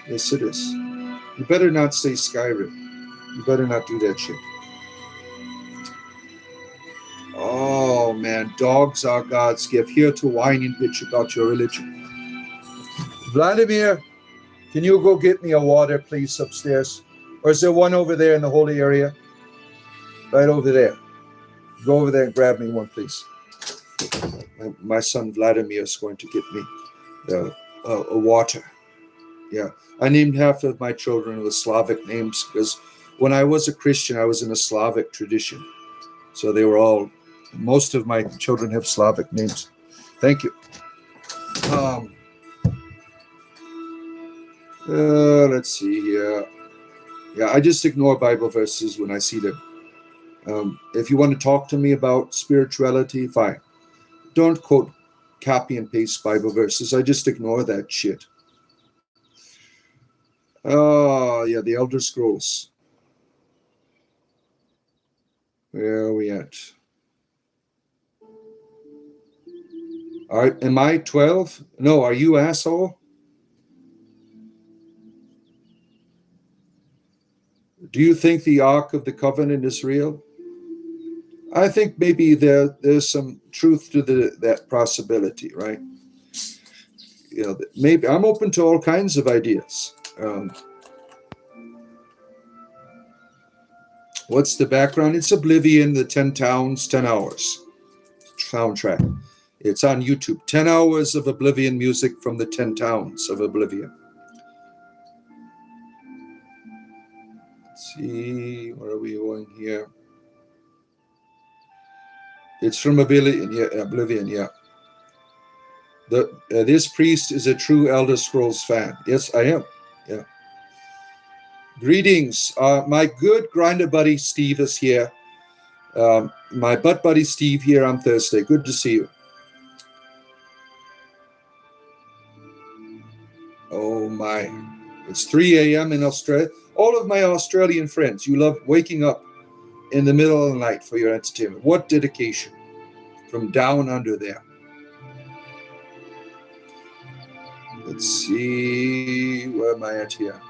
Yes, it is. You better not say Skyrim. You better not do that shit. Oh, man. Dogs are God's gift. Here to whine and bitch about your religion. Vladimir, can you go get me a water, please, upstairs? Or is there one over there in the holy area? Right over there. Go over there and grab me one, please. My son Vladimir is going to get me a water. Yeah. I named half of my children with Slavic names because when I was a Christian, I was in a Slavic tradition. So they were all, most of my children have Slavic names. Thank you. Let's see here. Yeah, I just ignore Bible verses when I see them. If you want to talk to me about spirituality, fine. Don't quote, copy and paste Bible verses. I just ignore that shit. Oh, yeah, the Elder Scrolls. Where are we at? Am I 12? No, are you asshole? Do you think the Ark of the Covenant is real? I think maybe there's some truth to that possibility, right? You know, maybe I'm open to all kinds of ideas. What's the background? It's Oblivion, the 10 Towns, 10 Hours soundtrack. It's on YouTube. 10 hours of Oblivion music from the 10 Towns of Oblivion. Let's see, where are we going here? It's from Oblivion, yeah. This priest is a true Elder Scrolls fan. Yes, I am. Yeah. Greetings. My good grinder buddy Steve is here. My butt buddy Steve here on Thursday. Good to see you. Oh my. It's 3 a.m. in Australia. All of my Australian friends, you love waking up in the middle of the night for your entertainment. What dedication from down under there. Let's see, where am I at here?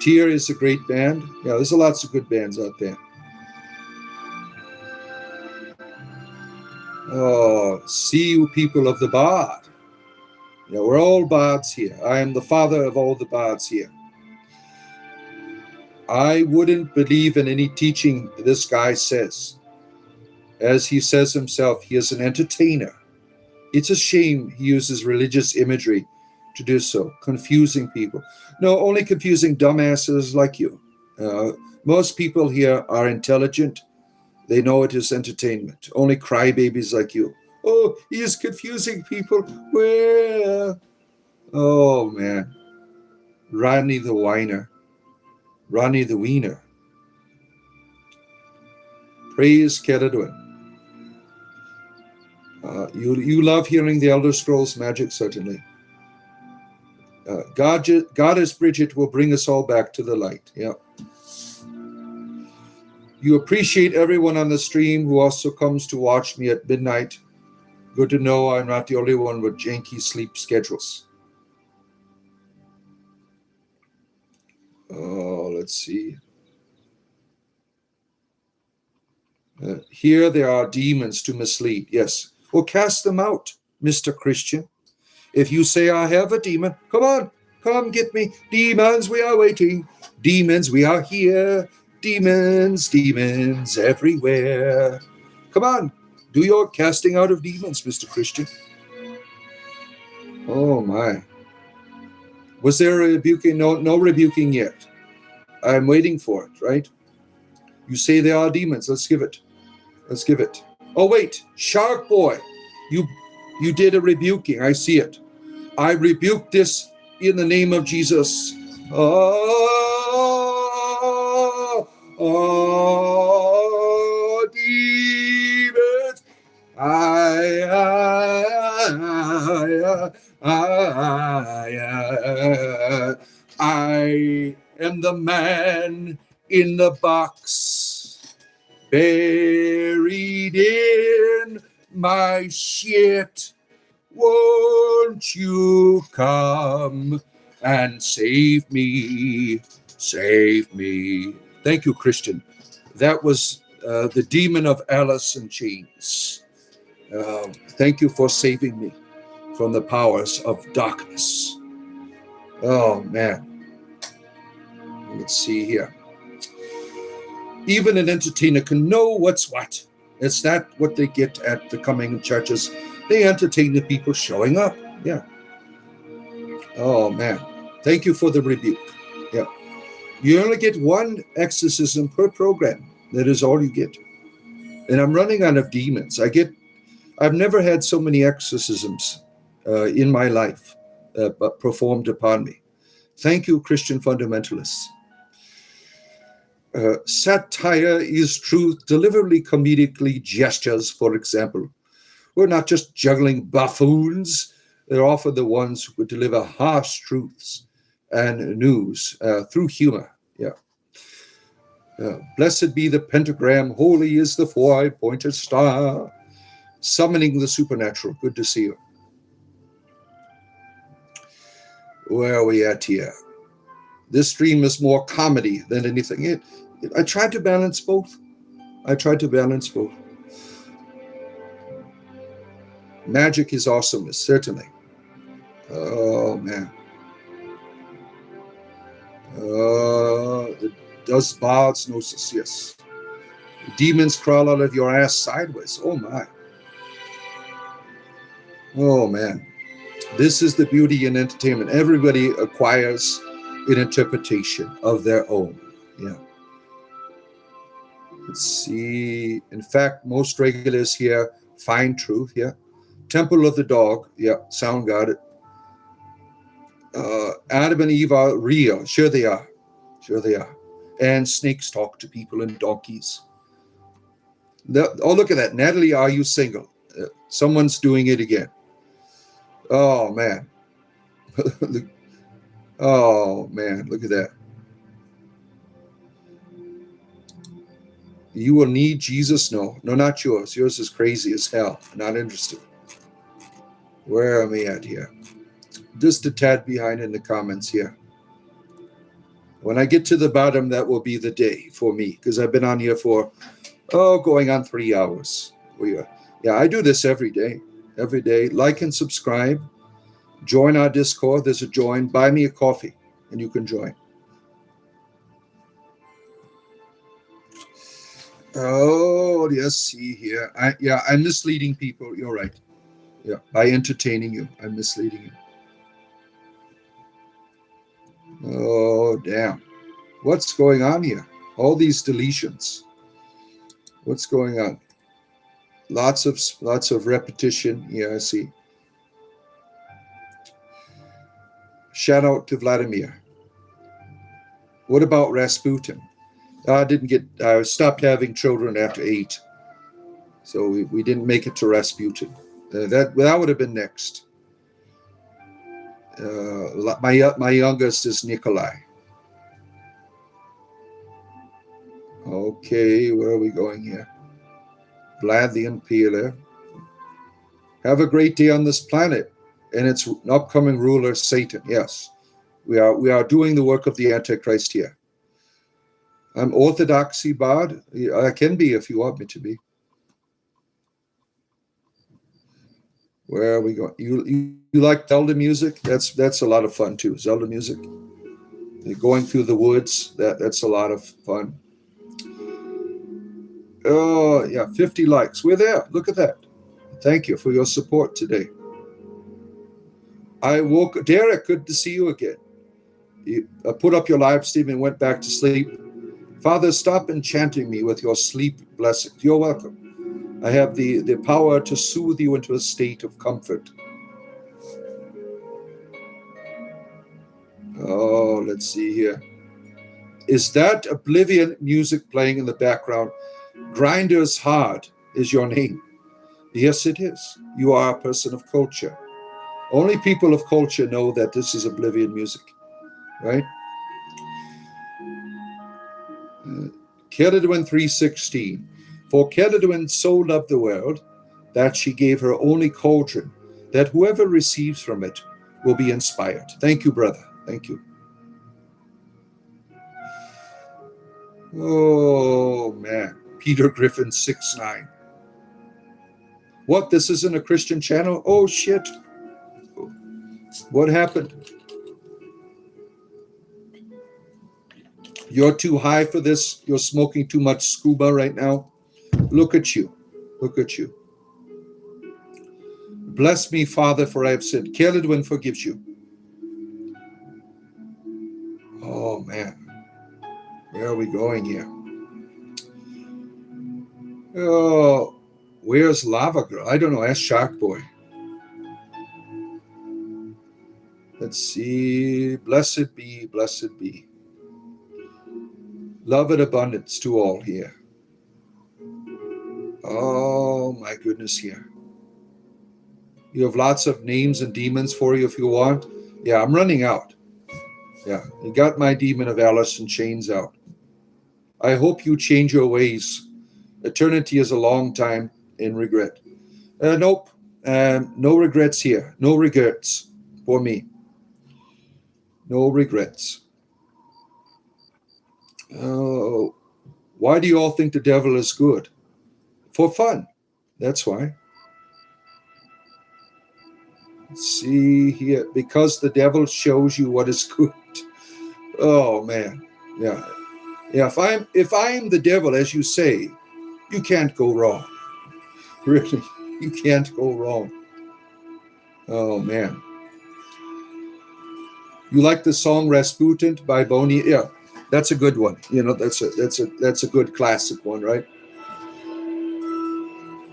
Tyr is a great band. Yeah, there's lots of good bands out there. Oh, see you people of the Bard. Yeah, we're all bards here. I am the father of all the bards here. I wouldn't believe in any teaching this guy says. As he says himself, he is an entertainer. It's a shame he uses religious imagery to do so, confusing people. No, only confusing dumbasses like you. Most people here are intelligent. They know it is entertainment. Only crybabies like you. Oh, he is confusing people. Where? Oh, man. Ronnie the Whiner. Ronnie the Wiener. Praise Caledwin. You love hearing the Elder Scrolls magic, certainly. Goddess Bridget will bring us all back to the light. Yeah. You appreciate everyone on the stream who also comes to watch me at midnight. Good to know I'm not the only one with janky sleep schedules. Oh, let's see. Here there are demons to mislead. Yes. Well, cast them out, Mr. Christian. If you say I have a demon, come on, come get me. Demons, we are waiting. Demons, we are here. Demons, demons everywhere. Come on, do your casting out of demons, Mr. Christian. Oh, my. Was there a rebuking? No rebuking yet. I'm waiting for it, right? You say there are demons. Let's give it. Let's give it. Oh, wait. Shark Boy. You did a rebuking. I see it. I rebuke this in the name of Jesus. Demons. I am the man in the box, buried in my shit. Won't you come and save me? Save me. Thank you, Christian. That was the demon of Alice in Chains. Thank you for saving me from the powers of darkness. Oh, man. Let's see here. Even an entertainer can know what's what. It's not what they get at the coming churches. They entertain the people showing up. Yeah. Oh, man. Thank you for the rebuke. Yeah. You only get one exorcism per program. That is all you get. And I'm running out of demons. I've never had so many exorcisms in my life performed upon me. Thank you, Christian fundamentalists. Satire is truth, deliberately comedically gestures, for example. We're not just juggling buffoons. They're often the ones who would deliver harsh truths and news through humor. Yeah. Blessed be the pentagram, holy is the four-pointed star, summoning the supernatural. Good to see you. Where are we at here? This stream is more comedy than anything. I tried to balance both. Magic is awesomeness, certainly. Oh, man. Does bards gnosis? Yes. Demons crawl out of your ass sideways. Oh, my. Oh, man. This is the beauty in entertainment. Everybody acquires an interpretation of their own. Yeah. Let's see. In fact, most regulars here find truth. Yeah. Temple of the Dog. Yeah. Sound got it. Adam and Eve are real. Sure they are. And snakes talk to people and donkeys. Oh, look at that. Natalie, are you single? Someone's doing it again. Oh, man. Oh, man. Look at that. You will need Jesus? No, not yours. Yours is crazy as hell. Not interested. Where am I at here? Just a tad behind in the comments here. When I get to the bottom, that will be the day for me, because I've been on here for, going on 3 hours. Yeah, I do this every day. Like and subscribe. Join our Discord. There's a join. Buy me a coffee, and you can join. Oh, yes, see here. I'm misleading people. You're right. Yeah, by entertaining you, I'm misleading you. Oh, damn. What's going on here? All these deletions. What's going on? Lots of repetition. Yeah, I see. Shout out to Vladimir. What about Rasputin? I stopped having children after 8. So we didn't make it to Rasputin. That would have been next. My youngest is Nikolai. Okay, where are we going here? Vlad the Impaler. Have a great day on this planet and its upcoming ruler, Satan. Yes, we are doing the work of the Antichrist here. I'm Orthodoxy Bard. I can be if you want me to be. Where are we going? You like Zelda music? That's a lot of fun too. Zelda music. Going through the woods. That's a lot of fun. Oh yeah, 50 likes. We're there. Look at that. Thank you for your support today. Derek, good to see you again. You put up your live stream and went back to sleep. Father, stop enchanting me with your sleep blessings. You're welcome. I have the power to soothe you into a state of comfort. Oh, let's see here. Is that Oblivion music playing in the background? Grinders Hard is your name. Yes, it is. You are a person of culture. Only people of culture know that this is Oblivion music, right? Celadwin 3:16. For Celadwin so loved the world that she gave her only cauldron, that whoever receives from it will be inspired. Thank you, brother. Thank you. Oh, man. Peter Griffin 6'9". What? This isn't a Christian channel? Oh, shit. What happened? You're too high for this. You're smoking too much scuba right now. Look at you. Look at you. Bless me, Father, for I have sinned. Celadwin forgives you. Oh, man. Where are we going here? Oh, where's Lava Girl? I don't know. Ask Shark Boy. Let's see. Blessed be, blessed be. Love and abundance to all here. Oh, my goodness here. You have lots of names and demons for you if you want. Yeah, I'm running out. Yeah, you got my demon of Alice in Chains out. I hope you change your ways. Eternity is a long time in regret. Nope. No regrets here. No regrets for me. No regrets. Oh, why do you all think the devil is good? For fun. That's why. Let's see here. Because the devil shows you what is good. Oh, man. Yeah. Yeah, if I'm the devil, as you say, you can't go wrong. Really, you can't go wrong. Oh, man. You like the song Rasputin by Boney? Yeah, that's a good one. You know, that's a good classic one, right?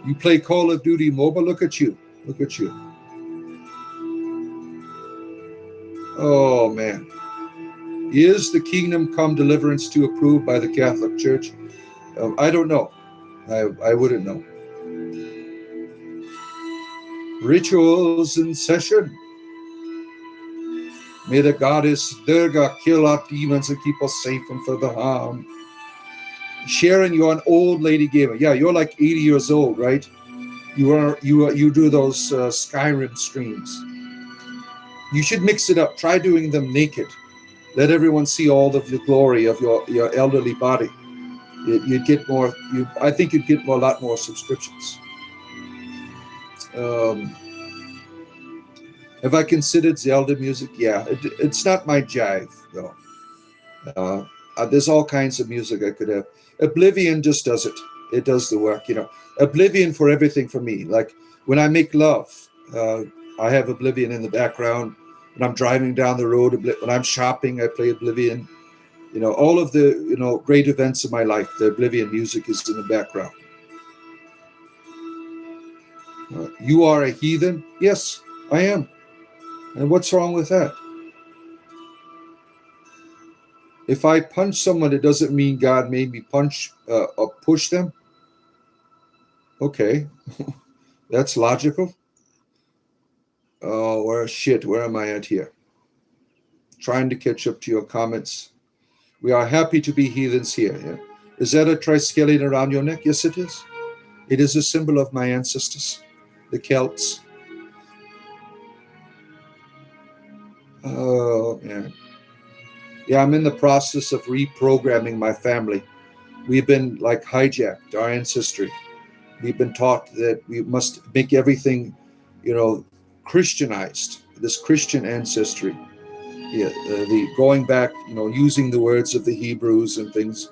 You play Call of Duty Mobile? Look at you. Look at you. Oh, man. Is the kingdom come deliverance to approved by the Catholic Church? I don't know. I wouldn't know. Rituals in session. May the goddess Durga kill our demons and keep us safe from further harm. Sharon, you're an old lady gamer. Yeah, you're like 80 years old, right? You do those Skyrim streams. You should mix it up. Try doing them naked. Let everyone see all of the glory of your elderly body. You'd get more. I think you'd get a lot more subscriptions. Have I considered Zelda music? Yeah, it's not my jive though. There's all kinds of music I could have. Oblivion just does it. It does the work, Oblivion for everything for me. Like when I make love, I have Oblivion in the background. When I'm driving down the road, when I'm shopping, I play Oblivion. All of the, great events of my life, the Oblivion music is in the background. You are a heathen? Yes, I am. And what's wrong with that? If I punch someone, it doesn't mean God made me punch or push them. Okay, that's logical. Oh, where am I at here? Trying to catch up to your comments. We are happy to be heathens here. Yeah? Is that a triskelion around your neck? Yes, it is. It is a symbol of my ancestors, the Celts. Oh, man. Yeah, I'm in the process of reprogramming my family. We've been like hijacked, our ancestry. We've been taught that we must make everything, Christianized, this Christian ancestry. Yeah, the going back, using the words of the Hebrews and things.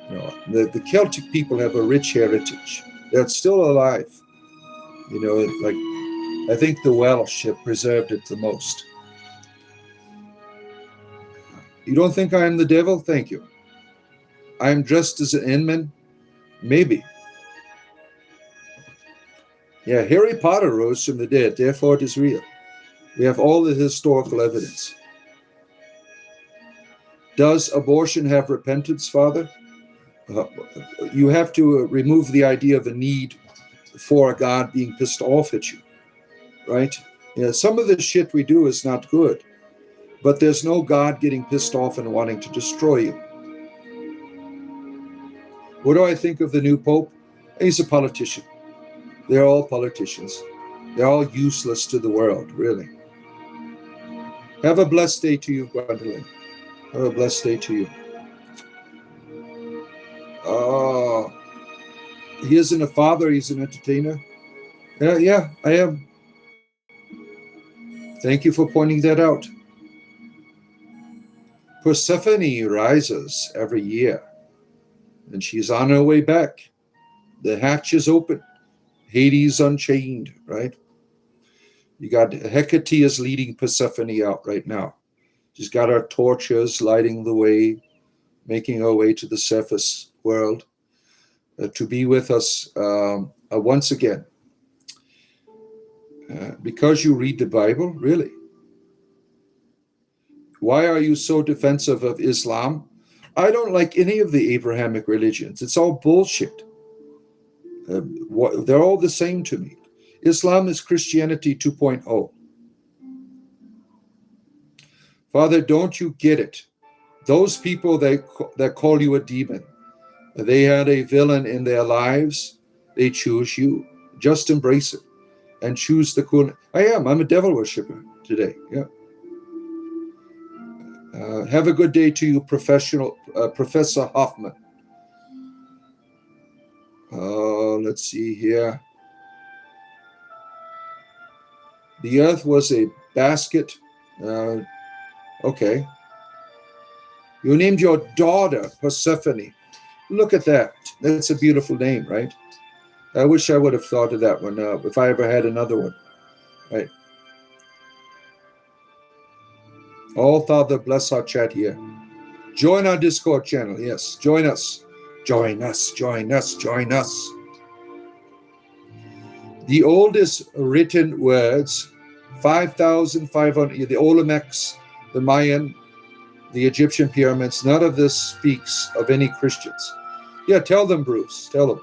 The Celtic people have a rich heritage. They're still alive. Like I think the Welsh have preserved it the most. You don't think I am the devil? Thank you. I am dressed as an Inman? Maybe. Yeah, Harry Potter rose from the dead, therefore it is real. We have all the historical evidence. Does abortion have repentance, Father? You have to remove the idea of a need for a God being pissed off at you, right? Yeah, some of the shit we do is not good, but there's no God getting pissed off and wanting to destroy you. What do I think of the new Pope? He's a politician. They're all politicians. They're all useless to the world, really. Have a blessed day to you, Gwendolyn. Have a blessed day to you. Oh, he isn't a father, he's an entertainer. Yeah, I am. Thank you for pointing that out. Persephone rises every year, and she's on her way back. The hatch is open. Hades unchained, right? You got Hecate is leading Persephone out right now. She's got her torches lighting the way, making her way to the surface world to be with us once again. Because you read the Bible? Really? Why are you so defensive of Islam? I don't like any of the Abrahamic religions. It's all bullshit. They're all the same to me. Islam is Christianity 2.0. Father, don't you get it? Those people that call you a demon, they had a villain in their lives. They choose you. Just embrace it and choose the cool. I'm a devil worshiper today. Yeah. Have a good day to you, Professor Hoffman. Let's see here. The earth was a basket. Okay. You named your daughter Persephone. Look at that. That's a beautiful name, right? I wish I would have thought of that one if I ever had another one. Right. Oh, Father, bless our chat here. Join our Discord channel. Yes, join us. Join us, join us, join us. The oldest written words, 5,500, the Olmecs, the Mayan, the Egyptian pyramids, none of this speaks of any Christians. Yeah, tell them, Bruce, tell them.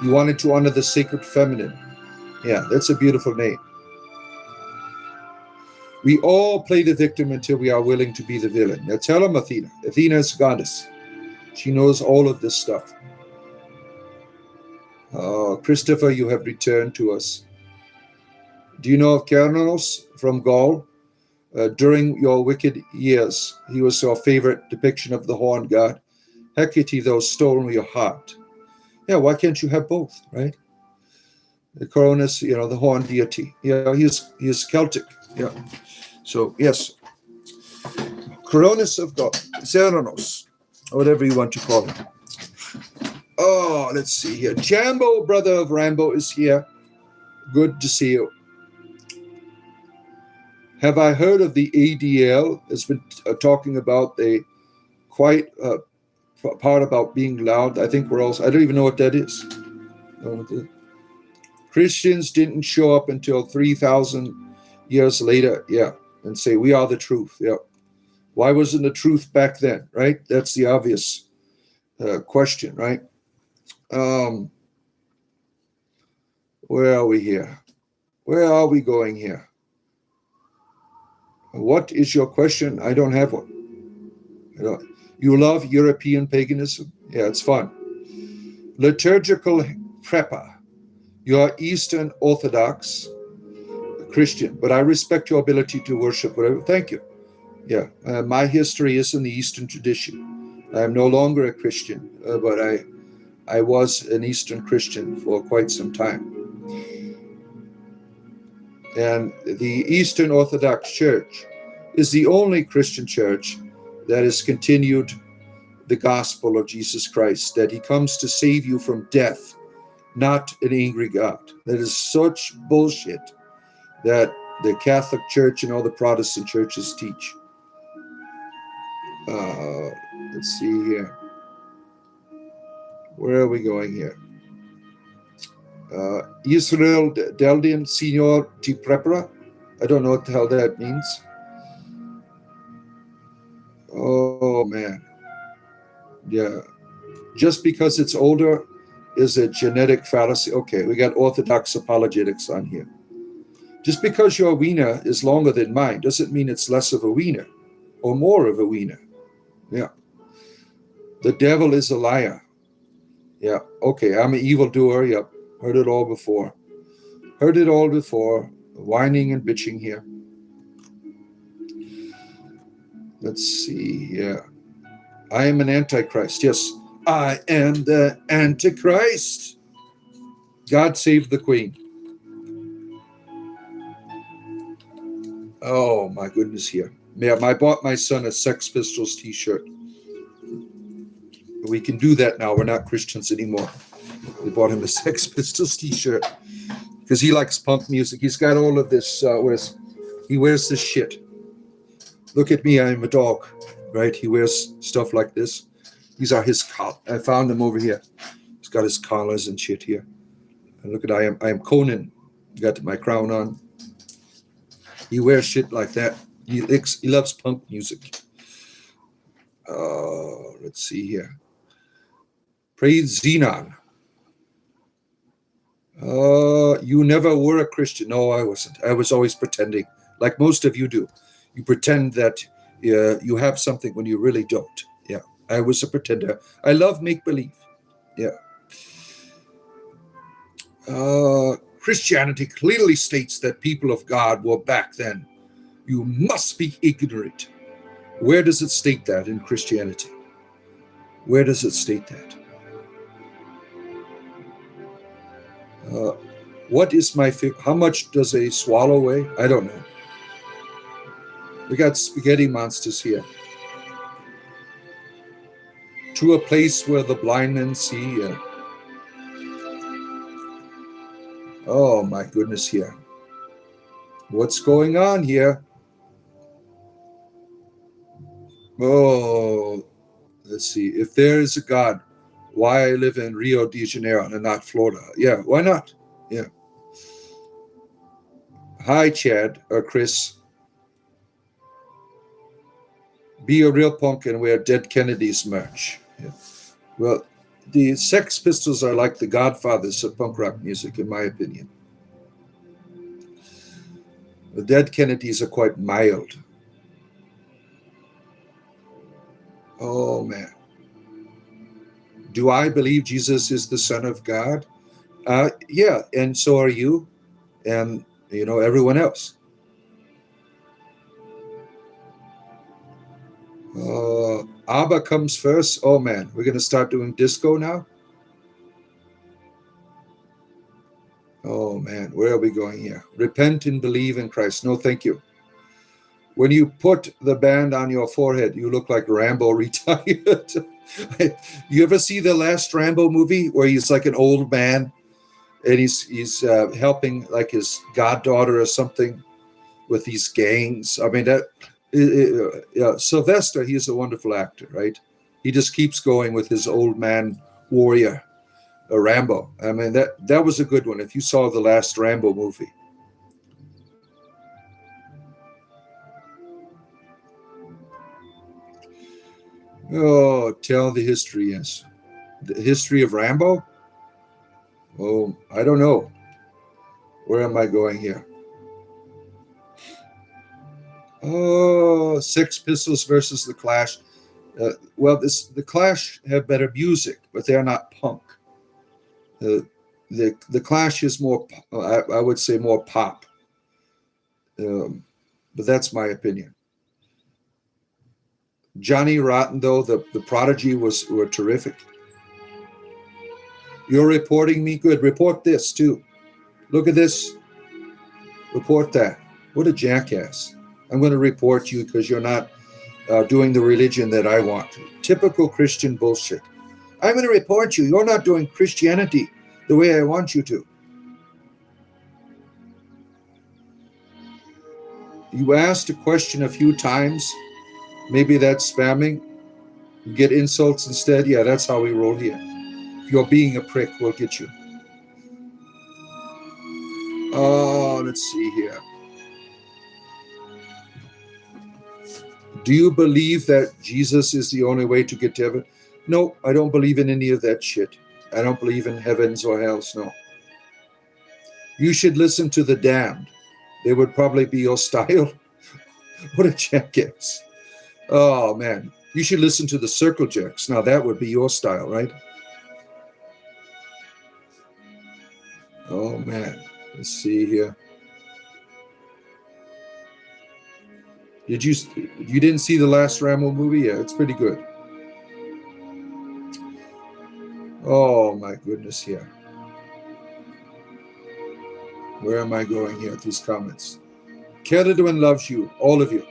You wanted to honor the sacred feminine. Yeah, that's a beautiful name. We all play the victim until we are willing to be the villain. Now tell them, Athena. Athena is goddess. She knows all of this stuff. Christopher, you have returned to us. Do you know of Kernos from Gaul? During your wicked years, he was your favorite depiction of the horned god. Hecate, though, stole your heart. Yeah, why can't you have both, right? The Cronus, the horned deity. Yeah, he is Celtic. Yeah. So, yes. Cronus of God. Xeranos. whatever you want to call it. Oh, let's see here. Jambo, brother of Rambo, is here. Good to see you. Have I heard of the ADL? It's been talking about the quite part about being loud. I think we're also, I don't even know what that is. Christians didn't show up until 3,000 years later, and say, we are the truth, Why wasn't the truth back then, right? That's the obvious question, right? Where are we here? Where are we going here? What is your question? I don't have one. You love European paganism? Yeah, it's fun. Liturgical prepper. You are Eastern Orthodox Christian, but I respect your ability to worship whatever. Thank you. Yeah, my history is in the Eastern tradition. I'm no longer a Christian, but I was an Eastern Christian for quite some time. And the Eastern Orthodox Church is the only Christian church that has continued the gospel of Jesus Christ, that he comes to save you from death, not an angry God. That is such bullshit that the Catholic Church and all the Protestant churches teach. Let's see here. Where are we going here? Israel Deldian Senor de Prepara. I don't know what the hell that means. Oh, man. Yeah. Just because it's older is a genetic fallacy. Okay, we got Orthodox apologetics on here. Just because your wiener is longer than mine doesn't mean it's less of a wiener or more of a wiener. Yeah. The devil is a liar. Yeah. Okay, I'm an evildoer. Yep. Heard it all before. Whining and bitching here. Let's see. Yeah. I am an antichrist. Yes, I am the antichrist. God save the queen. Oh my goodness here. Yeah, I bought my son a Sex Pistols t-shirt. We can do that now. We're not Christians anymore. We bought him a Sex Pistols t-shirt because he likes punk music. He's got all of this. He wears this shit. Look at me. I'm a dog, right? He wears stuff like this. These are his collars. I found him over here. He's got his collars and shit here. And look at I am Conan. Got my crown on. He wears shit like that. He loves punk music. Let's see here. Praise Xenon. You never were a Christian. No, I wasn't. I was always pretending, like most of you do. You pretend that you have something when you really don't. Yeah, I was a pretender. I love make-believe. Yeah. Christianity clearly states that people of God were back then. You must be ignorant. Where does it state that in Christianity? Where does it state that? What is my favorite? How much does a swallow weigh? I don't know. We got spaghetti monsters here. To a place where the blind men see. Oh my goodness here. What's going on here? Oh, let's see. If there is a God, why I live in Rio de Janeiro and not Florida? Yeah, why not? Yeah. Hi, Chad or Chris. Be a real punk and wear Dead Kennedys merch. Yeah. Well, the Sex Pistols are like the godfathers of punk rock music, in my opinion. The Dead Kennedys are quite mild. Oh, man. Do I believe Jesus is the Son of God? Yeah, and so are you, and, everyone else. Abba comes first. Oh, man, we're going to start doing disco now? Oh, man, where are we going here? Repent and believe in Christ. No, thank you. When you put the band on your forehead, you look like Rambo retired. You ever see the last Rambo movie where he's like an old man and he's helping like his goddaughter or something with these gangs? I mean, yeah, Sylvester, he's a wonderful actor, right? He just keeps going with his old man warrior, Rambo. I mean, that was a good one. If you saw the last Rambo movie. Oh, tell the history, yes. The history of Rambo? Oh, I don't know. Where am I going here? Oh, Sex Pistols versus the Clash. Well, the Clash have better music, but they are not punk. The Clash is more, I would say, more pop. But that's my opinion. Johnny Rotten, though, the Prodigy were terrific. You're reporting me? Good. Report this, too. Look at this. Report that. What a jackass. I'm going to report you because you're not doing the religion that I want. Typical Christian bullshit. I'm going to report you. You're not doing Christianity the way I want you to. You asked a question a few times. Maybe that's spamming. You get insults instead. Yeah, that's how we roll here. If you're being a prick, we'll get you. Oh, let's see here. Do you believe that Jesus is the only way to get to heaven? No, I don't believe in any of that shit. I don't believe in heavens or hells, no. You should listen to the damned. They would probably be your style. What a jackass. Oh, man. You should listen to the Circle Jerks. Now, that would be your style, right? Oh, man. Let's see here. You didn't see the last Rambo movie? Yeah, it's pretty good. Oh, my goodness, here. Where am I going here? These comments. Kedwin loves you, all of you.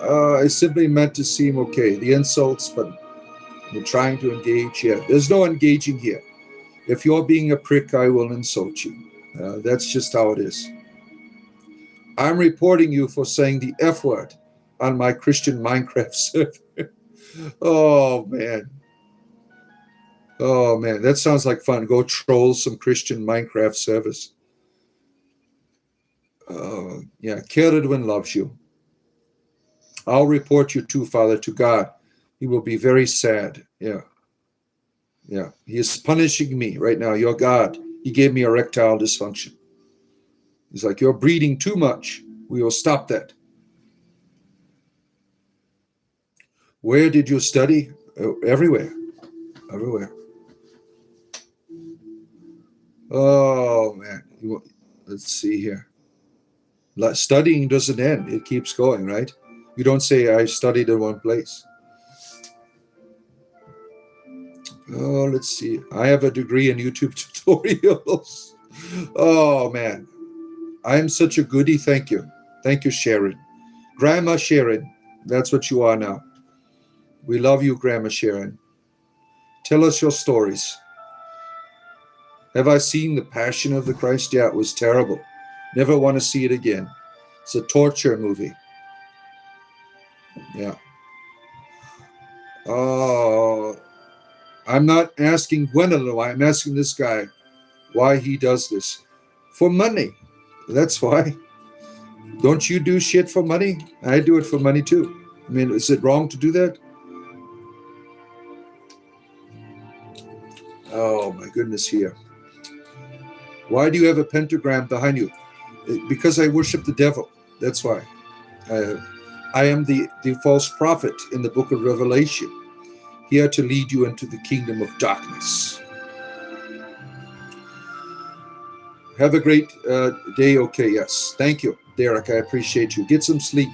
I simply meant to seem okay. The insults, but you're trying to engage here. There's no engaging here. If you're being a prick, I will insult you. That's just how it is. I'm reporting you for saying the F word on my Christian Minecraft server. Oh, man. Oh, man. That sounds like fun. Go troll some Christian Minecraft servers. Yeah, Kedwin loves you. I'll report you too, Father, to God. He will be very sad. Yeah. Yeah. He is punishing me right now. Your God. He gave me erectile dysfunction. He's like, you're breathing too much. We will stop that. Where did you study? Everywhere. Everywhere. Oh, man. Let's see here. Studying doesn't end. It keeps going, right? You don't say, I studied in one place. Oh, let's see. I have a degree in YouTube tutorials. Oh, man. I'm such a goodie. Thank you. Thank you, Sharon. Grandma Sharon. That's what you are now. We love you, Grandma Sharon. Tell us your stories. Have I seen The Passion of the Christ? Yeah, it was terrible. Never want to see it again. It's a torture movie. Yeah. Oh, I'm not asking Gwendolyn why. I'm asking this guy why he does this. For money. That's why. Don't you do shit for money? I do it for money too. I mean, is it wrong to do that? Oh, my goodness, here. Why do you have a pentagram behind you? Because I worship the devil. That's why. I am the false prophet in the book of Revelation, here to lead you into the kingdom of darkness. Have a great day. Okay, yes. Thank you, Derek. I appreciate you. Get some sleep.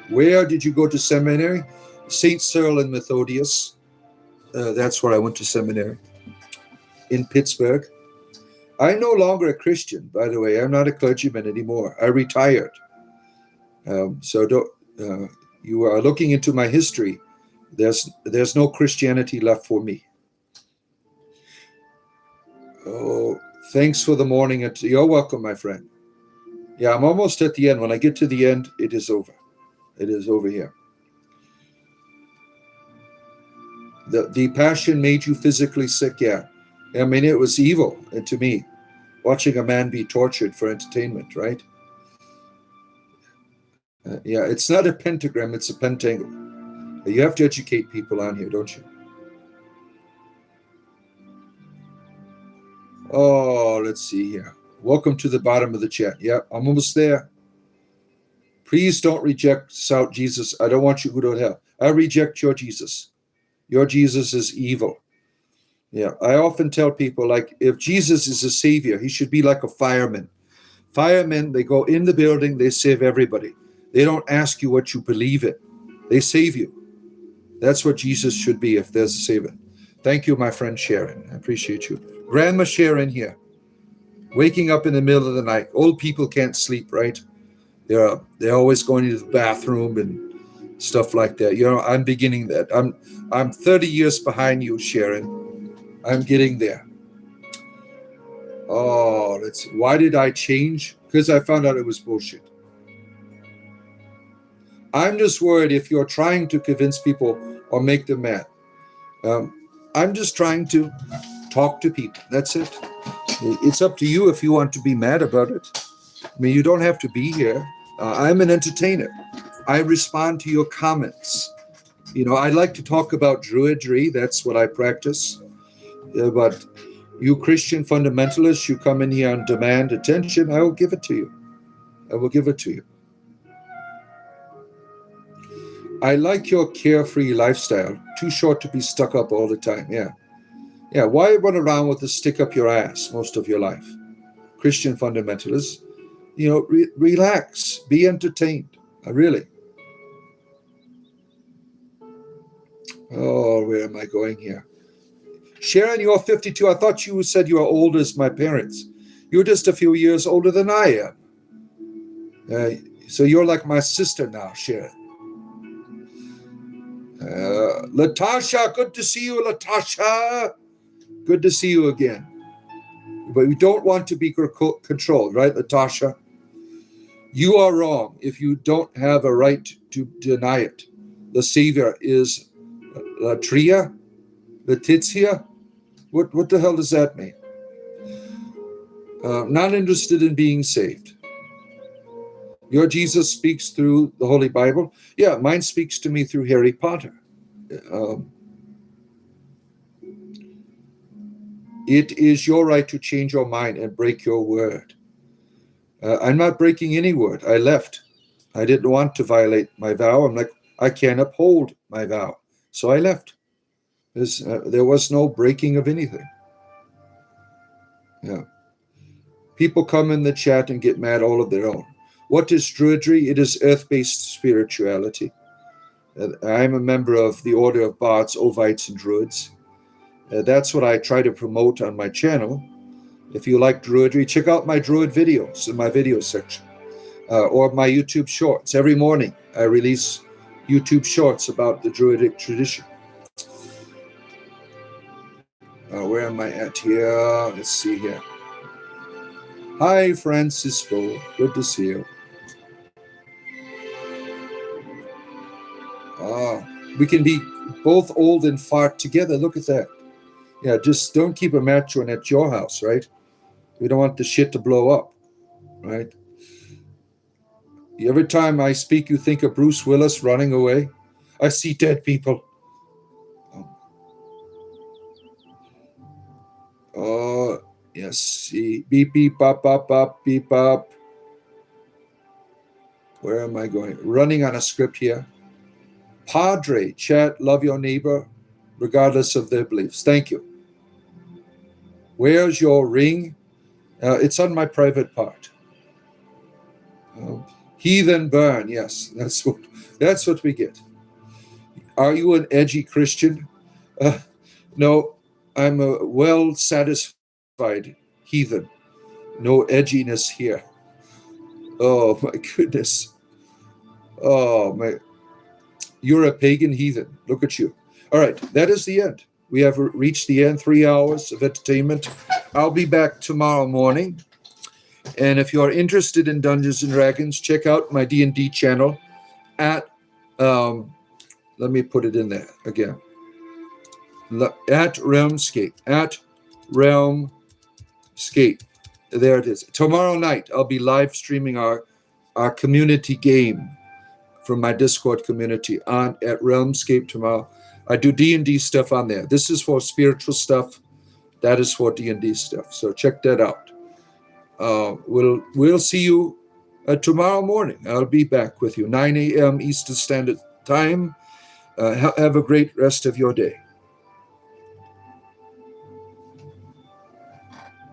Where did you go to seminary? St. Cyril and Methodius. That's where I went to seminary. In Pittsburgh. I'm no longer a Christian, by the way. I'm not a clergyman anymore. I retired. So don't, you are looking into my history. There's no Christianity left for me. Oh, thanks for the morning. You're welcome, my friend. Yeah, I'm almost at the end. When I get to the end, it is over. It is over here. The passion made you physically sick. Yeah. I mean, it was evil to me, watching a man be tortured for entertainment, right? Yeah, it's not a pentagram, it's a pentacle. You have to educate people on here, don't you? Oh, let's see here. Welcome to the bottom of the chat. Yeah, I'm almost there. Please don't reject South Jesus. I don't want you to go to hell. I reject your Jesus. Your Jesus is evil. Yeah, I often tell people, like, if Jesus is a savior, he should be like a fireman. Firemen, they go in the building, they save everybody. They don't ask you what you believe in. They save you. That's what Jesus should be if there's a savior. Thank you, my friend Sharon. I appreciate you. Grandma Sharon here. Waking up in the middle of the night. Old people can't sleep, right? They're always going to the bathroom and stuff like that. You know, I'm beginning that. I'm 30 years behind you, Sharon. I'm getting there. Oh, why did I change? Because I found out it was bullshit. I'm just worried if you're trying to convince people or make them mad. I'm just trying to talk to people. That's it. It's up to you if you want to be mad about it. I mean, you don't have to be here. I'm an entertainer. I respond to your comments. You know, I like to talk about druidry. That's what I practice. But you Christian fundamentalists, you come in here and demand attention, I will give it to you. I will give it to you. I like your carefree lifestyle. Too short to be stuck up all the time. Yeah. Yeah, why run around with a stick up your ass most of your life? Christian fundamentalists, you know, relax, be entertained. Really. Oh, where am I going here? Sharon, you're 52. I thought you said you were old as my parents. You're just a few years older than I am. So you're like my sister now, Sharon. Latasha, good to see you, Latasha. Good to see you again. But we don't want to be controlled, right, Latasha? You are wrong if you don't have a right to deny it. The Savior is Latria, Letizia. What the hell does that mean? Not interested in being saved. Your Jesus speaks through the Holy Bible. Yeah, mine speaks to me through Harry Potter. It is your right to change your mind and break your word. I'm not breaking any word. I left. I didn't want to violate my vow. I'm like, I can't uphold my vow. So I left. There was no breaking of anything. Yeah. People come in the chat and get mad all of their own. What is druidry? It is earth-based spirituality. I'm a member of the Order of Bards, Ovites, and Druids. That's what I try to promote on my channel. If you like druidry, check out my druid videos in my video section, or my YouTube shorts. Every morning I release YouTube shorts about the druidic tradition. Where am I at here? Let's see here. Hi, Francisco. Good to see you. We can be both old and fart together. Look at that. Yeah, just don't keep a matron at your house, right? We don't want the shit to blow up, right? Every time I speak, you think of Bruce Willis running away. I see dead people. Oh, yes. See. Beep, beep, bop, bop, bop, beep, bop. Where am I going? Running on a script here. Padre, chat, love your neighbor, regardless of their beliefs. Thank you. Where's your ring? It's on my private part. Heathen burn. Yes, that's what we get. Are you an edgy Christian? No, I'm a well-satisfied heathen. No edginess here. Oh, my goodness. Oh, my. You're a pagan heathen. Look at you. All right, that is the end. We have reached the end, 3 hours of entertainment. I'll be back tomorrow morning. And if you're interested in Dungeons and Dragons, check out my D&D channel at, let me put it in there again, at Realmscape, There it is. Tomorrow night, I'll be live streaming our community game from my Discord community at Realmscape tomorrow. I do D&D stuff on there. This is for spiritual stuff. That is for D&D stuff. So check that out. We'll see you tomorrow morning. I'll be back with you, 9 a.m. Eastern Standard Time. Have a great rest of your day.